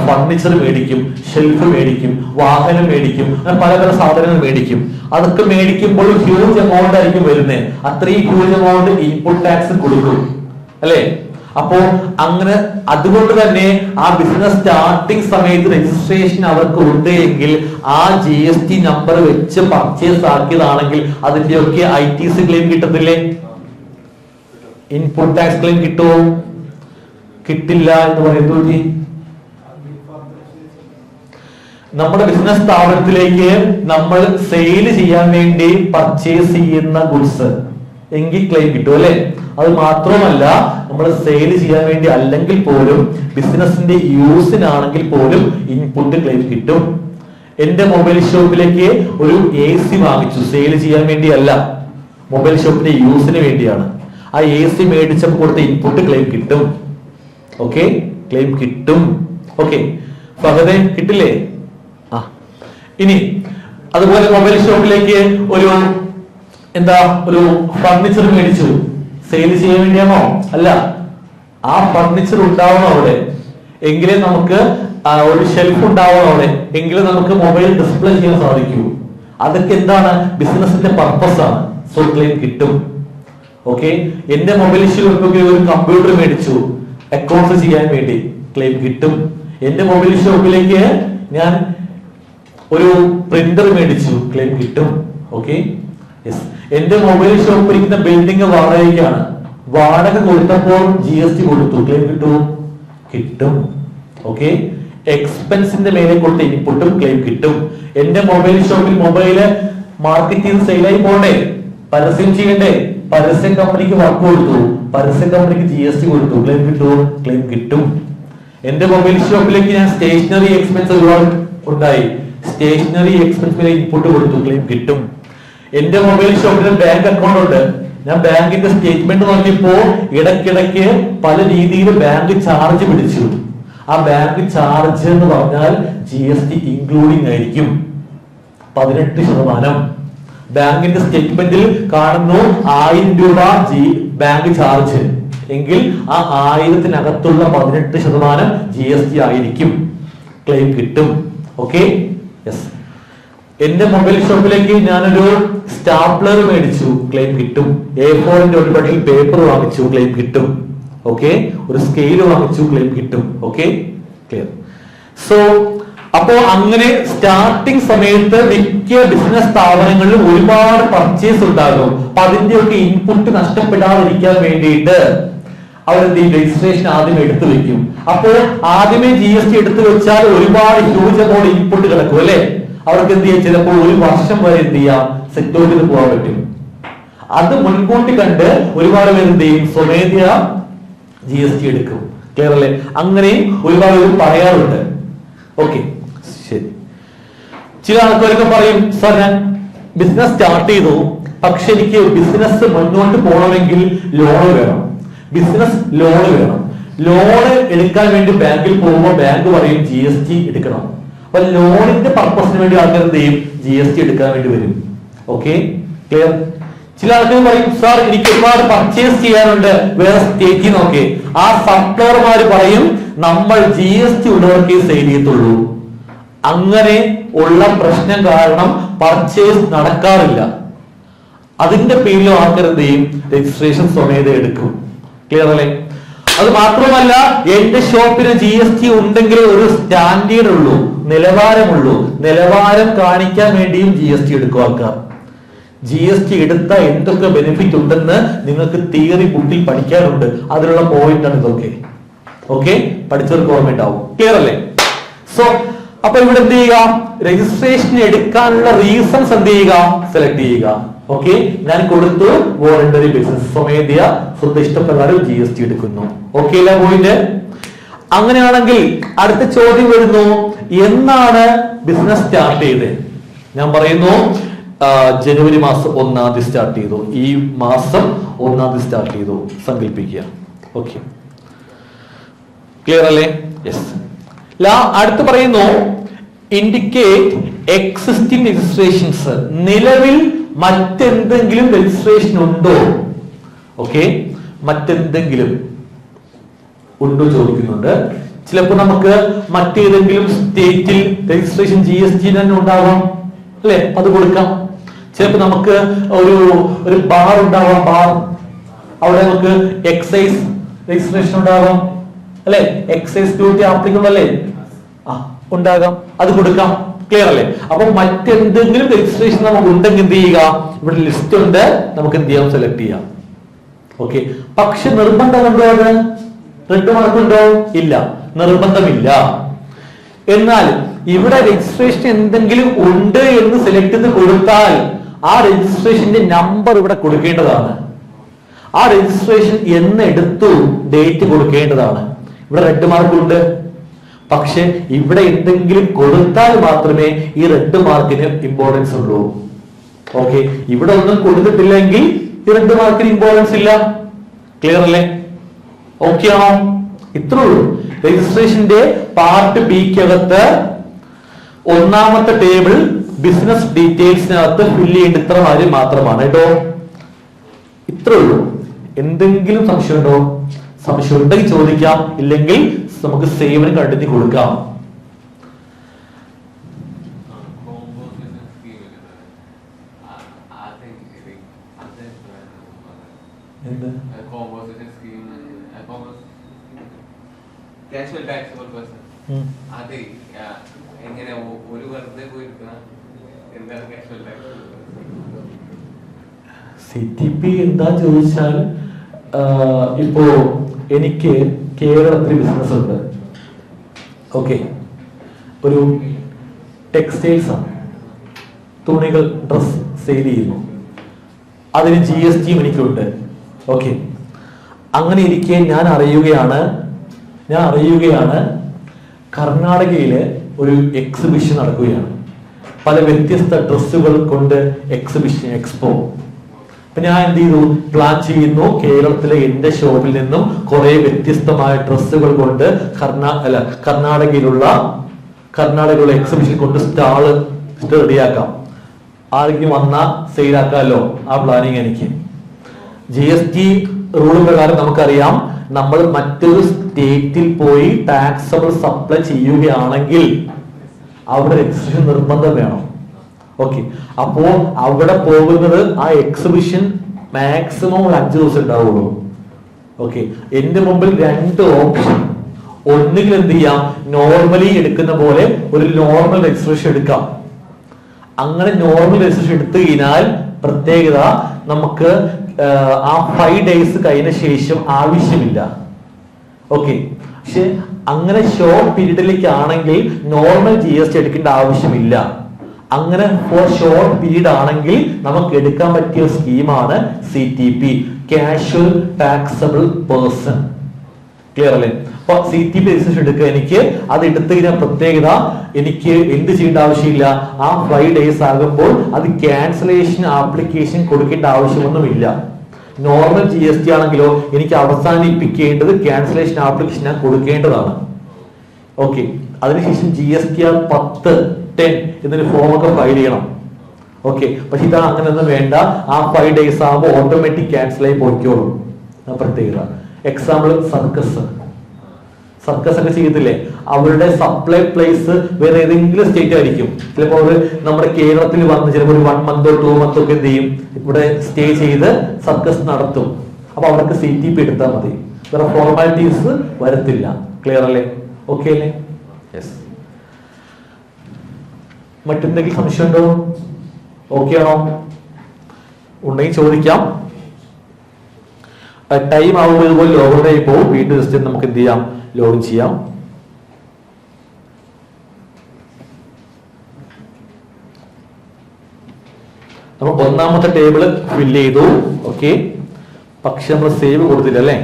ഫർണിച്ചർ മേടിക്കും, ഷെൽഫ് മേടിക്കും, വാഹനം മേടിക്കും, പല പല സാധനങ്ങൾ മേടിക്കും. അതൊക്കെ മേടിക്കുമ്പോൾ ഹ്യൂജ് എമൗണ്ട് ആയിരിക്കും വരുന്നത്. അത്രയും ഹ്യൂജ് എമൗണ്ട് ഇൻപുട്ട് ടാക്സ് കൊടുക്കും, അല്ലെ. അപ്പോ അങ്ങനെ അതുകൊണ്ട് തന്നെ ആ ബിസിനസ് സ്റ്റാർട്ടിംഗ് സമയത്ത് രജിസ്ട്രേഷൻ അവർക്ക് ഉണ്ട് എങ്കിൽ ആ GST നമ്പർ വെച്ച് പർച്ചേസ് ആക്കിയതാണെങ്കിൽ അതിന്റെയൊക്കെ ITC ക്ലെയിം കിട്ടത്തില്ലേ? ഇൻപുട്ട് ടാക്സ് ക്ലെയിം കിട്ടുമോ? കിട്ടില്ല എന്ന് പറയുന്നത്. നമ്മുടെ ബിസിനസ് സ്ഥാപനത്തിലേക്ക് നമ്മൾ സെയിൽ ചെയ്യാൻ വേണ്ടി പർച്ചേസ് ചെയ്യുന്ന ഗുഡ്സ് എങ്കിൽ ക്ലെയിം കിട്ടും, അല്ലെ. അത് മാത്രമല്ല, നമ്മൾ സെയിൽ ചെയ്യാൻ വേണ്ടി അല്ലെങ്കിൽ പോലും ബിസിനസിന്റെ യൂസിനാണെങ്കിൽ പോലും ഇൻപുട്ട് ക്ലെയിം കിട്ടും. എന്റെ മൊബൈൽ ഷോപ്പിലേക്ക് ഒരു AC വാങ്ങിച്ചു, സെയിൽ ചെയ്യാൻ വേണ്ടിയല്ല, മൊബൈൽ ഷോപ്പിന്റെ യൂസിന് വേണ്ടിയാണ്. ആ AC മേടിച്ചപ്പോൾ കൊടുത്ത ഇൻപുട്ട് ക്ലെയിം കിട്ടും. ഓക്കെ, ക്ലെയിം കിട്ടും. ഓക്കെ, ഫഹദേ കിട്ടില്ലേ? ആ, ഇനി അതുപോലെ മൊബൈൽ ഷോപ്പിലേക്ക് ഒരു ഒരു ഫർണിച്ചർ മേടിച്ചു, സെയിൽ ചെയ്യാൻ വേണ്ടിയാണോ? അല്ല, ആ ഫർണിച്ചർ ഉണ്ടാവണം അവിടെ, എങ്കിലേ നമുക്ക് ഒരു ഷെൽഫ് ഉണ്ടാവണം അവിടെ, എങ്കിലേ നമുക്ക് മൊബൈൽ ഡിസ്പ്ലേ ചെയ്യാൻ സാധിക്കൂ. അതൊക്കെ എന്താണ്, ബിസിനസിന്റെ പർപ്പസ് ആണ്. സോ ക്ലെയിം കിട്ടും. ഓക്കെ, എന്റെ മൊബൈൽ ഷോപ്പിലേക്ക് ഒരു കമ്പ്യൂട്ടർ മേടിച്ചു അക്കൗണ്ട്സ് ചെയ്യാൻ വേണ്ടി, ക്ലെയിം കിട്ടും. എന്റെ മൊബൈൽ ഷോപ്പിലേക്ക് ഞാൻ ഒരു പ്രിന്റർ മേടിച്ചു, ക്ലെയിം കിട്ടും. Okay, yes. എന്റെ മൊബൈൽ ഷോപ്പ് ഇരിക്കുന്ന ബിൽഡിംഗ് വാടകയ്ക്കാണ്, വാടക കൊടുത്തപ്പോൾ GST കൊടുത്തു, ക്ലെയിം കിട്ടും. കിട്ടും. ഓക്കെ, എക്സ്പെൻസിന്റെ മേലെ കൊടുത്ത ഇൻപുട്ടും ക്ലെയിം കിട്ടും. എന്റെ മൊബൈൽ ഷോപ്പിൽ മൊബൈല് മാർക്കറ്റ് ചെയ്ത് സെയിലായി പോകണ്ടേ, പരസ്യം ചെയ്യണ്ടേ, പരസ്യ കമ്പനിക്ക് വർക്ക് കൊടുത്തു, പരസ്യ കമ്പനിക്ക് GST കൊടുത്തു, ക്ലെയിം കിട്ടും. ക്ലെയിം കിട്ടും. എന്റെ മൊബൈൽ ഷോപ്പിലേക്ക് ഞാൻ സ്റ്റേഷനറി എക്സ്പെൻസ് ഒരുപാട് ഉണ്ടായി, സ്റ്റേഷനറി എക്സ്പെൻസ് ഇൻപുട്ട് കൊടുത്തു, ക്ലെയിം കിട്ടും. എന്റെ മൊബൈൽ ഷോപ്പിൽ ബാങ്ക് അക്കൗണ്ട് ഉണ്ട്, ഞാൻ ബാങ്കിന്റെ സ്റ്റേറ്റ്മെന്റ് നോക്കിയപ്പോ ഇടയ്ക്കിടയ്ക്ക് പല രീതിയിൽ ബാങ്ക് ചാർജ് പിടിച്ചു. ആ ബാങ്ക് ചാർജ് എന്ന് പറഞ്ഞാൽ GST ഇൻക്ലൂഡിംഗ് ആയിരിക്കും, 18%. ബാങ്കിന്റെ സ്റ്റേറ്റ്മെന്റിൽ കാണുന്നു 1000 രൂപ ബാങ്ക് ചാർജ് എങ്കിൽ ആ 1000-നകത്തുള്ള 18% GST ആയിരിക്കും, ക്ലെയിം കിട്ടും. Okay, yes. എന്റെ മൊബൈൽ ഷോപ്പിലേക്ക് ഞാനൊരു സ്റ്റാപ്ലർ മേടിച്ചു, ക്ലെയിം കിട്ടും. A4-ന്റെ ഒരു ബണ്ടിൽ പേപ്പർ വാങ്ങിച്ചു, ക്ലെയിം കിട്ടും. ഓക്കെ, ഒരു സ്കെയിൽ വാങ്ങിച്ചു, ക്ലെയിം കിട്ടും. Okay, clear? സോ അപ്പോ അങ്ങനെ സ്റ്റാർട്ടിംഗ് സമയത്ത് മിക്ക ബിസിനസ് സ്ഥാപനങ്ങളിലും ഒരുപാട് പർച്ചേസ് ഉണ്ടാകും. അപ്പൊ അതിന്റെയൊക്കെ ഇൻപുട്ട് നഷ്ടപ്പെടാതിരിക്കാൻ വേണ്ടിയിട്ട് അവരെന്ത് രജിസ്ട്രേഷൻ ആദ്യം എടുത്തു വെക്കും. അപ്പോൾ ആദ്യമേ GST എടുത്തു വെച്ചാൽ ഒരുപാട് ഹ്യൂജ് എമൗണ്ട് ഇൻപുട്ട് കിടക്കും, അല്ലെ. അവർക്ക് എന്ത് ചെയ്യാം, ചിലപ്പോൾ ഒരു വർഷം വരെ എന്ത് ചെയ്യാം, സെറ്റ് ചെയ്ത് പോകാൻ പറ്റും. അത് മുൻകൂട്ടി കണ്ട് ഒരുപാട് പേര് എന്ത് ചെയ്യും, സ്വമേധയാ GST എടുക്കും. ക്ലിയർ അല്ലേ? അങ്ങനെയും ഒരുപാട് പേര് പറയാറുണ്ട്. ഓക്കെ, ശരി. ചില ആൾക്കാരൊക്കെ പറയും, സാർ ഞാൻ ബിസിനസ് സ്റ്റാർട്ട് ചെയ്തു, പക്ഷെ എനിക്ക് ബിസിനസ് മുന്നോട്ട് പോകണമെങ്കിൽ ലോണ് വേണം, ബിസിനസ് ലോണ് വേണം. ലോണ് എടുക്കാൻ വേണ്ടി ബാങ്കിൽ പോകുമ്പോൾ ബാങ്ക് പറയും GST എടുക്കണം. അപ്പൊ ലോണിന്റെ പർപ്പസിന് വേണ്ടി ആൾക്കാർ എന്ത് ചെയ്യും, GST എടുക്കാൻ വേണ്ടി വരും. Okay, clear? ചില ആൾക്കാർ പറയും, സാർ എനിക്ക് ഒരുപാട് പർച്ചേസ് ചെയ്യാനുണ്ട് വേറെ സ്റ്റേറ്റിൽ നിന്നൊക്കെ. ആ സപ്ലയർമാര് പറയും നമ്മൾ GST ഉള്ളവർക്കേ സെയിൽ ചെയ്യത്തുള്ളൂ. അങ്ങനെ ഉള്ള പ്രശ്നം കാരണം പർച്ചേസ് നടക്കാറില്ല. അതിന്റെ പേരിലും ആൾക്കാർ എന്ത് ചെയ്യും, രജിസ്ട്രേഷൻ സ്വമേധ എടുക്കും. ക്ലിയർ അല്ലേ? അത് മാത്രമല്ല, എന്റെ ഷോപ്പിന് GST ഉണ്ടെങ്കിൽ ഒരു സ്റ്റാൻഡേർഡ് ഉള്ളൂ, നിലവാരമുള്ളൂ. നിലവാരം കാണിക്കാൻ വേണ്ടിയും GST എടുക്കും ആൾക്കാർ. GST എടുത്ത എന്തൊക്കെ ബെനിഫിറ്റ് ഉണ്ടെന്ന് നിങ്ങൾക്ക് തിയറി ബുക്കിൽ പഠിക്കാനുണ്ട്. അതിലുള്ള പോയിന്റ് ആണ് ഇതൊക്കെ. ഓക്കെ, പഠിച്ചവർക്ക് ഓർമ്മയുണ്ടാവും. ക്ലിയർ അല്ലേ? സോ അപ്പൊ ഇവിടെ എന്ത് ചെയ്യുക? രജിസ്ട്രേഷൻ എടുക്കാനുള്ള റീസൺസ് എന്ത് ചെയ്യുക? സെലക്ട് ചെയ്യുക. ഓക്കെ, ഞാൻ കൊടുത്തു വോളണ്ടറി ബിസിനസ്, സ്വമേധയ സ്വന്തം ഇഷ്ടപ്രകാരം GST എടുക്കുന്നു. ഓക്കെ അല്ല പോയിന്റ്? അങ്ങനെയാണെങ്കിൽ അടുത്ത ചോദ്യം വരുന്നു, എന്നാണ് ബിസിനസ് സ്റ്റാർട്ട് ചെയ്തത്? ഞാൻ പറയുന്നു ജനുവരി മാസം 1-ാം തീയതി സ്റ്റാർട്ട് ചെയ്തു. ഈ മാസം 1-ാം തീയതി സ്റ്റാർട്ട് ചെയ്തു സങ്കല്പിക്കുക. ഓക്കെ, ക്ലിയർ അല്ലേ? യെസ്. അടുത്ത് പറയുന്നു ഇൻഡിക്കേറ്റ് എക്സിസ്റ്റിംഗ് രജിസ്ട്രേഷൻസ്. നിലവിൽ മറ്റെന്തെങ്കിലും രജിസ്ട്രേഷൻ ഉണ്ടോ? ഓക്കെ, മറ്റെന്തെങ്കിലും ഉണ്ടോ ചോദിക്കുന്നുണ്ട്. ചിലപ്പോൾ നമുക്ക് മറ്റേതെങ്കിലും സ്റ്റേറ്റിൽ രജിസ്ട്രേഷൻ GST തന്നെ ഉണ്ടാവാം അല്ലെ, അത് കൊടുക്കാം. ചിലപ്പോൾ നമുക്ക് ഒരു ബാർ ഉണ്ടാവാം, ബാർ, അവിടെ നമുക്ക് എക്സൈസ് രജിസ്ട്രേഷൻ ഉണ്ടാവാം അല്ലെ, എക്സൈസ് ഡ്യൂട്ടി ആപ്ലിക്കബിൾ അല്ലേ, ഉണ്ടാകാം, അത് കൊടുക്കാം. ക്ലിയർ അല്ലേ? അപ്പൊ മറ്റെന്തെങ്കിലും രജിസ്ട്രേഷൻ നമുക്ക് ഉണ്ടെങ്കിൽ എന്ത് ചെയ്യുക? ഇവിടെ ലിസ്റ്റ് ഉണ്ട്, നമുക്ക് എന്ത് ചെയ്യാം? സെലക്ട് ചെയ്യാം. ഓക്കെ, പക്ഷെ നിർബന്ധമുണ്ടോ? അത് റെഡ് മാർക്ക് ഉണ്ടോ? ഇല്ല, നിർബന്ധമില്ല. എന്നാൽ ഇവിടെ രജിസ്ട്രേഷൻ എന്തെങ്കിലും ഉണ്ട് എന്ന് സെലക്ട് ചെയ്ത് കൊടുത്താൽ ആ രജിസ്ട്രേഷന്റെ നമ്പർ ഇവിടെ കൊടുക്കേണ്ടതാണ്. ആ രജിസ്ട്രേഷൻ എന്ന് എടുത്തു ഡേറ്റ് കൊടുക്കേണ്ടതാണ്. ഇവിടെ റെഡ് മാർക്ക് ഉണ്ട്, പക്ഷെ ഇവിടെ എന്തെങ്കിലും കൊടുത്താൽ മാത്രമേ ഈ റെഡ് മാർക്കിന് ഇമ്പോർട്ടൻസ് ഉള്ളൂ. ഓക്കെ, ഇവിടെ ഒന്നും കൊടുത്തിട്ടില്ലെങ്കിൽ ഈ റെഡ് മാർക്കിന് ഇമ്പോർട്ടൻസ് ഇല്ല. ക്ലിയർ അല്ലേ? ഓക്കെ ആണോ? ഇത്രേ ഉള്ളൂ. രജിസ്ട്രേഷന്റെ പാർട്ട് ബിക്കകത്ത് 1-ാമത്തെ ടേബിൾ ബിസിനസ് ഡീറ്റെയിൽസിനകത്ത് ഫില്ല് ചെയ്യേണ്ട ഇത്ര കാര്യം മാത്രമാണ് കേട്ടോ. ഇത്രേ ഉള്ളൂ. എന്തെങ്കിലും സംശയം ഉണ്ടോ? സംശയം ഉണ്ടെങ്കിൽ ചോദിക്കാം, ഇല്ലെങ്കിൽ നമുക്ക് സേവനം കണ്ടെത്തി കൊടുക്കാം. CTP എന്താ ചോദിച്ചാൽ, ഇപ്പോ എനിക്ക് കേരളത്തിൽ ബിസിനസ് ഉണ്ട്. ഓക്കെ, ഒരു ടെക്സ്റ്റൈൽസ് ആണ്, തുണികൾ, ഡ്രസ് സെയിൽ ചെയ്യുന്നു. അതിന് GST എനിക്കുണ്ട്. ഓക്കെ, അങ്ങനെ ഇരിക്കെ ഞാൻ അറിയുകയാണ് കർണാടകയില് ഒരു എക്സിബിഷൻ നടക്കുകയാണ്. പല വ്യത്യസ്ത ഡ്രസ്സുകൾ കൊണ്ട് എക്സിബിഷൻ, എക്സ്പോ. അപ്പൊ ഞാൻ എന്ത് ചെയ്തു? പ്ലാൻ ചെയ്യുന്നു, കേരളത്തിലെ എന്റെ ഷോപ്പിൽ നിന്നും കുറെ വ്യത്യസ്തമായ ഡ്രസ്സുകൾ കൊണ്ട് കർണാടകയിലുള്ള എക്സിബിഷൻ കൊണ്ട് സ്റ്റാള് റെഡിയാക്കാം. ആരെങ്കിലും വന്നാ സെയിലാക്കാമല്ലോ. ആ പ്ലാനിങ് എനിക്ക്. GST റൂൾ പ്രകാരം നമുക്കറിയാം, നമ്മൾ മറ്റൊരു സ്റ്റേറ്റിൽ പോയി ടാക്സബിൾ സപ്ലൈ ചെയ്യുകയാണെങ്കിൽ അവിടെ രജിസ്ട്രേഷൻ നിർബന്ധം വേണം. ഓക്കെ, അപ്പോ അവിടെ പോകുന്നത് ആ എക്സിബിഷൻ മാക്സിമം ഒരു 5 ദിവസം ഉണ്ടാവുള്ളൂ. ഓക്കെ, എന്റെ മുമ്പിൽ 2 ഓപ്ഷൻ. ഒന്നുകിൽ എന്ത് ചെയ്യാം? നോർമലി എടുക്കുന്ന പോലെ ഒരു നോർമൽ രജിസ്ട്രേഷൻ എടുക്കാം. അങ്ങനെ നോർമൽ രജിസ്ട്രേഷൻ എടുത്തു കഴിഞ്ഞാൽ പ്രത്യേകത, നമുക്ക് ആ 5 ഡേയ്സ് കഴിഞ്ഞ ശേഷം ആവശ്യമില്ല. ഓക്കെ, പക്ഷെ അങ്ങനെ ഷോർട്ട് പീരീഡിലേക്ക് ആണെങ്കിൽ നോർമൽ GST എടുക്കേണ്ട ആവശ്യമില്ല. അങ്ങനെ ഫോർ ഷോർട്ട് പീരീഡ് ആണെങ്കിൽ നമുക്ക് എടുക്കാൻ പറ്റിയ സ്കീമാണ് CTP, casual taxable person. Clear അല്ലേ? അപ്പൊ CTP രജിസ്ട്രേഷൻ എടുക്കുക. എനിക്ക് അത് എടുത്തു കഴിഞ്ഞാൽ പ്രത്യേകത, എനിക്ക് എന്ത് ചെയ്യേണ്ട ആവശ്യമില്ല. ആ 5 ഡേയ്സ് ആകുമ്പോൾ അത് ക്യാൻസലേഷൻ ആപ്ലിക്കേഷൻ കൊടുക്കേണ്ട ആവശ്യമൊന്നുമില്ല. നോർമൽ GST ആണെങ്കിലോ എനിക്ക് അവസാനിപ്പിക്കേണ്ടത് ക്യാൻസലേഷൻ ആപ്ലിക്കേഷൻ ഞാൻ കൊടുക്കേണ്ടതാണ്. ഓക്കെ, അതിനുശേഷം GSTR 10 എന്നൊരു ഫോമൊക്കെ ഫയൽ ചെയ്യണം. ഓക്കെ, പക്ഷെ ഇതാണ് അങ്ങനെയൊന്നും വേണ്ട. ആ 5 ഡേയ്സ് ആകുമ്പോൾ ഓട്ടോമാറ്റിക് ക്യാൻസൽ ആയി പോയിക്കോളും. പ്രത്യേകത. എക്സാമ്പിൾ, സർക്കസ് ഒക്കെ ചെയ്യത്തില്ലേ? അവരുടെ സപ്ലൈ പ്ലേസ് വേറെ ഏതെങ്കിലും സ്റ്റേറ്റ് ആയിരിക്കും. ചിലപ്പോൾ അവർ നമ്മുടെ കേരളത്തിൽ വന്ന് ചിലപ്പോൾ ഒരു 1 മന്തോ 2 മന്തോ ഒക്കെ എന്ത് ചെയ്യും? ഇവിടെ സ്റ്റേ ചെയ്ത് സർക്കസ് നടത്തും. അപ്പൊ അവർക്ക് CTP എടുത്താൽ മതി, വേറെ ഫോർമാലിറ്റീസ് വരത്തില്ല. ക്ലിയർ അല്ലേ? ഓക്കെ അല്ലേ? യെസ്. മറ്റെന്തെങ്കിലും സംശയം ഉണ്ടോ? ഓക്കെ ആണോ? ഉണ്ടെങ്കിൽ ചോദിക്കാം. ടൈം ആകുമ്പോൾ ഇതുപോലെ ലോഗിൻ ആയി പോകും. വീണ്ടും ജസ്റ്റ് നമുക്ക് എന്ത് ചെയ്യാം, ലോഗിൻ ചെയ്യാം. നമ്മൾ ഒന്നാമത്തെ ടേബിള് ഫില്ല് ചെയ്തു. ഓക്കെ, പക്ഷെ നമ്മൾ സേവ് കൊടുത്തില്ല അല്ലേ?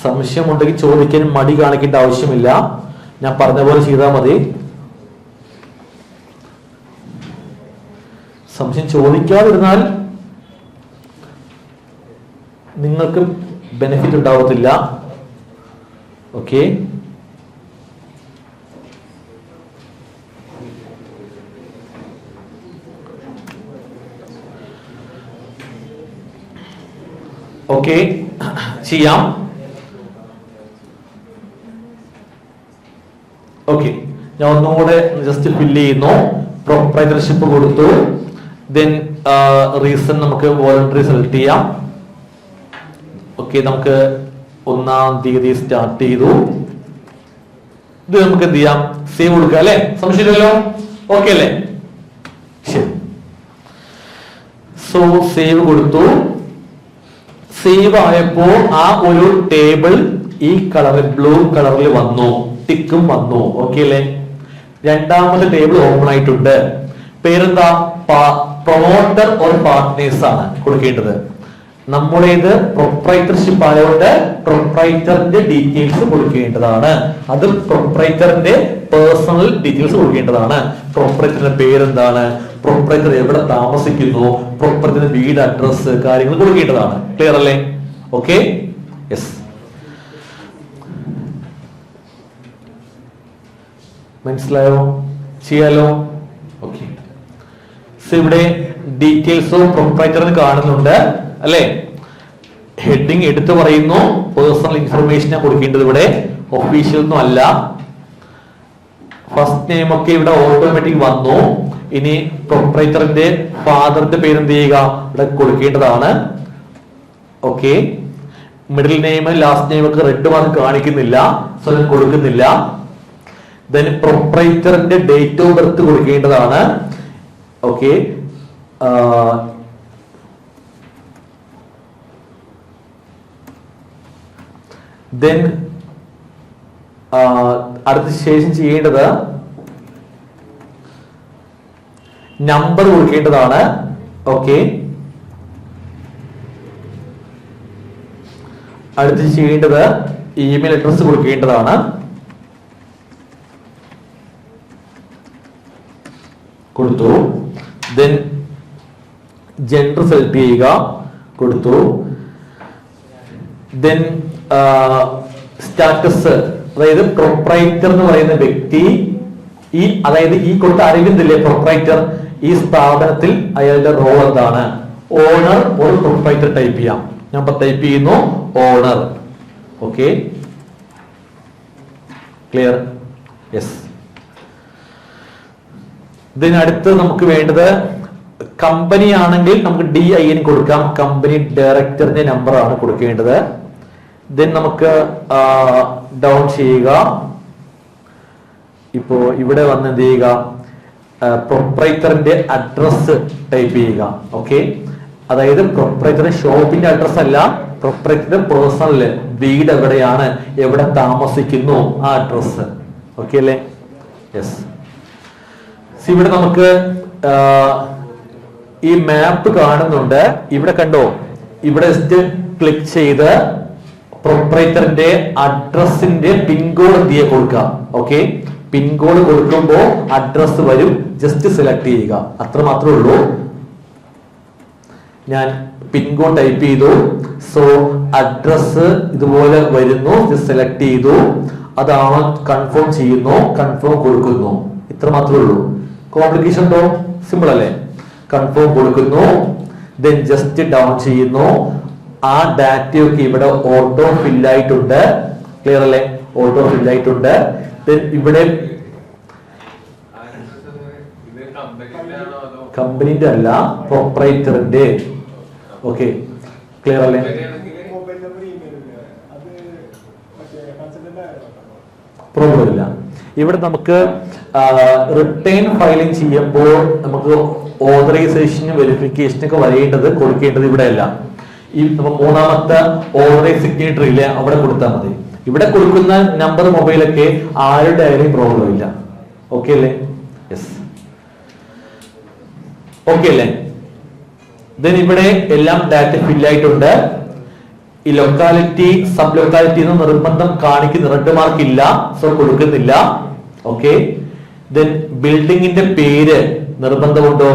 സംശയമുണ്ടെങ്കിൽ ചോദിക്കാൻ മടി കാണിക്കേണ്ട ആവശ്യമില്ല. ഞാൻ പറഞ്ഞ പോലെ ചെയ്താൽ മതി. സംശയം ചോദിക്കാതിരുന്നാൽ നിങ്ങൾക്ക് ബെനിഫിറ്റ് ഉണ്ടാവത്തില്ല. ഓക്കെ, ഓക്കെ ചെയ്യാം. ഓക്കെ, ഞാൻ ഒന്നുകൂടെ ജസ്റ്റ് ഫില്ല് ചെയ്യുന്നു. പ്രൊപ്രൈറ്റർഷിപ്പ് കൊടുത്തു. ദെൻ റീസൺ നമുക്ക് വോളണ്ടറി സെലക്ട് ചെയ്യാം. ഓക്കെ, നമുക്ക് 1-ാം തീയതി സ്റ്റാർട്ട് ചെയ്തു. ഇത് നമുക്ക് എന്ത് ചെയ്യാം, സേവ് കൊടുക്കാം അല്ലെ? സംശയമില്ലല്ലോ? ഓക്കെ അല്ലേ? ശരി. സോ സേവ് കൊടുത്തു. സേവ് ആയപ്പോ ആ ഒരു ടേബിൾ ഈ കളറിൽ ബ്ലൂ കളറിൽ വന്നു, ടിക്കും വന്നു. ഓക്കെ അല്ലേ? രണ്ടാമത്തെ ടേബിൾ ഓപ്പൺ ആയിട്ടുണ്ട്. പേരെന്താ? പ്രൊമോട്ടർ ഓർ പാർട്ട്നേഴ്സ് ആണ് കൊടുക്കേണ്ടത്. നമ്മുടേത് പ്രൊപ്രൈറ്റർഷിപ്പ് ആയതുകൊണ്ട് പ്രൊപ്രൈറ്ററിന്റെ ഡീറ്റെയിൽസ് കൊടുക്കേണ്ടതാണ്. അത് പ്രൊപ്രൈറ്ററിന്റെ പേഴ്സണൽ ഡീറ്റെയിൽസ് കൊടുക്കേണ്ടതാണ്. പ്രൊപ്രൈറ്ററിന്റെ പേരെന്താണ്, പ്രൊപ്രൈറ്റർ എവിടെ താമസിക്കുന്നു, പ്രൊപ്രൈറ്ററിന്റെ വീട്, അഡ്രസ്, കാര്യങ്ങൾ കൊടുക്കേണ്ടതാണ്. ക്ലിയർ അല്ലേ? Okay, yes. മനസ്സിലായോ? ചെയ്യാലോ? ഓക്കെ. ഇവിടെ ഡീറ്റെയിൽസ് ഓഫ് പ്രൊപ്രൈറ്ററിന് കാണുന്നുണ്ട് അല്ലെ? ഹെഡിങ് എടുത്തു പറയുന്നു. പേഴ്സണൽ ഇൻഫർമേഷൻ കൊടുക്കേണ്ടത് ഇവിടെ, ഒഫീഷ്യൽ ഒന്നും അല്ല. ഫസ്റ്റ് നെയിം ഒക്കെ ഇവിടെ ഓട്ടോമാറ്റിക് വന്നു. ഇനി പ്രൊപ്രൈറ്ററിന്റെ ഫാദറിന്റെ പേര് എന്ത് ചെയ്യുക, ഇവിടെ കൊടുക്കേണ്ടതാണ്. Okay, middle name last name ഒക്കെ റെഡ് മാർക്ക് കാണിക്കുന്നില്ല, സോ ഞാൻ കൊടുക്കുന്നില്ല. ദെൻ പ്രൊപ്രൈറ്ററിന്റെ ഡേറ്റ് ഓഫ് ബർത്ത് കൊടുക്കേണ്ടതാണ്. ഓക്കെ, ദെൻ അടുത്ത ശേഷം ചെയ്യേണ്ടത് നമ്പർ കൊടുക്കേണ്ടതാണ്. ഓക്കെ, അടുത്ത് ചെയ്യേണ്ടത് ഇമെയിൽ അഡ്രസ് കൊടുക്കേണ്ടതാണ്. കൊടുത്തു. ദെൻ ജെൻഡർ സെലക്ട് ചെയ്യുക, കൊടുത്തു. ദെൻ സ്റ്റാറ്റസ്, അതായത് പ്രൊപ്രൈറ്റർ എന്ന് പറയുന്ന വ്യക്തി അതായത് ഈ കൊടുത്ത അറിവിന്ദില്ലേ പ്രൊപ്രൈറ്റർ, ഈ സ്ഥാപനത്തിൽ അയാളുടെ റോൾ എന്താണ്? ഓണർ ഒരു പ്രൊപ്രൈറ്റർ ടൈപ്പ് ചെയ്യാം. ഞാൻ ടൈപ്പ് ചെയ്യുന്നു ഓണർ. Okay, clear? യെസ്. ഇതിനടുത്ത് നമുക്ക് വേണ്ടത് കമ്പനി ആണെങ്കിൽ നമുക്ക് DIN കൊടുക്കാം. കമ്പനി ഡയറക്ടറിന്റെ നമ്പർ ആണ് കൊടുക്കേണ്ടത്. ദെൻ നമുക്ക് ഡൗൺ ചെയ്യുക. ഇപ്പോ ഇവിടെ വന്ന് എന്ത് ചെയ്യുക, പ്രൊപ്രൈറ്ററിന്റെ അഡ്രസ് ടൈപ്പ് ചെയ്യുക. ഓക്കെ, അതായത് പ്രൊപ്രൈറ്ററിന്റെ ഷോപ്പിന്റെ അഡ്രസ് അല്ല, പ്രൊപ്രൈറ്ററിന്റെ പേഴ്സണൽ വീട് എവിടെയാണ്, എവിടെ താമസിക്കുന്നു, ആ അഡ്രസ്. ഓക്കെ അല്ലേ? യെസ്. ഇവിടെ നമുക്ക് ഈ മാപ്പ് കാണുന്നുണ്ട്. ഇവിടെ കണ്ടോ, ഇവിടെ ജസ്റ്റ് ക്ലിക്ക് ചെയ്ത് പ്രൊപ്രൈറ്ററിന്റെ അഡ്രസ്സിന്റെ പിൻകോഡ് എന്ത് ചെയ്യുക, കൊടുക്കുക. ഓക്കെ, പിൻകോഡ് കൊടുക്കുമ്പോൾ അഡ്രസ് വരും, ജസ്റ്റ് സെലക്ട് ചെയ്യുക. അത്ര മാത്രമേ ഉള്ളൂ. ഞാൻ പിൻകോഡ് ടൈപ്പ് ചെയ്തു. സോ അഡ്രസ് ഇതുപോലെ വരുന്നു, ജസ്റ്റ് സെലക്ട് ചെയ്തു. അതാണ് കൺഫേം ചെയ്യുന്നു, കൺഫേം കൊടുക്കുന്നു. ഇത്ര മാത്രമേ ഉള്ളൂ. കോംപ്ലിക്കേഷൻ ഉണ്ടോ? സിമ്പിൾ അല്ലേ? കൺഫേം കൊടുക്കുന്നു. ദെൻ ജസ്റ്റ് ഡൗൺ ചെയ്യുന്നു. ആ ഡാറ്റയൊക്കെ ഇവിടെ ഓട്ടോ ഫില്ലായിട്ടുണ്ട്. ക്ലിയർ അല്ലേ? ഓട്ടോ ഫില്ലായിട്ടുണ്ട്. ദെൻ ഇവിടെ കമ്പനിന്റെ അല്ല, പ്രൊപ്രൈറ്ററിന്റെ. ഓക്കെ, ക്ലിയർ അല്ലേ? പ്രോബ്ലം ഇല്ല. ഇവിടെ നമുക്ക് റിട്ടേൺ ഫയലിംഗ് ചെയ്യുമ്പോൾ നമുക്ക് ഓതറൈസേഷനും വെരിഫിക്കേഷനും ഒക്കെ വരേണ്ടത് കൊടുക്കേണ്ടത് ഇവിടെ അല്ല. ഈ മൂന്നാമത്തെ ഓതറൈസ് സിഗ്നേറ്ററിയില്ലേ അവിടെ കൊടുത്താൽ മതി. ഇവിടെ കൊടുക്കുന്ന നമ്പർ മൊബൈലൊക്കെ ആരുടെ ആയാലും പ്രോബ്ലം ഇല്ല. ഓക്കെ അല്ലേ? യെസ്, ഓക്കെ അല്ലേ? ദെൻ ഇവിടെ എല്ലാം ഡാറ്റ ഫില്ലായിട്ടുണ്ട്. ഈ ലൊക്കാലിറ്റി സബ് ലൊക്കാലിറ്റി എന്ന് നിർബന്ധം കാണിക്കുന്ന റെഡ് മാർക്ക് ഇല്ല, സോ കൊടുക്കുന്നില്ല. ഓക്കെ. ദെൻ ബിൽഡിങ്ങിന്റെ പേര് നിർബന്ധമുണ്ടോ?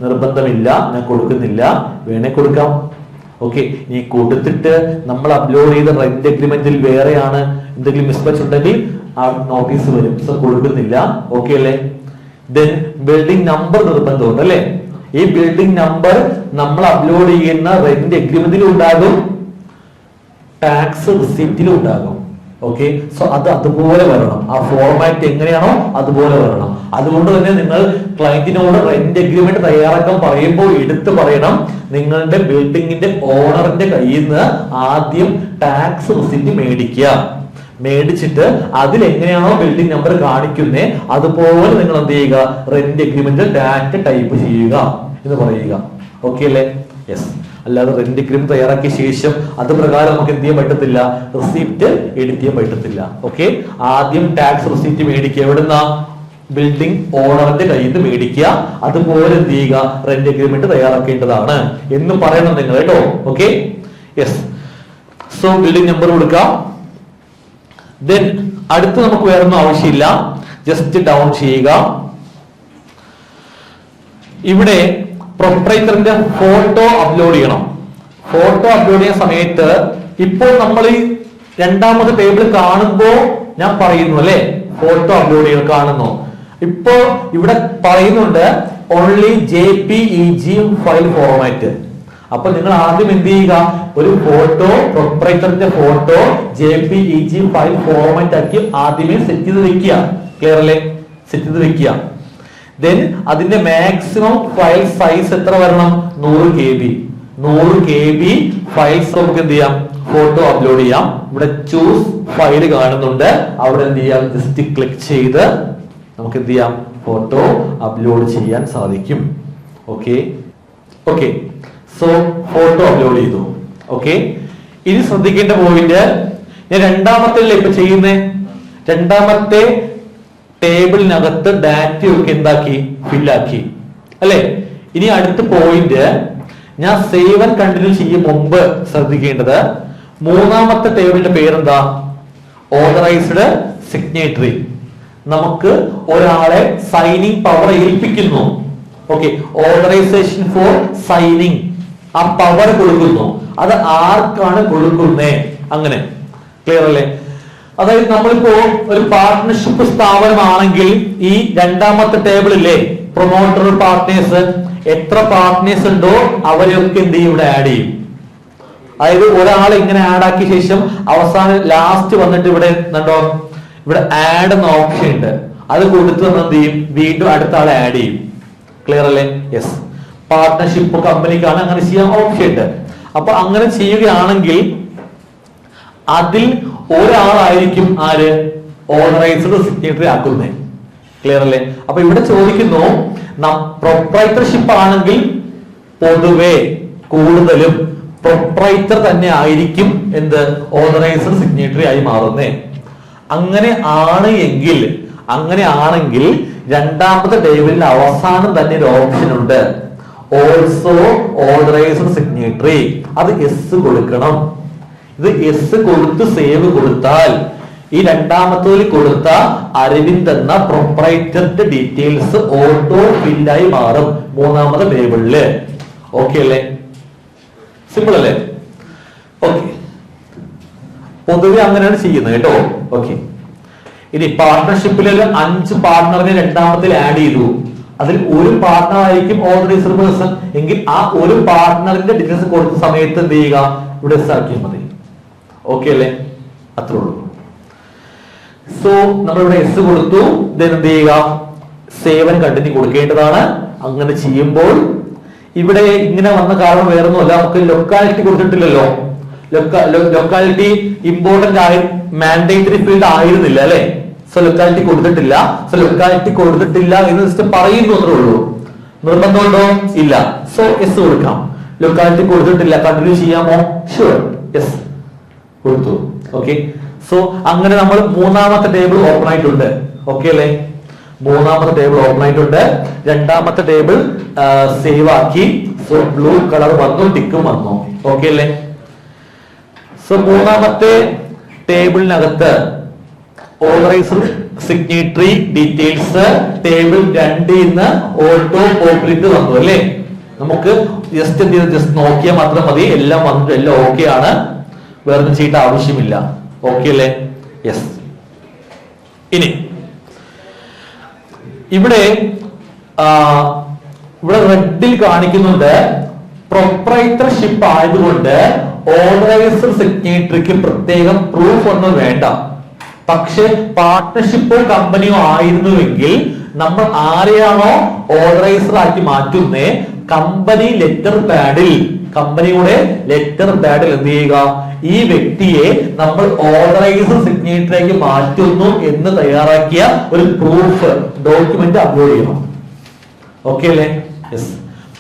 നിർബന്ധമില്ല, ഞാൻ കൊടുക്കുന്നില്ല. വേണേ കൊടുക്കാം. ഓക്കെ. ഇനി കൊടുത്തിട്ട് നമ്മൾ അപ്ലോഡ് ചെയ്ത റെന്റ് അഗ്രിമെന്റിൽ വേറെയാണ് എന്തെങ്കിലും മിസ്മാച്ച് ഉണ്ടെങ്കിൽ ആ നോട്ടീസ് വരും, സോ കൊടുക്കുന്നില്ല. ഓക്കെ അല്ലേ? ദെൻ ബിൽഡിംഗ് നമ്പർ നിർബന്ധമുണ്ട് അല്ലെ? ഈ ബിൽഡിംഗ് നമ്പർ നമ്മൾ അപ്ലോഡ് ചെയ്യുന്ന റെന്റ് അഗ്രിമെന്റിലും ഉണ്ടാകും, ടാക്സ് റിസീപ്റ്റിലും ഉണ്ടാകും. ഓക്കെ. സോ അത് അതുപോലെ വരണം. ആ ഫോർമാറ്റ് എങ്ങനെയാണോ അതുപോലെ വരണം. അതുകൊണ്ട് തന്നെ നിങ്ങൾ ക്ലയന്റിനോട് റെന്റ് അഗ്രിമെന്റ് തയ്യാറാക്കാൻ പറയുമ്പോൾ എടുത്തു പറയണം, നിങ്ങളുടെ ബിൽഡിങ്ങിന്റെ ഓണറിന്റെ കയ്യിൽ നിന്ന് ആദ്യം ടാക്സ് റിസീപ്റ്റ് മേടിക്കുക. മേടിച്ചിട്ട് അതിൽ എങ്ങനെയാണോ ബിൽഡിംഗ് നമ്പർ കാണിക്കുന്നത് അതുപോലെ നിങ്ങൾ എന്ത് ചെയ്യുക, റെന്റ് അഗ്രിമെന്റിൽ ഡാറ്റ ടൈപ്പ് ചെയ്യുക എന്ന് പറയുക. ഓക്കെ അല്ലേ? യെസ്. അല്ലാതെ റെന്റ് അഗ്രിമെന്റ് തയ്യാറാക്കിയ ശേഷം അത് പ്രകാരം നമുക്ക് എന്ത് ചെയ്യാൻ പറ്റത്തില്ല, റിസീപ്റ്റ് എഡിറ്റ് ചെയ്യാൻ പറ്റത്തില്ല. ഓക്കെ. ആദ്യം ടാക്സ് റിസീപ്റ്റ് മേടിക്കുക. എവിടുന്ന? ബിൽഡിംഗ് ഓണറിന്റെ കയ്യിൽ നിന്ന് മേടിക്കുക. അതുപോലെ എന്ത് ചെയ്യുക, റെന്റ് അഗ്രിമെന്റ് തയ്യാറാക്കേണ്ടതാണ് എന്ന് പറയണം നിങ്ങൾ കേട്ടോ. Okay. Yes. So building number കൊടുക്കാം. ദെൻ അടുത്ത് നമുക്ക് വേറെ ഒന്നും ആവശ്യമില്ല, ജസ്റ്റ് ഡൗൺ ചെയ്യുക. ഇവിടെ പ്രൊപ്രൈറ്ററിന്റെ ഫോട്ടോ അപ്ലോഡ് ചെയ്യണം. ഫോട്ടോ അപ്ലോഡ് ചെയ്യുന്ന സമയത്ത് ഇപ്പോൾ നമ്മൾ ഈ രണ്ടാമത്തെ ടേബിൾ കാണുമ്പോൾ ഞാൻ പറയുന്നു അല്ലെ, ഫോട്ടോ അപ്ലോഡ് ചെയ്യണം കാണുന്നു. ഇപ്പോ ഇവിടെ പറയുന്നുണ്ട് ഓൺലി JPEG ഫയൽ ഫോർമാറ്റ്. അപ്പൊ നിങ്ങൾ ആദ്യം എന്ത് ചെയ്യുക, ഒരു ഫോട്ടോ പ്രൊപ്രൈറ്ററിന്റെ ഫോട്ടോ JPEG ഫയൽ ഫോർമാറ്റ് ആക്കി ആദ്യമേ സെറ്റ് ചെയ്ത് വെക്കുക. ക്ലിയർ അല്ലേ? സെറ്റ് ചെയ്ത് വെക്കുക. ദെൻ അതിന്റെ മാക്സിമം ഫയൽ സൈസ് എത്ര വരണം? 100 KB. 100 KB ഫയൽസ് നമുക്ക് എന്ത് ചെയ്യാം, ഫോട്ടോ അപ്ലോഡ് ചെയ്യാം. ഇവിടെ ചൂസ് ഫയൽ കാണുന്നുണ്ട്, അവിടെ എന്ത് ചെയ്യാം, ജസ്റ്റ് ക്ലിക്ക് ചെയ്ത് നമുക്ക് എന്ത് ചെയ്യാം, ഫോട്ടോ അപ്ലോഡ് ചെയ്യാൻ സാധിക്കും. Okay. Okay. So photo upload ചെയ്തു. ഓക്കെ. ഇനി ശ്രദ്ധിക്കേണ്ട പോയിന്റ്, ഞാൻ രണ്ടാമത്തെ ഇപ്പൊ ചെയ്യുന്നേ, രണ്ടാമത്തെ ടേബിളിനകത്ത് ഡാറ്റയൊക്കെ എന്താക്കി, ഫില്ലാക്കി അല്ലെ? ഇനി അടുത്ത പോയിന്റ്, ഞാൻ സേവ് ആൻഡ് കണ്ടിന്യൂ ചെയ്യും മുമ്പ് ശ്രദ്ധിക്കേണ്ടത്, മൂന്നാമത്തെ ടേബിളിന്റെ പേരെന്താ? Authorised signatory. നമുക്ക് ഒരാളെ സൈനിങ് പവർ ഏൽപ്പിക്കുന്നു. ഓക്കെ. ഓതറൈസേഷൻ ഫോർ സൈനിങ്, ആ പവർ കൊടുക്കുന്നു. അത് ആർക്കാണ് കൊടുക്കുന്നേ? അങ്ങനെ. ക്ലിയർ അല്ലേ? അതായത് നമ്മളിപ്പോ ഒരു പാർട്ട്ണർഷിപ്പ് സ്ഥാപനമാണെങ്കിൽ ഈ രണ്ടാമത്തെ ടേബിളില്ലേ, പ്രൊമോട്ടർ പാർട്ട്നേഴ്സ്, എത്ര പാർട്ട്നേഴ്സ് ഉണ്ടോ അവരെയൊക്കെ എന്ത് ചെയ്യും, ഇവിടെ ആഡ് ചെയ്യും. അതായത് ഒരാൾ ഇങ്ങനെ ആഡ് ആക്കിയ ശേഷം അവസാനം ലാസ്റ്റ് വന്നിട്ട് ഇവിടെ കണ്ടോ, ഇവിടെ ആഡ് എന്ന ഓപ്ഷൻ ഉണ്ട്, അത് കൊടുത്ത് നമ്മൾ എന്ത് ചെയ്യും, വീണ്ടും അടുത്ത ആളെ ആഡ് ചെയ്യും. ക്ലിയർ അല്ലേ? യെസ്. പാർട്ട്ണർഷിപ്പ് കമ്പനിക്കാണ് അങ്ങനെ ചെയ്യാൻ ഓപ്ഷൻ ഉണ്ട്. അപ്പൊ അങ്ങനെ ചെയ്യുകയാണെങ്കിൽ അതിൽ ഒരാളായിരിക്കും ആര്, ഓതറൈസ്ഡ് സിഗ്നേറ്ററി ആക്കുന്നത്. ക്ലിയർ അല്ലേ? അപ്പൊ ഇവിടെ ചോദിക്കുന്നു, പ്രൊപ്രൈറ്റർഷിപ്പ് ആണെങ്കിൽ പൊതുവെ കൂടുതലും പ്രൊപ്രൈറ്റർ തന്നെ ആയിരിക്കും എന്ത്, ഓതറൈസ്ഡ് സിഗ്നേറ്ററി ആയി മാറുന്നേ. അങ്ങനെ ആണെങ്കിൽ രണ്ടാമത്തെ ടേബിളിൽ അവസാനം തന്നെ ഒരു ഓപ്ഷൻ ഉണ്ട്, ഓൾസോ ഓതറൈസ്ഡ് സിഗ്നേറ്ററി. അത് എസ് കൊടുക്കണം. ഇത് എസ് കൊടുത്ത് സേവ് കൊടുത്താൽ ഈ രണ്ടാമത്തേതിൽ കൊടുത്ത അരവിന്ദ് എന്ന പ്രൊപ്രൈറ്ററിന്റെ ഡീറ്റെയിൽസ് ഓട്ടോ ഫില്ലായി മാറും മൂന്നാമത്തെ ടേബിളില്. ഓക്കെ അല്ലേ? സിമ്പിൾ അല്ലേ? ഓക്കെ. പൊതുവെ അങ്ങനെയാണ് ചെയ്യുന്നത് കേട്ടോ. ഓക്കെ. ഇനി പാർട്ട്ണർഷിപ്പിൽ 5 പാർട്ട്ണറിനെ രണ്ടാമത്തിൽ ആഡ് ചെയ്തു, അതിൽ ഒരു പാർട്ട്ണർ ആയിരിക്കും ഓതറൈസ്ഡ് പേഴ്സൺ എങ്കിൽ ആ ഒരു പാർട്ട്ണറിന്റെ ഡീറ്റെയിൽസ് കൊടുത്ത സമയത്ത് എന്ത് ചെയ്യുക, ഇവിടെ എസ് ആക്കിയാൽ മതി. ഓക്കെ അല്ലേ? അത്രേ ഉള്ളൂ. സോ നമ്മളിവിടെ എസ് കൊടുത്തു, എന്ത് ചെയ്യുക, സേവ് ആൻഡ് കണ്ടിന്യൂ കൊടുക്കേണ്ടതാണ്. അങ്ങനെ ചെയ്യുമ്പോൾ ഇവിടെ ഇങ്ങനെ വന്ന കാരണം വേറൊന്നുമല്ല, നമുക്ക് ലൊക്കാലിറ്റി കൊടുത്തിട്ടില്ലല്ലോ. ലൊക്കാലിറ്റി ഇമ്പോർട്ടന്റ് ആയി മാൻഡേറ്ററി ഫീൽഡ് ആയിരുന്നില്ല അല്ലെ? സോ ലൊക്കാലിറ്റി കൊടുത്തിട്ടില്ല. സോ ലൊക്കാലിറ്റി കൊടുത്തിട്ടില്ല എന്ന് ജസ്റ്റ് പറയുന്നു അത്രേ ഉള്ളൂ. നിർബന്ധമുണ്ടോ? ഇല്ല. സോ എസ് കൊടുക്കാം. ലൊക്കാലിറ്റി കൊടുത്തിട്ടില്ല, കണ്ടിന്യൂ ചെയ്യാമോ? ഷുവർ, യെസ് കൊടുത്തു. ഓക്കെ, സോ അങ്ങനെ നമ്മൾ മൂന്നാമത്തെ ടേബിൾ ഓപ്പൺ ആയിട്ടുണ്ട്. ഓക്കെ അല്ലേ? മൂന്നാമത്തെ ടേബിൾ ഓപ്പൺ ആയിട്ടുണ്ട്. രണ്ടാമത്തെ ടേബിൾ സേവ് ആക്കി. സോ ബ്ലൂ കളർ വന്നു, ടിക്കും വന്നു. ഓക്കെ അല്ലേ? സോ മൂന്നാമത്തെ ടേബിളിനകത്ത് authorised signatory details table 2 auto populate വന്നു അല്ലേ? നമുക്ക് ജസ്റ്റ് എന്ത് ചെയ്ത് ജസ്റ്റ് നോക്കിയാൽ മാത്രം മതി. എല്ലാം വന്നിട്ട് എല്ലാം ഓക്കെ ആണ്, വേറെ ചെയ്യേണ്ട ആവശ്യമില്ല. ഓക്കെ അല്ലേ? യെസ്. ഇനി ഇവിടെ റെഡിൽ കാണിക്കുന്നുണ്ട് പ്രൊപ്രൈറ്റർഷിപ്പ് ആയതുകൊണ്ട് ഓതറൈസർ സിഗ്നേറ്ററിക്ക് പ്രത്യേകം പ്രൂഫ് ഒന്നും വേണ്ട. പക്ഷെ പാർട്ട്ണർഷിപ്പോ കമ്പനിയോ ആയിരുന്നുവെങ്കിൽ നമ്മൾ ആരെയാണോ ഓതറൈസർ ആക്കി മാറ്റുന്നേ കമ്പനി ലെറ്റർ പാഡിൽ, കമ്പനിയുടെ ലെറ്റർ പാഡിൽ എന്ത് ചെയ്യുക, ഈ വ്യക്തിയെ നമ്മൾ ഓതറൈസർ സിഗ്നേറ്ററിലേക്ക് മാറ്റുന്നു എന്ന് തയ്യാറാക്കിയ ഒരു പ്രൂഫ് ഡോക്യുമെന്റ് അപ്ലോഡ് ചെയ്യണം. ഓക്കെ അല്ലേ? യെസ്.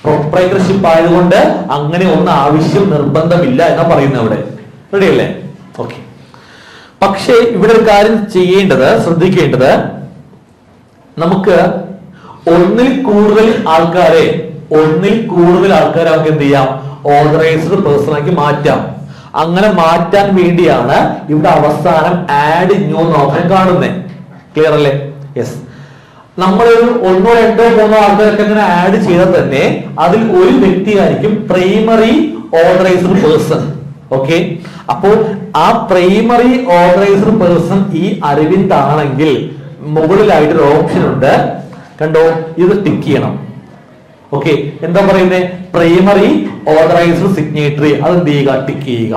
പ്രൊപ്രൈറ്റർഷിപ്പ് ആയതുകൊണ്ട് അങ്ങനെ ഒന്നും ആവശ്യം നിർബന്ധമില്ല എന്നാ പറയുന്നത് ഇവിടെ. റെഡി അല്ലേ? ഓക്കെ. പക്ഷേ ഇവിടെ ഒരു കാര്യം ചെയ്യേണ്ടത്, ശ്രദ്ധിക്കേണ്ടത്, നമുക്ക് ഒന്നിൽ കൂടുതൽ ആൾക്കാരെ നമുക്ക് എന്ത് ചെയ്യാം, ഓതറൈസ്ഡ് പേഴ്സൺ ആക്കി മാറ്റാം. അങ്ങനെ മാറ്റാൻ വേണ്ടിയാണ് ഇവിടെ അവസാനം ആഡ് ന്യൂ ഓപ്ഷൻ കാണുന്നത്. ക്ലിയർ അല്ലേ? യെസ്. നമ്മളൊരു 1, 2, 3 ആൾക്കാരൊക്കെ ഇങ്ങനെ ആഡ് ചെയ്താൽ തന്നെ അതിൽ ഒരു വ്യക്തിയായിരിക്കും പ്രൈമറി ഓതറൈസ്ഡ് പേഴ്സൺ. ഓക്കെ, അപ്പോൾ ആ പ്രൈമറി ഓതറൈസ്ഡ് പേഴ്സൺ ഈ അരവിന്ദ് ആണെങ്കിൽ മുകളിലായിട്ടൊരു ഓപ്ഷൻ ഉണ്ട്, കണ്ടോ? ഇത് ടിക്ക് ചെയ്യണം. ഓക്കെ, എന്താ പറയുന്നത്? പ്രൈമറി ഓതറൈസ്ഡ് സിഗ്നേറ്ററി, അത് എന്ത് ചെയ്യുക, ടിക്ക് ചെയ്യുക.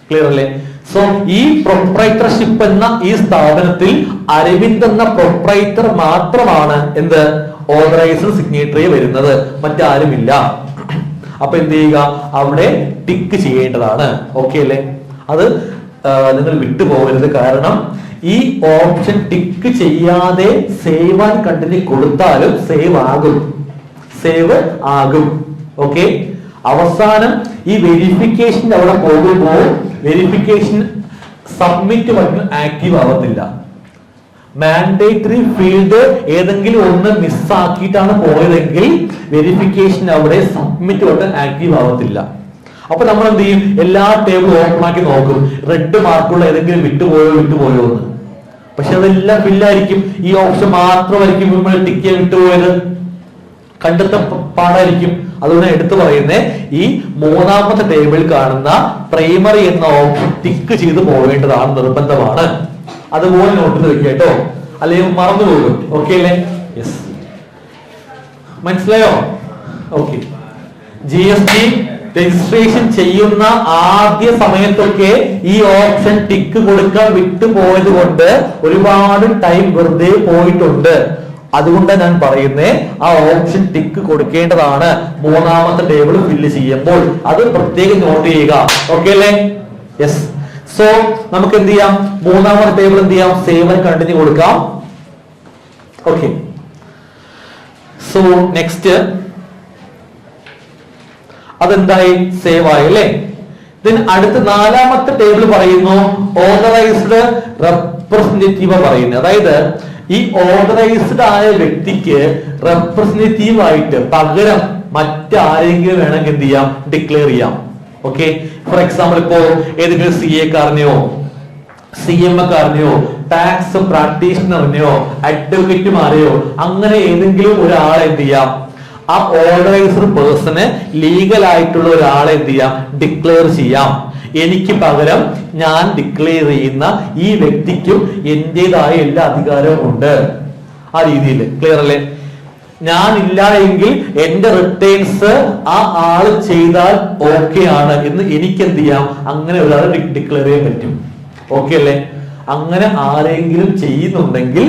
ക്ലിയർ അല്ലേ? സോ ഈ പ്രൊപ്രൈറ്റർഷിപ്പ് എന്ന ഈ സ്ഥാപനത്തിൽ അരവിന്ദ് എന്ന പ്രൊപ്രൈറ്റർ മാത്രമാണ് എന്ത്, ഓതറൈസ്ഡ് സിഗ്നേറ്ററി വരുന്നത്, മറ്റാരുമില്ല. അപ്പൊ എന്ത് ചെയ്യുക, അവിടെ ടിക്ക് ചെയ്യേണ്ടതാണ്. ഓക്കെ അല്ലേ? അത് നിങ്ങൾ വിട്ടുപോകരുത്. കാരണം ഈ ഓപ്ഷൻ ടിക്ക് ചെയ്യാതെ സേവ് ആൻഡ് കണ്ടിന്യൂ കൊടുത്താലും സേവ് ആകും. ഓക്കെ, അവസാനം ഈ വെരിഫിക്കേഷൻ അവിടെ പോകുമ്പോൾ വെരിഫിക്കേഷൻ സബ്മിറ്റ് ബട്ടൺ ആക്റ്റീവ് ആവത്തില്ല. മാൻഡേറ്ററി ഫീൽഡ് ഏതെങ്കിലും ഒന്ന് മിസ്സാക്കിയിട്ടാണ് പോയതെങ്കിൽ വെരിഫിക്കേഷൻ അവിടെ സബ്മിറ്റ് ബട്ടൺ ആക്റ്റീവ് ആവത്തില്ല. അപ്പൊ നമ്മൾ എന്ത് ചെയ്യും, എല്ലാ ടേബിളും ഓപ്പൺ ആക്കി നോക്കും, റെഡ് മാർക്കുള്ള ഏതെങ്കിലും വിട്ടുപോയോ എന്ന്. പക്ഷെ അതെല്ലാം ഫില്ലായിരിക്കും, ഈ ഓപ്ഷൻ മാത്രമായിരിക്കും നമ്മൾ ടിക്ക് ചെയ്യാൻ വിട്ടുപോയത്, കണ്ടെത്താൻ പാടായിരിക്കും. അതുകൊണ്ട് എടുത്തു പറയുന്നത് ഈ മൂന്നാമത്തെ ടേബിളിൽ കാണുന്ന പ്രൈമറി എന്ന ഓപ്ഷൻ ടിക്ക് ചെയ്ത് പോകേണ്ടതാണ്, നിർബന്ധമാണ്. അതുപോലെ നോട്ടിൽ വെക്കുക കേട്ടോ, അല്ലെങ്കിൽ മറന്നു പോകും. ഓക്കെ അല്ലേ? യെസ്, മനസ്സിലായോ? ഓക്കെ. GST രജിസ്ട്രേഷൻ ചെയ്യുന്ന ആദ്യ സമയത്തൊക്കെ ഈ ഓപ്ഷൻ ടിക്ക് കൊടുക്കാൻ വിട്ടുപോയത് കൊണ്ട് ഒരുപാട് ടൈം വെറുതെ പോയിട്ടുണ്ട്. അതുകൊണ്ടാണ് ഞാൻ പറയുന്നത് ആ ഓപ്ഷൻ ടിക്ക് കൊടുക്കേണ്ടതാണ് മൂന്നാമത്തെ ടേബിൾ ഫില്ല് ചെയ്യുമ്പോൾ. അത് പ്രത്യേകം നോട്ട് ചെയ്യുക. ഓക്കെ അല്ലേ? യെസ്. സോ നമുക്ക് എന്ത് ചെയ്യാം, മൂന്നാമത്തെ ടേബിൾ എന്ത് ചെയ്യാം, സേവ് ആൻഡ് കണ്ടിന്യൂ കൊടുക്കാം. ഓക്കെ. സോ നെക്സ്റ്റ് അതെന്തായി, സേവ് ആയി അല്ലേ? അടുത്ത നാലാമത്തെ ടേബിൾ പറയുന്നു ഓതറൈസ്ഡ് റെപ്രസെന്റേറ്റീവ് പറയുന്നത്. അതായത് ഈ ഓതറൈസ്ഡ് ആയ വ്യക്തിക്ക് റെപ്രസെന്റേറ്റീവ് ആയിട്ട് പകരം മറ്റാരെങ്കിലും വേണമെങ്കിൽ എന്ത് ചെയ്യാം, ഡിക്ലെയർ ചെയ്യാം. ഓക്കെ, ഫോർ എക്സാമ്പിൾ ഇപ്പോ ഏതെങ്കിലും CA കാരനെയോ CMക്കാരനെയോ ടാക്സ് പ്രാക്ടീഷണറിനെയോ അഡ്വക്കേറ്റുമാരെയോ അങ്ങനെ ഏതെങ്കിലും ഒരാളെ എന്ത് ചെയ്യാം, ആ ഓതറൈസ്ഡ് പേഴ്സണ് ലീഗൽ ആയിട്ടുള്ള ഒരാളെ എന്ത് ചെയ്യാം, ഡിക്ലെയർ ചെയ്യാം. എനിക്ക് പകരം ഞാൻ ഡിക്ലെയർ ചെയ്യുന്ന ഈ വ്യക്തിക്കും എന്റേതായ എല്ലാ അധികാരവും ഉണ്ട്. ആ രീതിയിൽ. ക്ലിയർ അല്ലേ? ഞാൻ ഇല്ല എങ്കിൽ എന്റെ റിട്ടേൺസ് ആ ആള് ചെയ്താൽ ഓക്കെ ആണ് എന്ന് എനിക്ക് എന്ത് ചെയ്യാം, അങ്ങനെ ഒരാളെ ഡിക്ലെയർ ചെയ്യാൻ പറ്റും. ഓക്കെ അല്ലേ? അങ്ങനെ ആരെങ്കിലും ചെയ്യുന്നുണ്ടെങ്കിൽ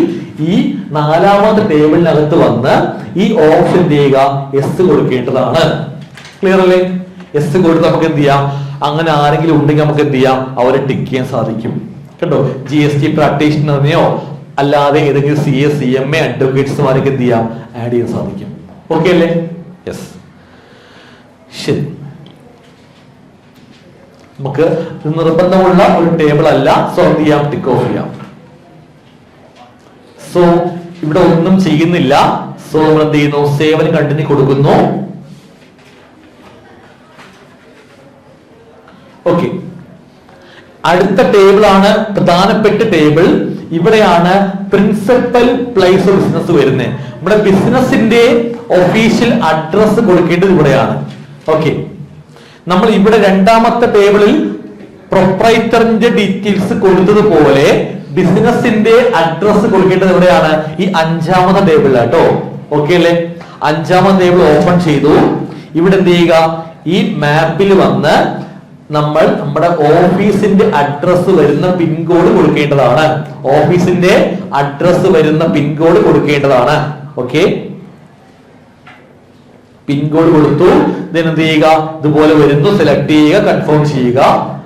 ഈ നാലാമത്തെ ടേബിളിനകത്ത് വന്ന് ഈ ഓപ്ഷൻ ചെയ്യുക, എസ് കൊടുക്കേണ്ടതാണ്. ക്ലിയർ അല്ലേ? എസ് കൊടുത്ത് നമുക്ക് എന്ത് ചെയ്യാം, അങ്ങനെ ആരെങ്കിലും ഉണ്ടെങ്കിൽ നമുക്ക് എന്ത് ചെയ്യാം, അവരെ ടിക്ക് ചെയ്യാൻ സാധിക്കും. കണ്ടോ? GST പ്രാക്ടീഷണറിനെയോ അല്ലാതെ ഏതെങ്കിലും CA CMA അഡ്വക്കേറ്റ്സുമാരൊക്കെ എന്ത് ചെയ്യാം, ആഡ് ചെയ്യാൻ സാധിക്കും. ഓക്കെ അല്ലേ? യെസ്. ശരി, നമുക്ക് നിർബന്ധമുള്ള ഒരു ടേബിൾ അല്ല. സോ എന്ത് ചെയ്യാം, ടിക്ക് ഓഫ് ചെയ്യാം. സോ ഇവിടെ ഒന്നും ചെയ്യുന്നില്ല. സോ നമ്മൾ എന്ത് ചെയ്യുന്നു, സേവനം കണ്ടിന്യൂ കൊടുക്കുന്നു. ഓക്കെ, അടുത്ത ടേബിൾ ആണ് പ്രധാനപ്പെട്ട ടേബിൾ. ഇവിടെയാണ് പ്രിൻസിപ്പൽ പ്ലേസ് ഓഫ് ബിസിനസ് വരുന്നത്. നമ്മുടെ ബിസിനസിന്റെ ഒഫീഷ്യൽ അഡ്രസ് കൊടുക്കേണ്ടത് ഇവിടെയാണ്. ഓക്കെ, നമ്മൾ ഇവിടെ രണ്ടാമത്തെ ടേബിളിൽ പ്രൊപ്രൈറ്ററിന്റെ ഡീറ്റെയിൽസ് കൊടുത്തതുപോലെ ബിസിനസിന്റെ അഡ്രസ് കൊടുക്കേണ്ടത് എവിടെയാണ്, ഈ അഞ്ചാമത്തെ ടേബിളിലാട്ടോ. ഓക്കെ അല്ലേ? അഞ്ചാമത്തെ ടേബിൾ ഓപ്പൺ ചെയ്തു. ഇവിടെ എന്ത് ചെയ്യുക, ഈ മാപ്പിൽ വന്ന് നമ്മൾ നമ്മുടെ ഓഫീസിന്റെ അഡ്രസ് വരുന്ന പിൻകോഡ് കൊടുക്കേണ്ടതാണ്. ഓഫീസിന്റെ അഡ്രസ് വരുന്ന പിൻകോഡ് കൊടുക്കേണ്ടതാണ്. ഓക്കെ, പിൻകോഡ് കൊടുത്തു. എന്ത് ചെയ്യുക, ഇതുപോലെ വരുന്നു, സെലക്ട് ചെയ്യുക, കൺഫേം ചെയ്യുക.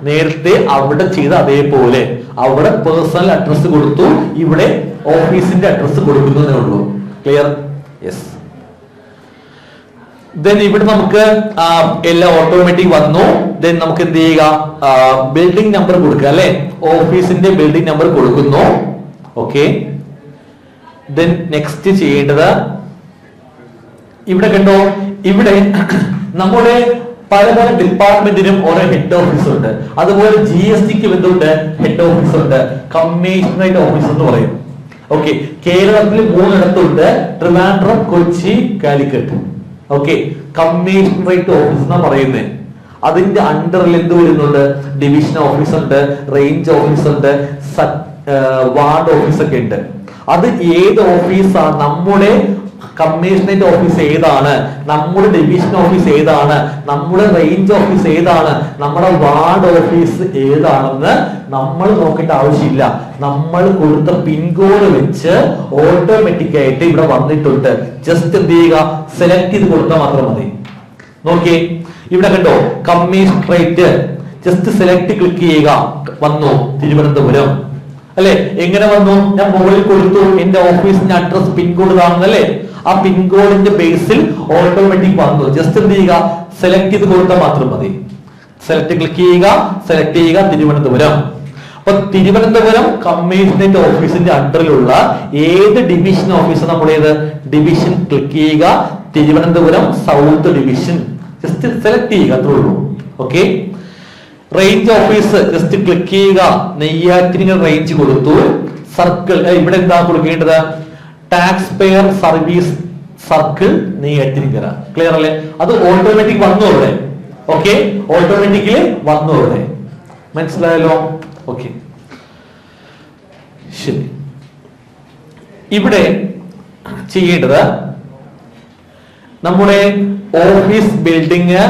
നേരത്തെ അവിടെ ചെയ്ത അതേപോലെ അവിടെ പേഴ്സണൽ അഡ്രസ് കൊടുത്തു, ഇവിടെ ഓഫീസിന്റെ അഡ്രസ് കൊടുക്കുന്നതേ ഉള്ളൂ. ക്ലിയർ? യെസ്. ദെൻ ഇവിടെ നമുക്ക് എല്ലാം ഓട്ടോമാറ്റിക് വന്നു. ദെൻ നമുക്ക് എന്ത് ചെയ്യുക, ബിൽഡിംഗ് നമ്പർ കൊടുക്കുക അല്ലെ, ഓഫീസിന്റെ ബിൽഡിംഗ് നമ്പർ കൊടുക്കുന്നു. ഓക്കെ, ദെൻ നെക്സ്റ്റ് ചെയ്യേണ്ടത് ഇവിടെ കണ്ടോ, ഇവിടെ നമ്മുടെ പല പല ഡിപ്പാർട്ട്മെന്റിനും ഓരോ ഹെഡ് ഓഫീസ് ഉണ്ട്. അതുപോലെ GSTക്ക് ബന്ധമുണ്ട് ഹെഡ് ഓഫീസ് ഉണ്ട്, കമ്മീഷണറേറ്റ് ഓഫീസ് എന്ന് പറയും. ഓക്കെ, കേരളത്തിൽ 3 ഇടത്തുണ്ട്, Trivandrum, Kochi, Calicut. Okay, commissionerate office എന്നാ പറയുന്നത്. അതിന്റെ അണ്ടറിൽ എന്ത് വരുന്നുണ്ട്, ഡിവിഷൻ ഓഫീസ് ഉണ്ട്, റേഞ്ച് ഓഫീസ് ഉണ്ട്, വാർഡ് ഓഫീസ് ഒക്കെ ഉണ്ട്. അത് ഏത് ഓഫീസാണ്, നമ്മുടെ കമ്മീഷണറേറ്റ് ഓഫീസ് ഏതാണ്, നമ്മുടെ ഡിവിഷൻ ഓഫീസ് ഏതാണ്, നമ്മുടെ റേഞ്ച് ഓഫീസ് ഏതാണ്, നമ്മുടെ വാർഡ് ഓഫീസ് ഏതാണെന്ന് നമ്മൾ നോക്കേണ്ട ആവശ്യമില്ല. നമ്മൾ കൊടുത്ത പിൻകോഡ് വെച്ച് ഓട്ടോമാറ്റിക് ആയിട്ട് ഇവിടെ വന്നിട്ടുണ്ട്. ജസ്റ്റ് എന്ത് ചെയ്യുക, സെലക്ട് ചെയ്ത് കൊടുത്താൽ മാത്രം മതി. നോക്കിയേ, ഇവിടെ കണ്ടോ, കമ്മീഷണറേറ്റ്, ജസ്റ്റ് സെലക്ട് ക്ലിക്ക് ചെയ്യുക, വന്നു തിരുവനന്തപുരം അല്ലെ. എങ്ങനെ വന്നു, ഞാൻ മുകളിൽ കൊടുത്തു എന്റെ ഓഫീസിന്റെ അഡ്രസ് പിൻകോഡ് കാണുന്നല്ലേ, ആ പിൻകോഡിന്റെ ബേസിൽ ഓട്ടോമാറ്റിക് വന്നു. ജസ്റ്റ് എന്ത് ചെയ്യുക, സെലക്ട് ചെയ്ത് കൊടുത്താൽ മാത്രം മതി. സെലക്ട് ക്ലിക്ക് ചെയ്യുക, സെലക്ട് ചെയ്യുക, തിരുവനന്തപുരം. അപ്പൊ തിരുവനന്തപുരം കമ്മീഷണറേറ്റ് ഓഫീസിന്റെ അണ്ടറിലുള്ള ഏത് ഡിവിഷൻ ഓഫീസ് നമ്മുടേത്, ഡിവിഷൻ ക്ലിക്ക് ചെയ്യുക, Thiruvananthapuram south division just select ചെയ്യുക, അത്രേ ഉള്ളൂ. Okay, range office just click ചെയ്യുക, നെയ്യാറ്റിൻകര റേഞ്ച് കൊടുത്തു. സർക്കിൾ ഇവിടെ എന്താ കൊടുക്കേണ്ടത്, tax pair service circle Neyyattinkara. Clear അല്ലേ? അത് ഓട്ടോമാറ്റിക് വന്നു അവിടെ. ഓക്കെ, ഓട്ടോമാറ്റിക്കലി വന്നു അവിടെ. മനസ്സിലായല്ലോ? ഓക്കെ, ശരി. ഇവിടെ ചെയ്യേണ്ടത് നമ്മുടെ ഓഫീസ് ബിൽഡിംഗ്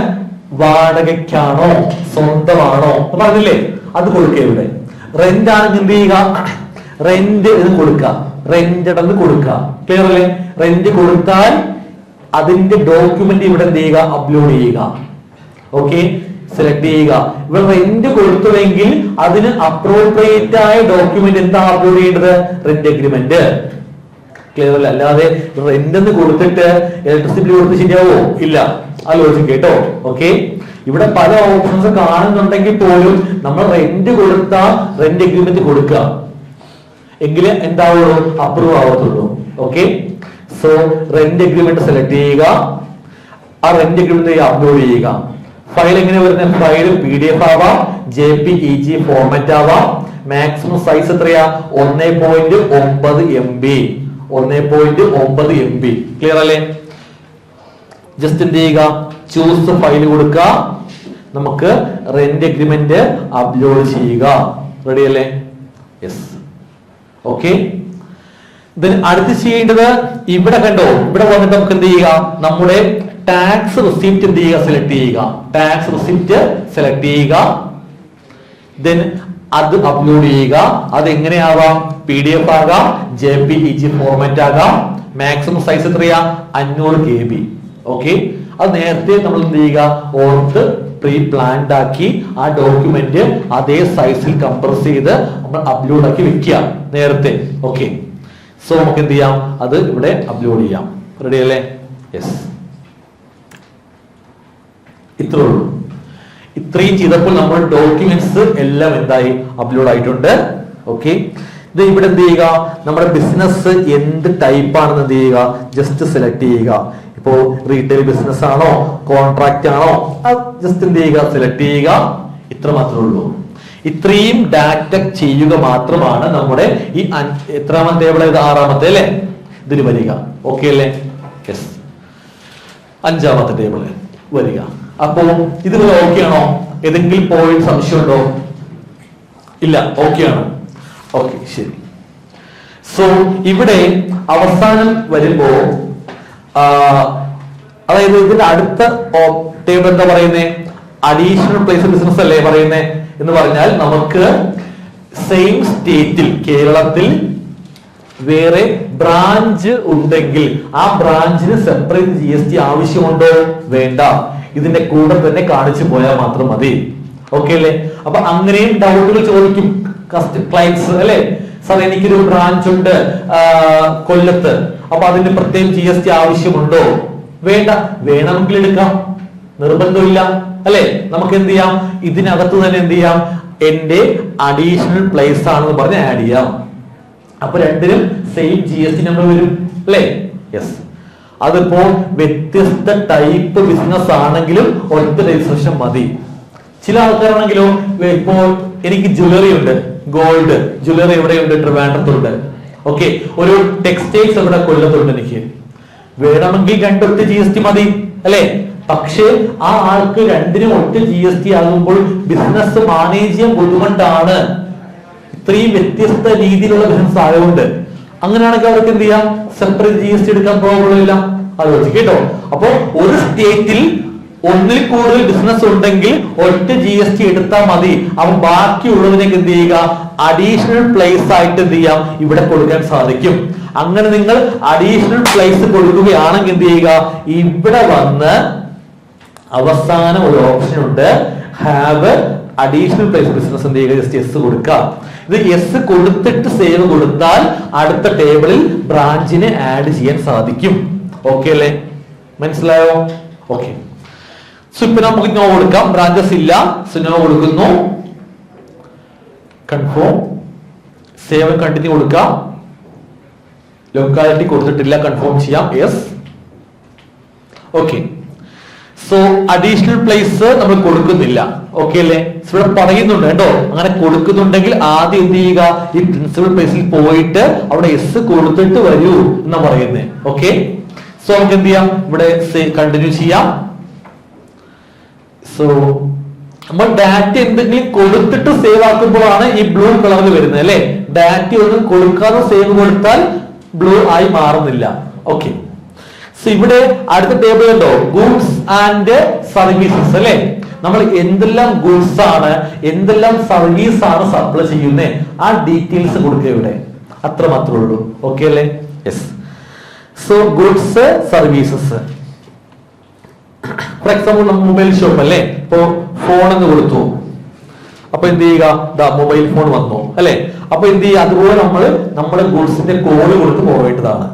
വാടകയ്ക്കാണോ സ്വന്തമാണോ പറഞ്ഞില്ലേ, അത് കൊടുക്കുക. ഇവിടെ റെന്റ് ആണെങ്കിൽ എന്ത് ചെയ്യുക, റെന്റ് എന്ന് കൊടുക്കുക, റെന്റഡ് എന്ന് കൊടുക്കുക. ക്ലിയർ അല്ലേ? റെന്റ് കൊടുത്താൽ അതിന്റെ ഡോക്യുമെന്റ് ഇവിടെ എന്ത് ചെയ്യുക, അപ്ലോഡ് ചെയ്യുക. ഓക്കെ, സെലക്ട് ചെയ്യുക. ഇവിടെ റെന്റ് കൊടുത്തുവെങ്കിൽ അതിന് അപ്രോപ്രിയേറ്റ് ആയ ഡോക്യുമെന്റ് എന്താ അപ്ലോഡ് ചെയ്യേണ്ടത്, റെന്റ് അഗ്രിമെന്റ്. ക്ലിയർ അല്ല? അല്ലാതെ റെന്റ് എന്ന് കൊടുത്തിട്ട് ഇലക്ട്രിസിറ്റി ബിൽ കൊടുത്ത് ശരിയാവോ? ഇല്ല. ആലോചിക്കുക കേട്ടോ. ഓക്കെ, ഇവിടെ പല ഓപ്ഷൻസ് കാണുന്നുണ്ടെങ്കിൽ പോലും നമ്മൾ റെന്റ് കൊടുത്താൽ റെന്റ് അഗ്രിമെന്റ് കൊടുക്കുക, എങ്കിലേ എന്താവുള്ളൂ, അപ്രൂവ് ആവത്തുള്ളൂ. Okay, so rent agreement select ചെയ്യുക, ആ റെന്റ് അഗ്രിമെന്റ് അപ്ലോഡ് ചെയ്യുക. ഫയൽ എങ്ങനെ വരുന്നത്, ഫയൽ PDF ആവാം, JPEG ഫോർമാറ്റ് ആവാം. മാക്സിമം സൈസ് എത്രയാ, 1.9 MB. 1.9 MB. ക്ലിയർ അല്ലേ? ജസ്റ്റ് എന്ത് ചെയ്യുക, ചൂസ് ഫയൽ കൊടുക്കുക, നമുക്ക് റെന്റ് അഗ്രിമെന്റ് അപ്ലോഡ് ചെയ്യുക. റെഡി അല്ലേ? യെസ്. ഓക്കെ, അടുത്ത് ചെയ്യേണ്ടത് ഇവിടെ കണ്ടോ, ഇവിടെ വന്നിട്ട് നമുക്ക് എന്ത് ചെയ്യുക, നമ്മുടെ ടാക്സ് റിസിപ്റ്റ് എന്ത് ചെയ്യുക, സെലക്ട് ചെയ്യുക. ടാക്സ് റിസിപ്റ്റ് സെലക്ട് ചെയ്യുക. ദെൻ അത് അപ്ലോഡ് ചെയ്യുക. അത് എങ്ങനെയാവാം, PDF ആകാം, JPEG ഫോർമാറ്റ് ആകാം. മാക്സിമം സൈസ് എത്രയാ, 500 KB. ഓക്കെ, അത് നേരത്തെ നമ്മൾ എന്ത് ചെയ്യുക, ഓർത്ത് പ്രീ പ്ലാൻഡ് ആക്കി ആ ഡോക്യുമെന്റ് അതേ സൈസിൽ കംപ്രസ് ചെയ്ത് നമ്മൾ അപ്ലോഡ് ആക്കി വെക്കുക നേരത്തെ. ഓക്കെ, സോ നമുക്ക് എന്ത് ചെയ്യാം, അത് ഇവിടെ അപ്ലോഡ് ചെയ്യാം. റെഡി അല്ലേ? യെസ്, ഇത്രേ ഉള്ളൂ. ഇത്രയും ചെയ്തപ്പോൾ നമ്മൾ ഡോക്യുമെന്റ്സ് എല്ലാം എന്തായി, അപ്ലോഡ് ആയിട്ടുണ്ട്. ഓക്കെ, ഇത് ഇവിടെ എന്ത് ചെയ്യുക, നമ്മുടെ ബിസിനസ് എന്ത് ടൈപ്പ് ആണെന്ന് എന്ത് ചെയ്യുക, ജസ്റ്റ് സെലക്ട് ചെയ്യുക. ഇപ്പോ റീറ്റെയിൽ ബിസിനസ് ആണോ, കോൺട്രാക്ട് ആണോ, ജസ്റ്റ് എന്ത് ചെയ്യുക, സെലക്ട് ചെയ്യുക. ഇത്ര മാത്രമേ ഉള്ളൂ. ഇത്രയും ഡാറ്റ ചെയ്യുക മാത്രമാണ് നമ്മുടെ ഈ എത്രാമത്തെ ടേബിൾ, ഇത് 6ാമത്തെ അല്ലേ, ഇതിന് വരിക. ഓക്കെ അല്ലേ? യെസ്, 5ാമത്തെ ടേബിൾ വരിക. അപ്പോ ഇത് ഓക്കെ ആണോ? ഏതെങ്കിലും പോയിന്റ് സംശയമുണ്ടോ? ഇല്ല, ഓക്കെ ആണ്. ഓക്കെ, ശരി. സോ ഇവിടെ അവസാനം വരുമ്പോ അതായത് ഇതിന്റെ അടുത്ത ടേബിൾ എന്താ പറയുന്നേ, അഡീഷണൽ പ്ലേസ് ബിസിനസ് അല്ലേ പറയുന്നേ. എന്ന് പറഞ്ഞാൽ നമുക്ക് സെയിം സ്റ്റേറ്റിൽ, കേരളത്തിൽ വേറെ ബ്രാഞ്ച് ഉണ്ടെങ്കിൽ ആ ബ്രാഞ്ചിന് സെപ്പറേറ്റ് GST ആവശ്യമുണ്ടോ? വേണ്ട, ഇതിന്റെ കൂടെ തന്നെ കാണിച്ചു പോയാൽ മാത്രം മതി. ഓക്കെ അല്ലേ? അപ്പൊ അങ്ങനെയും ഡൗട്ടുകൾ ചോദിക്കും ക്ലയൻസ് അല്ലെ. സാർ, എനിക്കൊരു ബ്രാഞ്ച് ഉണ്ട് കൊല്ലത്ത്, അപ്പൊ അതിന്റെ പ്രത്യേകം GST ആവശ്യമുണ്ടോ? വേണ്ട, വേണമെങ്കിൽ എടുക്കാം, നിർബന്ധമില്ല അല്ലെ. നമുക്ക് എന്ത് ചെയ്യാം, ഇതിനകത്ത് തന്നെ എന്ത് ചെയ്യാം, എന്റെ അഡീഷണൽ പ്ലേസ് ആണെന്ന് പറഞ്ഞ് ആഡ് ചെയ്യാം. അപ്പൊ രണ്ടിനും സെയിം GST നമ്പർ വരും അല്ലെ. യെസ്, അതിപ്പോ വ്യത്യസ്ത ടൈപ്പ് ബിസിനസ് ആണെങ്കിലും ഒറ്റ രജിസ്ട്രേഷൻ മതി. ചില ആൾക്കാരാണെങ്കിലോ, ഇപ്പോ എനിക്ക് ജ്വല്ലറി ഉണ്ട്, ഗോൾഡ് ജ്വല്ലറി എവിടെയുണ്ട്, ട്രിവാൻഡ്രത്തുണ്ട്. ഓക്കെ, ഒരു ടെക്സ്റ്റൈൽസ് ഇവിടെ കൊല്ലത്തുണ്ട്. എനിക്ക് വേണമെങ്കിൽ രണ്ടൊറ്റ GST മതി അല്ലെ. പക്ഷേ ആ ആൾക്ക് രണ്ടിനും ഒറ്റ GST ആകുമ്പോൾ ബിസിനസ് മാനേജ് ചെയ്യാൻ ബുദ്ധിമുട്ടാണ്. ഇത്രയും വ്യത്യസ്ത രീതിയിലുള്ള ബിസിനസ് ആയതുകൊണ്ട് അങ്ങനെയാണെങ്കിൽ അവർക്ക് എന്ത് ചെയ്യാം, സെപ്പറേറ്റ് GST എടുക്കാൻ പ്രോബ്ലമില്ല. ആലോചിച്ച് കേട്ടോ. അപ്പോ ഒരു സ്റ്റേറ്റിൽ ഒന്നിൽ കൂടുതൽ ബിസിനസ് ഉണ്ടെങ്കിൽ ഒറ്റ GST എടുത്താൽ മതി. അപ്പൊ ബാക്കിയുള്ളതിനൊക്കെ എന്ത് ചെയ്യുക, അഡീഷണൽ പ്ലേസ് ആയിട്ട് എന്ത് ചെയ്യാം, ഇവിടെ കൊടുക്കാൻ സാധിക്കും. അങ്ങനെ നിങ്ങൾ അഡീഷണൽ പ്ലേസ് കൊടുക്കുകയാണെങ്കിൽ എന്ത് ചെയ്യുക, ഇവിടെ വന്ന് അവസാനം ഒരു ഓപ്ഷൻ ഉണ്ട്, ഹാവ് അഡീഷണൽ പ്ലേസ് ബിസിനസ് എന്ത് ചെയ്യുക, ജസ്റ്റ് എസ് കൊടുക്കുക. ഇത് എസ് കൊടുത്തിട്ട് സേവ് കൊടുത്താൽ അടുത്ത ടേബിളിൽ ബ്രാഞ്ചിനെ ആഡ് ചെയ്യാൻ സാധിക്കും. ഓക്കെ അല്ലേ? മനസ്സിലായോ? ഓക്കെ. സോ ഇപ്പൊ നമുക്ക് നോ കൊടുക്കാം, ബ്രാഞ്ചസ് ഇല്ല. സോ നോ കൊടുക്കുന്നു, കൺഫേം, സേവ് കണ്ടിന്യൂ കൊടുക്കാം. ലൊക്കാലിറ്റി കൊടുത്തിട്ടില്ല, കൺഫേം ചെയ്യാം. Yes, okay. So additional place നമ്മൾ കൊടുക്കുന്നില്ല. ഓക്കെ അല്ലേ? ഇവിടെ പറയുന്നുണ്ട് കേട്ടോ, അങ്ങനെ കൊടുക്കുന്നുണ്ടെങ്കിൽ ആദ്യം എന്ത് ചെയ്യുക, ഈ പ്രിൻസിപ്പൽ പ്ലേസിൽ പോയിട്ട് അവിടെ എസ് കൊടുത്തിട്ട് വരൂ എന്നാ പറയുന്നത്. ഓക്കെ, സോ നമുക്ക് എന്ത് ചെയ്യാം, ഇവിടെ കണ്ടിന്യൂ ചെയ്യാം. സോ നമ്മൾ ഡാറ്റ എന്തെങ്കിലും കൊടുത്തിട്ട് സേവ് ആക്കുമ്പോഴാണ് ഈ ബ്ലൂ കളറിൽ വരുന്നത് അല്ലെ. ഡാറ്റ ഒന്നും കൊടുക്കാതെ സേവ് കൊടുത്താൽ ബ്ലൂ ആയി മാറുന്നില്ല. ഓക്കെ, സോ ഇവിടെ അടുത്ത ടേബിൾ ഉണ്ടോ, ഗുഡ്സ് ആൻഡ് സർവീസസ് അല്ലെ. നമ്മൾ എന്തെല്ലാം ഗുഡ്സ് ആണ്, എന്തെല്ലാം സർവീസ് ആണ് സപ്ലൈ ചെയ്യുന്നത്, ആ ഡീറ്റെയിൽസ് കൊടുക്കുക ഇവിടെ. അത്ര മാത്രമേ ഉള്ളൂ. ഓക്കെ അല്ലേ? Yes. So goods, services. For example നമ്മൾ മൊബൈൽ ഷോപ്പ് അല്ലെ, ഇപ്പോ ഫോൺ എന്ന് കൊടുത്തു. അപ്പൊ എന്ത് ചെയ്യുക, മൊബൈൽ ഫോൺ വന്നു അല്ലെ. അപ്പൊ എന്ത് ചെയ്യുക, അതുപോലെ നമ്മൾ നമ്മുടെ ഗുഡ്സിന്റെ കോഡ് കൊടുത്ത് പോവേണ്ടതാണ്.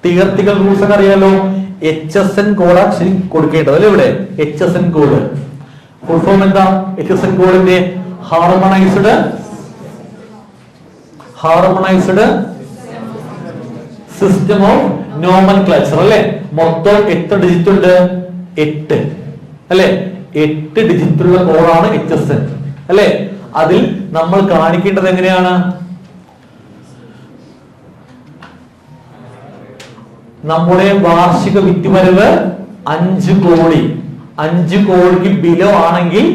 തിയർട്ടിക്കൽ റൂൾസ് ഒക്കെ അറിയാലോ. HSN കോഡാണ് ശരി കൊടുക്കേണ്ടത് അല്ലെ. ഇവിടെ HSN കോഡ് ഫുൾ ഫോം എന്താ? HSN കോഡിന്റെ ഹാർമണൈസ്ഡ് സിസ്റ്റം ഓഫ് നോമൻക്ലേച്ചർ അല്ലെ. മൊത്തം എത്ര ഡിജിറ്റ് ഉണ്ട്? 8 അല്ലെ. 8 ഡിജിറ്റുള്ള കോഡാണ് HSN അല്ലെ. അതിൽ നമ്മൾ കാണിക്കേണ്ടത് എങ്ങനെയാണ്? നമ്മുടെ വാർഷിക വിറ്റുവരവ് 5 കോടി. 5 കോടിക്ക് ബിലോ ആണെങ്കിൽ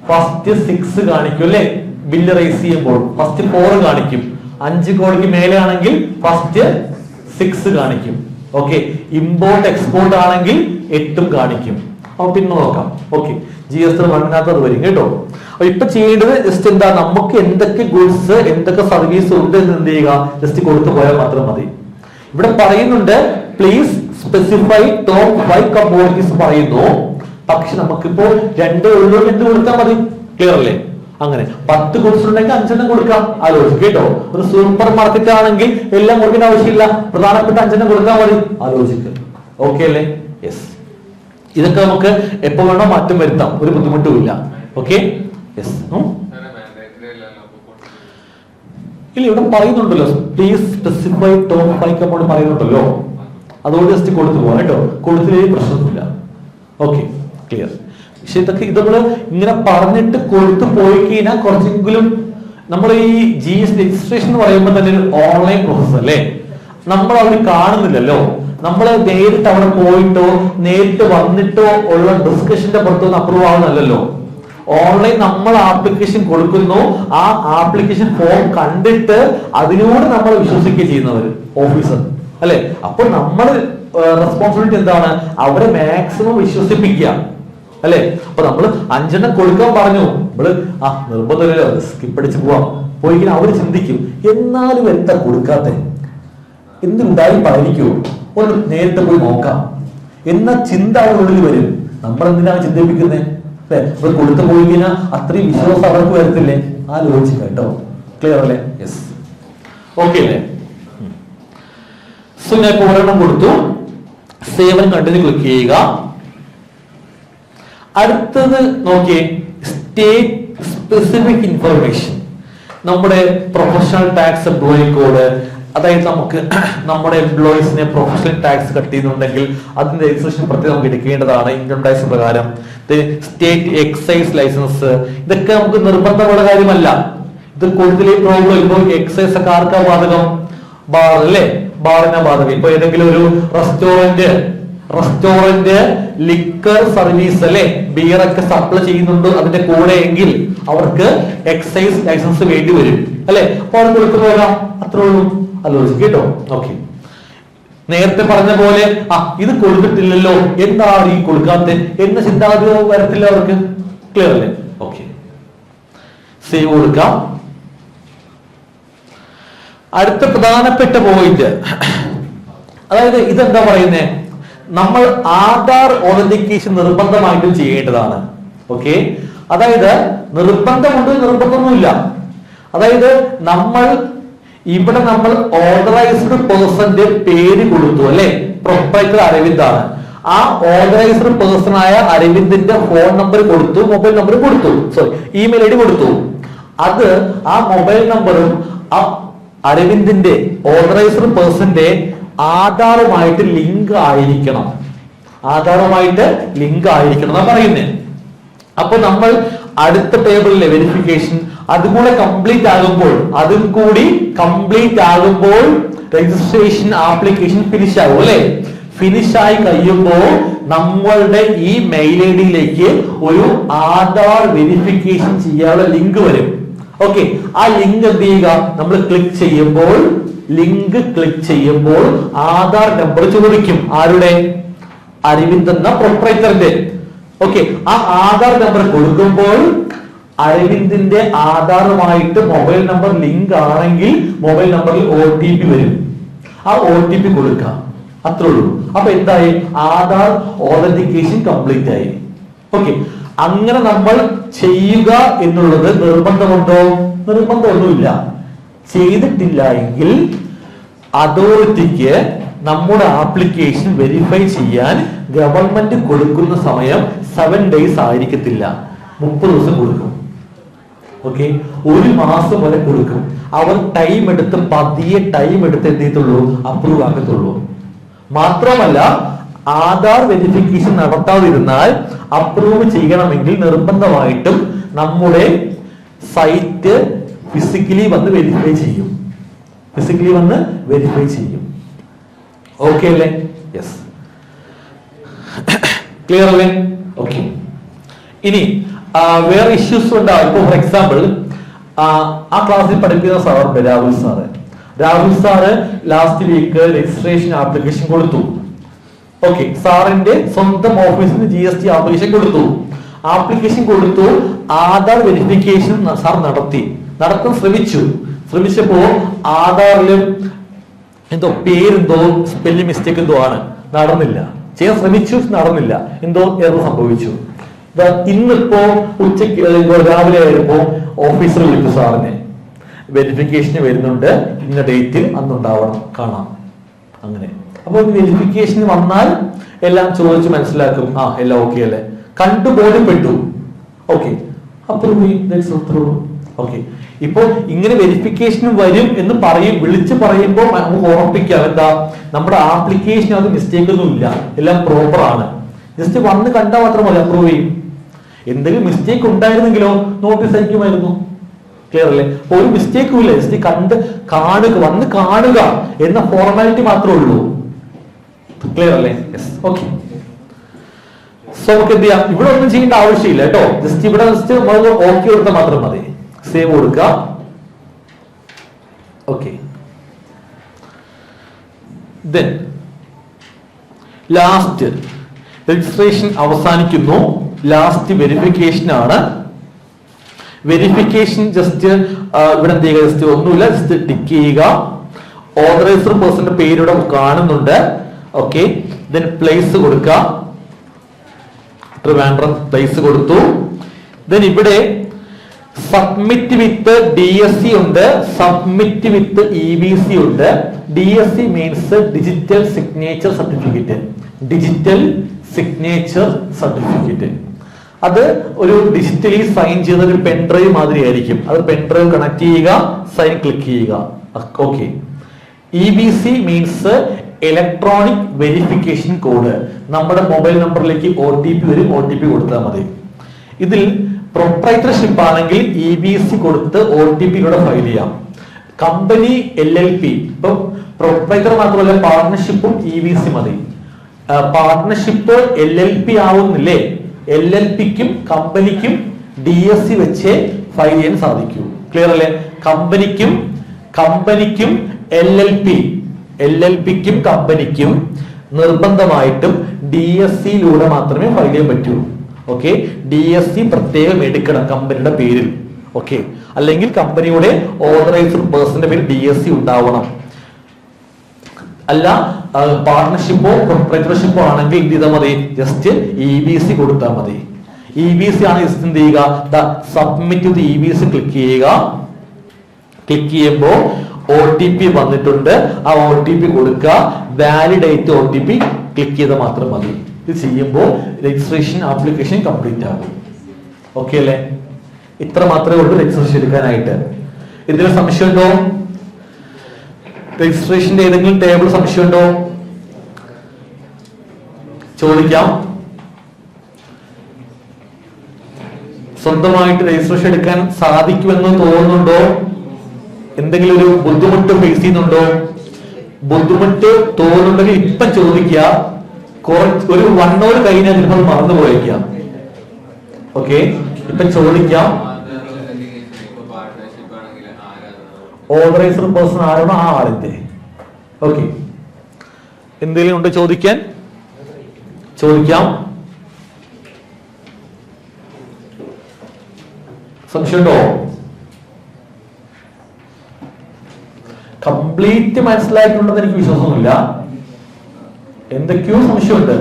ഫസ്റ്റ് 6 കാണിക്കും അല്ലെ. ബില്ല് റൈസ് ചെയ്യുമ്പോൾ ഫസ്റ്റ് 4 കാണിക്കും. 5 കോടിക്ക് മേലെ ആണെങ്കിൽ ഫസ്റ്റ് 6 കാണിക്കും. ഓക്കെ, ഇമ്പോർട്ട് എക്സ്പോർട്ട് ആണെങ്കിൽ 8 കാണിക്കും. അപ്പൊ പിന്നെ നോക്കാം. ഓക്കെ, GST വണ്ണാത്തത് വരും കേട്ടോ. അപ്പൊ ഇപ്പൊ ചെയ്യേണ്ടത് ജസ്റ്റ് എന്താ, നമുക്ക് എന്തൊക്കെ ഗുഡ്സ് എന്തൊക്കെ സർവീസ് ഉണ്ട് എന്ന് എന്ത് ചെയ്യുക, ജസ്റ്റ് കൊടുത്തു പോയാൽ മാത്രം മതി. ഇവിടെ പറയുന്നുണ്ട് പ്ലീസ് സ്പെസിഫൈ ടോപ്പ് 5 കമ്മോഡിറ്റീസ് പറയുന്നു. പക്ഷെ നമുക്കിപ്പോ 2 ഉള്ളൂ, 2 കൊടുത്താൽ മതി. ക്ലിയർ അല്ലേ? അങ്ങനെ 10 ഗുഡ്സ് ഉണ്ടെങ്കിൽ 5 കൊടുക്കാം. ആലോചിക്കുക കേട്ടോ. ഒരു സൂപ്പർ മാർക്കറ്റ് ആണെങ്കിൽ എല്ലാം കൊടുക്കേണ്ട ആവശ്യമില്ല, പ്രധാനപ്പെട്ട 5 കൊടുക്കാൻ മതി. ആലോചിക്കുക. ഓക്കെ അല്ലേ? യെസ്. ഇതൊക്കെ നമുക്ക് എപ്പോ വേണോ മാറ്റം വരുത്താം, ഒരു ബുദ്ധിമുട്ടുമില്ല. ഓക്കെ? യെസ്. ഇല്ല, ഇവിടെ പറയുന്നുണ്ടല്ലോ, പ്ലീസ് സ്പെസിഫൈ ടോപ്പ് 5 കമ്പൗണ്ട് പറയുന്നുണ്ടല്ലോ. അതുകൊണ്ട് ജസ്റ്റ് കൊടുത്തു പോകാം കേട്ടോ. കൊടുത്തില്ലെങ്കിൽ പ്രശ്നമൊന്നുമില്ല. Okay, clear. പക്ഷെ ഇതൊക്കെ നമ്മള് ഇങ്ങനെ പറഞ്ഞിട്ട് കൊടുത്തു പോയി കഴിഞ്ഞാൽ കുറച്ചെങ്കിലും നമ്മൾ ഈ GST രജിസ്ട്രേഷൻ എന്ന് പറയുമ്പോൾ തന്നെ ഒരു ഓൺലൈൻ പ്രോസസ് അല്ലേ, നമ്മൾ അവിടെ കാണുന്നില്ലല്ലോ. നമ്മൾ നേരിട്ട് അവിടെ പോയിട്ടോ നേരിട്ട് വന്നിട്ടോ ഉള്ള ഡിസ്കഷന്റെ പുറത്തൊന്നും അപ്രൂവ് ആവുന്നല്ലോ. ഓൺലൈൻ നമ്മൾ ആപ്ലിക്കേഷൻ കൊടുക്കുന്നു, ആ ആപ്ലിക്കേഷൻ ഫോം കണ്ടിട്ട് അതിനോട് നമ്മൾ വിശ്വസിക്കുക ചെയ്യുന്നവർ ഓഫീസർ അല്ലെ. അപ്പൊ നമ്മൾ റെസ്പോൺസിബിലിറ്റി എന്താണ്? അവരെ മാക്സിമം വിശ്വസിപ്പിക്കുക അല്ലെ. അപ്പൊ നമ്മള് 5 കൊടുക്കാൻ പറഞ്ഞു, നമ്മള് നിർബന്ധമില്ലല്ലോ, സ്കിപ്പ് അടിച്ച് പോവാം. പോയിങ്ങനെ അവര് ചിന്തിക്കും, എന്നാലും എന്താ കൊടുക്കാത്ത, എന്തുണ്ടായി പാലിക്കോ, ഒന്ന് നേരിട്ട് പോയി നോക്കാം എന്ന ചിന്ത അവരുള്ളിൽ വരും. നമ്മൾ എന്തിനാണ് ചിന്തിപ്പിക്കുന്നത് അല്ലെ. അവർ കൊടുത്തു പോയി കഴിഞ്ഞാൽ അത്രയും വിശ്വാസം അവർക്ക് വരത്തില്ലേ? ആലോചിക്കുക കേട്ടോ. ക്ലിയർ അല്ലേ? യെസ്. ഓക്കെ അല്ലേ? സോ ഞാൻ ഒരെണ്ണം കൊടുത്തു, സേവ് ആൻഡ് കണ്ടിന്യൂ ക്ലിക്ക് ചെയ്യുക. അടുത്തത് നോക്കിയേ, സ്റ്റേറ്റ് സ്പെസിഫിക് ഇൻഫർമേഷൻ. നമ്മുടെ പ്രൊഫഷണൽ ടാക്സ് എംപ്ലോയി കോഡ്, അതായത് നമുക്ക് നമ്മുടെ എംപ്ലോയീസിനെ പ്രൊഫഷണൽ ടാക്സ് കട്ട് ചെയ്യുന്നുണ്ടെങ്കിൽ അതിന്റെ രജിസ്ട്രേഷൻ പ്രത്യേകം നമുക്ക് എടുക്കേണ്ടതാണ് ഇൻകം ടാക്സ് പ്രകാരം. സ്റ്റേറ്റ് എക്സൈസ് ലൈസൻസ്, ഇതൊക്കെ നമുക്ക് നിർബന്ധമുള്ള കാര്യമല്ല. ഇത് കൊടുത്തില്ലേ പ്രോബ്ലം. ഇപ്പൊ എക്സൈസ് ഒക്കെ ആർക്കാ ബാധകം? ബാർ അല്ലേ, ബാറിനാ ബാധകം. ഇപ്പൊ ഏതെങ്കിലും ഒരു റെസ്റ്റോറന്റ് ലിക്കർ സർവീസ് അല്ലെ, ബിയറൊക്കെ സപ്ലൈ ചെയ്യുന്നുണ്ട് അതിന്റെ കൂടെ എങ്കിൽ അവർക്ക് എക്സൈസ് ലൈസൻസ് വേണ്ടി വരും അല്ലെ. അപ്പൊ അവർ കൊടുക്കുമ്പോഴാ അത്രേ ഉള്ളൂ. ആലോചിക്കുക കേട്ടോ. ഓക്കെ, നേരത്തെ പറഞ്ഞ പോലെ ഇത് കൊടുത്തിട്ടില്ലല്ലോ, എന്താണ് ഈ കൊടുക്കാത്ത എന്ന ചിന്താഗതി വരത്തില്ല അവർക്ക്. ക്ലിയർ അല്ലേ? ഓക്കെ, സേവ് കൊടുക്കാം. അടുത്ത പ്രധാനപ്പെട്ട പോയിന്റ്, അതായത് ഇതെന്താ പറയുന്നേ, നമ്മൾ ആധാർ ഓതന്റിക്കേഷൻ നിർബന്ധമായിട്ടും ചെയ്യേണ്ടതാണ്. ഓക്കെ, അതായത് നിർബന്ധമുണ്ട്, നിർബന്ധമൊന്നുമില്ല. അതായത് ഇവിടെ നമ്മൾ ഓതറൈസ്ഡ് പേഴ്സന്റെ പേര് കൊടുത്തു അല്ലെ, പ്രൊപ്പറേറ്റർ അരവിന്ദാണ്. ആ ഓതറൈസ്ഡ് പേഴ്സൺ ആയ അരവിന്ദിന്റെ ഫോൺ നമ്പർ കൊടുത്തു, മൊബൈൽ നമ്പർ കൊടുത്തു, ഇമെയിൽ ID കൊടുത്തു. അത് ആ മൊബൈൽ നമ്പറും ആ അരവിന്ദിന്റെ ഓതറൈസ്ഡ് പേഴ്സന്റെ ആധാറുമായിട്ട് ലിങ്ക് ആയിരിക്കണം. ആധാറുമായിട്ട് ലിങ്ക് ആയിരിക്കണം എന്നാ പറയുന്നത്. അപ്പൊ നമ്മൾ അടുത്ത ടേബിളിലെ വെരിഫിക്കേഷൻ അതും കൂടി കംപ്ലീറ്റ് ആകുമ്പോൾ രജിസ്ട്രേഷൻ ആപ്ലിക്കേഷൻ ഫിനിഷ് ആകും അല്ലെ. ഫിനിഷ് ആയി കഴിയുമ്പോൾ നമ്മളുടെ ഈ മെയിൽ ID ഒരു ആധാർ വെരിഫിക്കേഷൻ ചെയ്യാനുള്ള ലിങ്ക് വരും. ഓക്കെ, ആ ലിങ്ക് എന്ത് ചെയ്യുക, നമ്മൾ ക്ലിക്ക് ചെയ്യുമ്പോൾ ആധാർ നമ്പർ ചോദിക്കും. ആരുടെ? അരവിന്ദ് എന്ന പ്രൊപ്പറേറ്ററിന്റെ. ഓക്കെ, ആ ആധാർ നമ്പർ കൊടുക്കുമ്പോൾ അരവിന്ദിന്റെ ആധാറുമായിട്ട് മൊബൈൽ നമ്പർ ലിങ്ക് ആണെങ്കിൽ മൊബൈൽ നമ്പറിൽ OTP വരും. ആ OTP കൊടുക്കാം, അത്രേ ഉള്ളൂ. അപ്പൊ എന്തായി? ആധാർ ഓതന്റിക്കേഷൻ കംപ്ലീറ്റ് ആയി. ഓക്കെ, അങ്ങനെ നമ്മൾ ചെയ്യുക എന്നുള്ളത് നിർബന്ധമുണ്ടോ? നിർബന്ധമൊന്നുമില്ല. ചെയ്തിട്ടില്ല എങ്കിൽ അതോറിറ്റിക്ക് നമ്മുടെ ആപ്ലിക്കേഷൻ വെരിഫൈ ചെയ്യാൻ ഗവൺമെന്റ് കൊടുക്കുന്ന സമയം 7 days ആയിരിക്കത്തില്ല, 30 ദിവസം കൊടുക്കും. ഓക്കെ, 1 മാസം വരെ കൊടുക്കും. അവർ പതിയെ ടൈം എടുത്ത് എന്ത് ചെയ്യത്തുള്ളൂ, അപ്രൂവ് ആക്കത്തുള്ളൂ. മാത്രമല്ല ആധാർ വെരിഫിക്കേഷൻ നടത്താതിരുന്നാൽ അപ്രൂവ് ചെയ്യണമെങ്കിൽ നിർബന്ധമായിട്ടും നമ്മുടെ സൈറ്റ് ഫിസിക്കലി വന്ന് വെരിഫൈ ചെയ്യും. ഓക്കെ അല്ലേ? യെസ്, ക്ലിയർ അല്ലേ? ഓക്കെ, ഇനി വേറെ ഇഷ്യൂസ് ഉണ്ടാവും. ഇപ്പൊ ഫോർ എക്സാമ്പിൾ ആ ക്ലാസ്സിൽ പഠിപ്പിക്കുന്ന സാറുണ്ട് Rahul sir last week registration application കൊടുത്തു. ഓക്കെ, സാറിന്റെ സ്വന്തം ഓഫീസിന് GST ആപ്ലിക്കേഷൻ കൊടുത്തു. ആധാർ വെരിഫിക്കേഷൻ സാർ നടത്താൻ ശ്രമിച്ചപ്പോ ആധാറിലും പേരെന്തോ സ്പെല്ലിംഗ് മിസ്റ്റേക്ക് എന്തോ ആണ്, നടന്നില്ല. ചെയ്യാൻ ശ്രമിച്ചു, നടന്നില്ല, എന്തോ എറർ സംഭവിച്ചു. ഇന്നിപ്പോ ഉച്ചയ്ക്ക് രാവിലെ ആയപ്പോ ഓഫീസർ വിളിക്കും സാറിനെ, വെരിഫിക്കേഷന് വരുന്നുണ്ട്, ഇന്ന ഡേറ്റിൽ അന്നുണ്ടാവണം, കാണാം. അങ്ങനെ അപ്പൊ വെരിഫിക്കേഷൻ വന്നാൽ എല്ലാം ചോദിച്ച് മനസ്സിലാക്കും, ആ എല്ലാം ഓക്കെ അല്ലേ, കണ്ടു ബോധ്യപ്പെട്ടു, ഓക്കെ അപ്രൂവ്. ഓക്കെ, ഇപ്പൊ ഇങ്ങനെ വെരിഫിക്കേഷൻ വരും എന്ന് വിളിച്ച് പറയുമ്പോൾ നമുക്ക് ഉറപ്പിക്കാം എന്താ, നമ്മുടെ ആപ്ലിക്കേഷൻ അത് മിസ്റ്റേക്ക് ഒന്നും ഇല്ല, എല്ലാം പ്രോപ്പർ ആണ്. ജസ്റ്റ് വന്ന് കണ്ടാൽ മാത്രം മതി, അപ്രൂവ് ചെയ്യും. എന്തെങ്കിലും മിസ്റ്റേക്ക് ഉണ്ടായിരുന്നെങ്കിലോ നോട്ടീസ് അയക്കുമായിരുന്നു. ക്ലിയർ അല്ലേ? ഒരു മിസ്റ്റേക്കും ഇല്ല, ജസ്റ്റ് വന്ന് കാണുക എന്ന ഫോർമാലിറ്റി മാത്രമേ ഉള്ളൂ. ക്ലിയർ അല്ലേ? Yes, okay. സോ നമുക്ക് എന്ത് ചെയ്യാം, ഇവിടെ ഒന്നും ചെയ്യേണ്ട ആവശ്യമില്ല കേട്ടോ. ഇവിടെ ഓക്കെ കൊടുത്താൽ മാത്രം മതി. സേവ് കൊടുക്കുക. ഓക്കെ, ദെൻ ലാസ്റ്റ് രജിസ്ട്രേഷൻ അവസാനിക്കുന്നു. ലാസ്റ്റ് വെരിഫിക്കേഷൻ ആണ്. വെരിഫിക്കേഷൻ ജസ്റ്റ് ഇവിടെ എന്ത് ചെയ്യുക, ജസ്റ്റ് ഒന്നുമില്ല, ജസ്റ്റ് ടിക്ക് ചെയ്യുക. ഓതറൈസർ പേഴ്സന്റെ പേര് ഇവിടെ കാണുന്നുണ്ട്. ഓക്കെ, ദെൻ പ്ലേസ് കൊടുക്കുക. ട്രിവാൻഡ്രം പ്ലേസ് കൊടുത്തു. ദെൻ ഇവിടെ സബ്മിറ്റ് വിത്ത് DSC ഉണ്ട്, സബ്മിറ്റ് വിത്ത് EBC ഉണ്ട്. DSC means digital signature certificate. Digital signature certificate അത് ഒരു ഡിജിറ്റലി സൈൻ ചെയ്ത ഒരു പെൻഡ്രൈവ് മാതിരി ആയിരിക്കും. അത് പെൻഡ്രൈവ് കണക്ട് ചെയ്യുക, സൈൻ ക്ലിക്ക് ചെയ്യുക. Okay. EBC means electronic verification code. നമ്മുടെ മൊബൈൽ നമ്പറിലേക്ക് OTP വരും, OTP കൊടുത്താൽ മതി. ഇതിൽ പ്രൊപ്രൈറ്റർഷിപ്പ് ആണെങ്കിൽ EBC കൊടുത്ത് OTPയിലൂടെ ഫയൽ ചെയ്യാം. കമ്പനി LLP, ഇപ്പൊ പ്രൊപ്രൈറ്റർ മാത്രമല്ല പാർട്ണർഷിപ്പും EBC മതി. പാർട്ണർഷിപ്പ് LLP ആവുന്നില്ലേ, LLPക്കും കമ്പനിക്കും DSC വെച്ച് ഫയൽ ചെയ്യാൻ സാധിക്കൂ. ക്ലിയർ അല്ലേ? കമ്പനിക്കും LLPക്കും കമ്പനിക്കും നിർബന്ധമായിട്ടും DSCയിലൂടെ മാത്രമേ ഫയൽ ചെയ്യാൻ പറ്റൂ. ഓക്കെ, DSC പ്രത്യേകം എടുക്കണം കമ്പനിയുടെ പേരിൽ. ഓക്കെ, അല്ലെങ്കിൽ കമ്പനിയുടെ ഓതറൈസ്ഡ് പേഴ്സന്റെ പേരിൽ DSC ഉണ്ടാവണം. അല്ല പാർട്ണർഷിപ്പോ പ്രൊപ്രൈറ്റർഷിപ്പോ ആണെങ്കിൽ എന്ത് ചെയ്താൽ മതി, ജസ്റ്റ് EBC കൊടുത്താൽ മതി. EBC ആണ് ജസ്റ്റ് എന്ത് ചെയ്യുക, സബ്മിറ്റ് വിത്ത് EBC ക്ലിക്ക് ചെയ്യുക. ക്ലിക്ക് ചെയ്യുമ്പോൾ OTP വന്നിട്ടുണ്ട്, ആ OTP കൊടുക്കുക. വാലിഡേറ്റ് OTP ക്ലിക്ക് ചെയ്താൽ മാത്രം മതി. ഇത് ചെയ്യുമ്പോൾ രജിസ്ട്രേഷൻ ആപ്ലിക്കേഷൻ കംപ്ലീറ്റ് ആകും. ഓക്കെ അല്ലേ? ഇത്ര മാത്രമേ ഉള്ളൂ രജിസ്ട്രേഷൻ എടുക്കാനായിട്ട്. ഇതിൽ സംശയമുണ്ടോ? രജിസ്ട്രേഷന്റെ ഏതെങ്കിലും ടേബിൾ സംശയമുണ്ടോ? ചോദിക്കാം. സ്വന്തമായിട്ട് രജിസ്ട്രേഷൻ എടുക്കാൻ സാധിക്കുമെന്ന് തോന്നുന്നുണ്ടോ? എന്തെങ്കിലും ഒരു ബുദ്ധിമുട്ട് ഫേസ് ചെയ്യുന്നുണ്ടോ? ബുദ്ധിമുട്ട് തോന്നുന്നുണ്ടെങ്കിൽ ഇപ്പൊ ചോദിക്കുക. ഒരു 1 hour കഴിഞ്ഞാൽ ചിലപ്പോൾ മറന്നു പോയേക്കാം. ഓക്കെ, ഇപ്പൊ ചോദിക്കാം. ഓതറൈസ്ഡ് പേഴ്സൺ ആരാണോ ആ ആളിന്റെ. ഓക്കെ, എന്തെങ്കിലും ഉണ്ട് ചോദിക്കാൻ? ചോദിക്കാം. സംശയമുണ്ടോ? കംപ്ലീറ്റ് മനസ്സിലായിട്ടുണ്ടെന്ന് എനിക്ക് വിശ്വാസമൊന്നുമില്ല. എന്തൊക്കെയോ സംശയമുണ്ട്,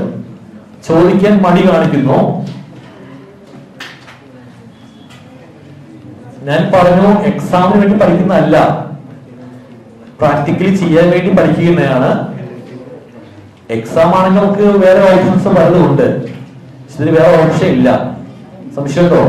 ചോദിക്കാൻ മടി കാണിക്കുന്നു. ഞാൻ പറഞ്ഞു എക്സാമിന് വേണ്ടി പഠിക്കുന്നതല്ല, പ്രാക്ടിക്കലി ചെയ്യാൻ വേണ്ടി പഠിക്കുന്നതാണ്. എക്സാം ആണെങ്കിൽ നമുക്ക് വേറെ ഓപ്ഷൻസ് പലതും ഉണ്ട്, ഇതിന് വേറെ ഓപ്ഷൻ ഇല്ല. സംശയമുണ്ടോ?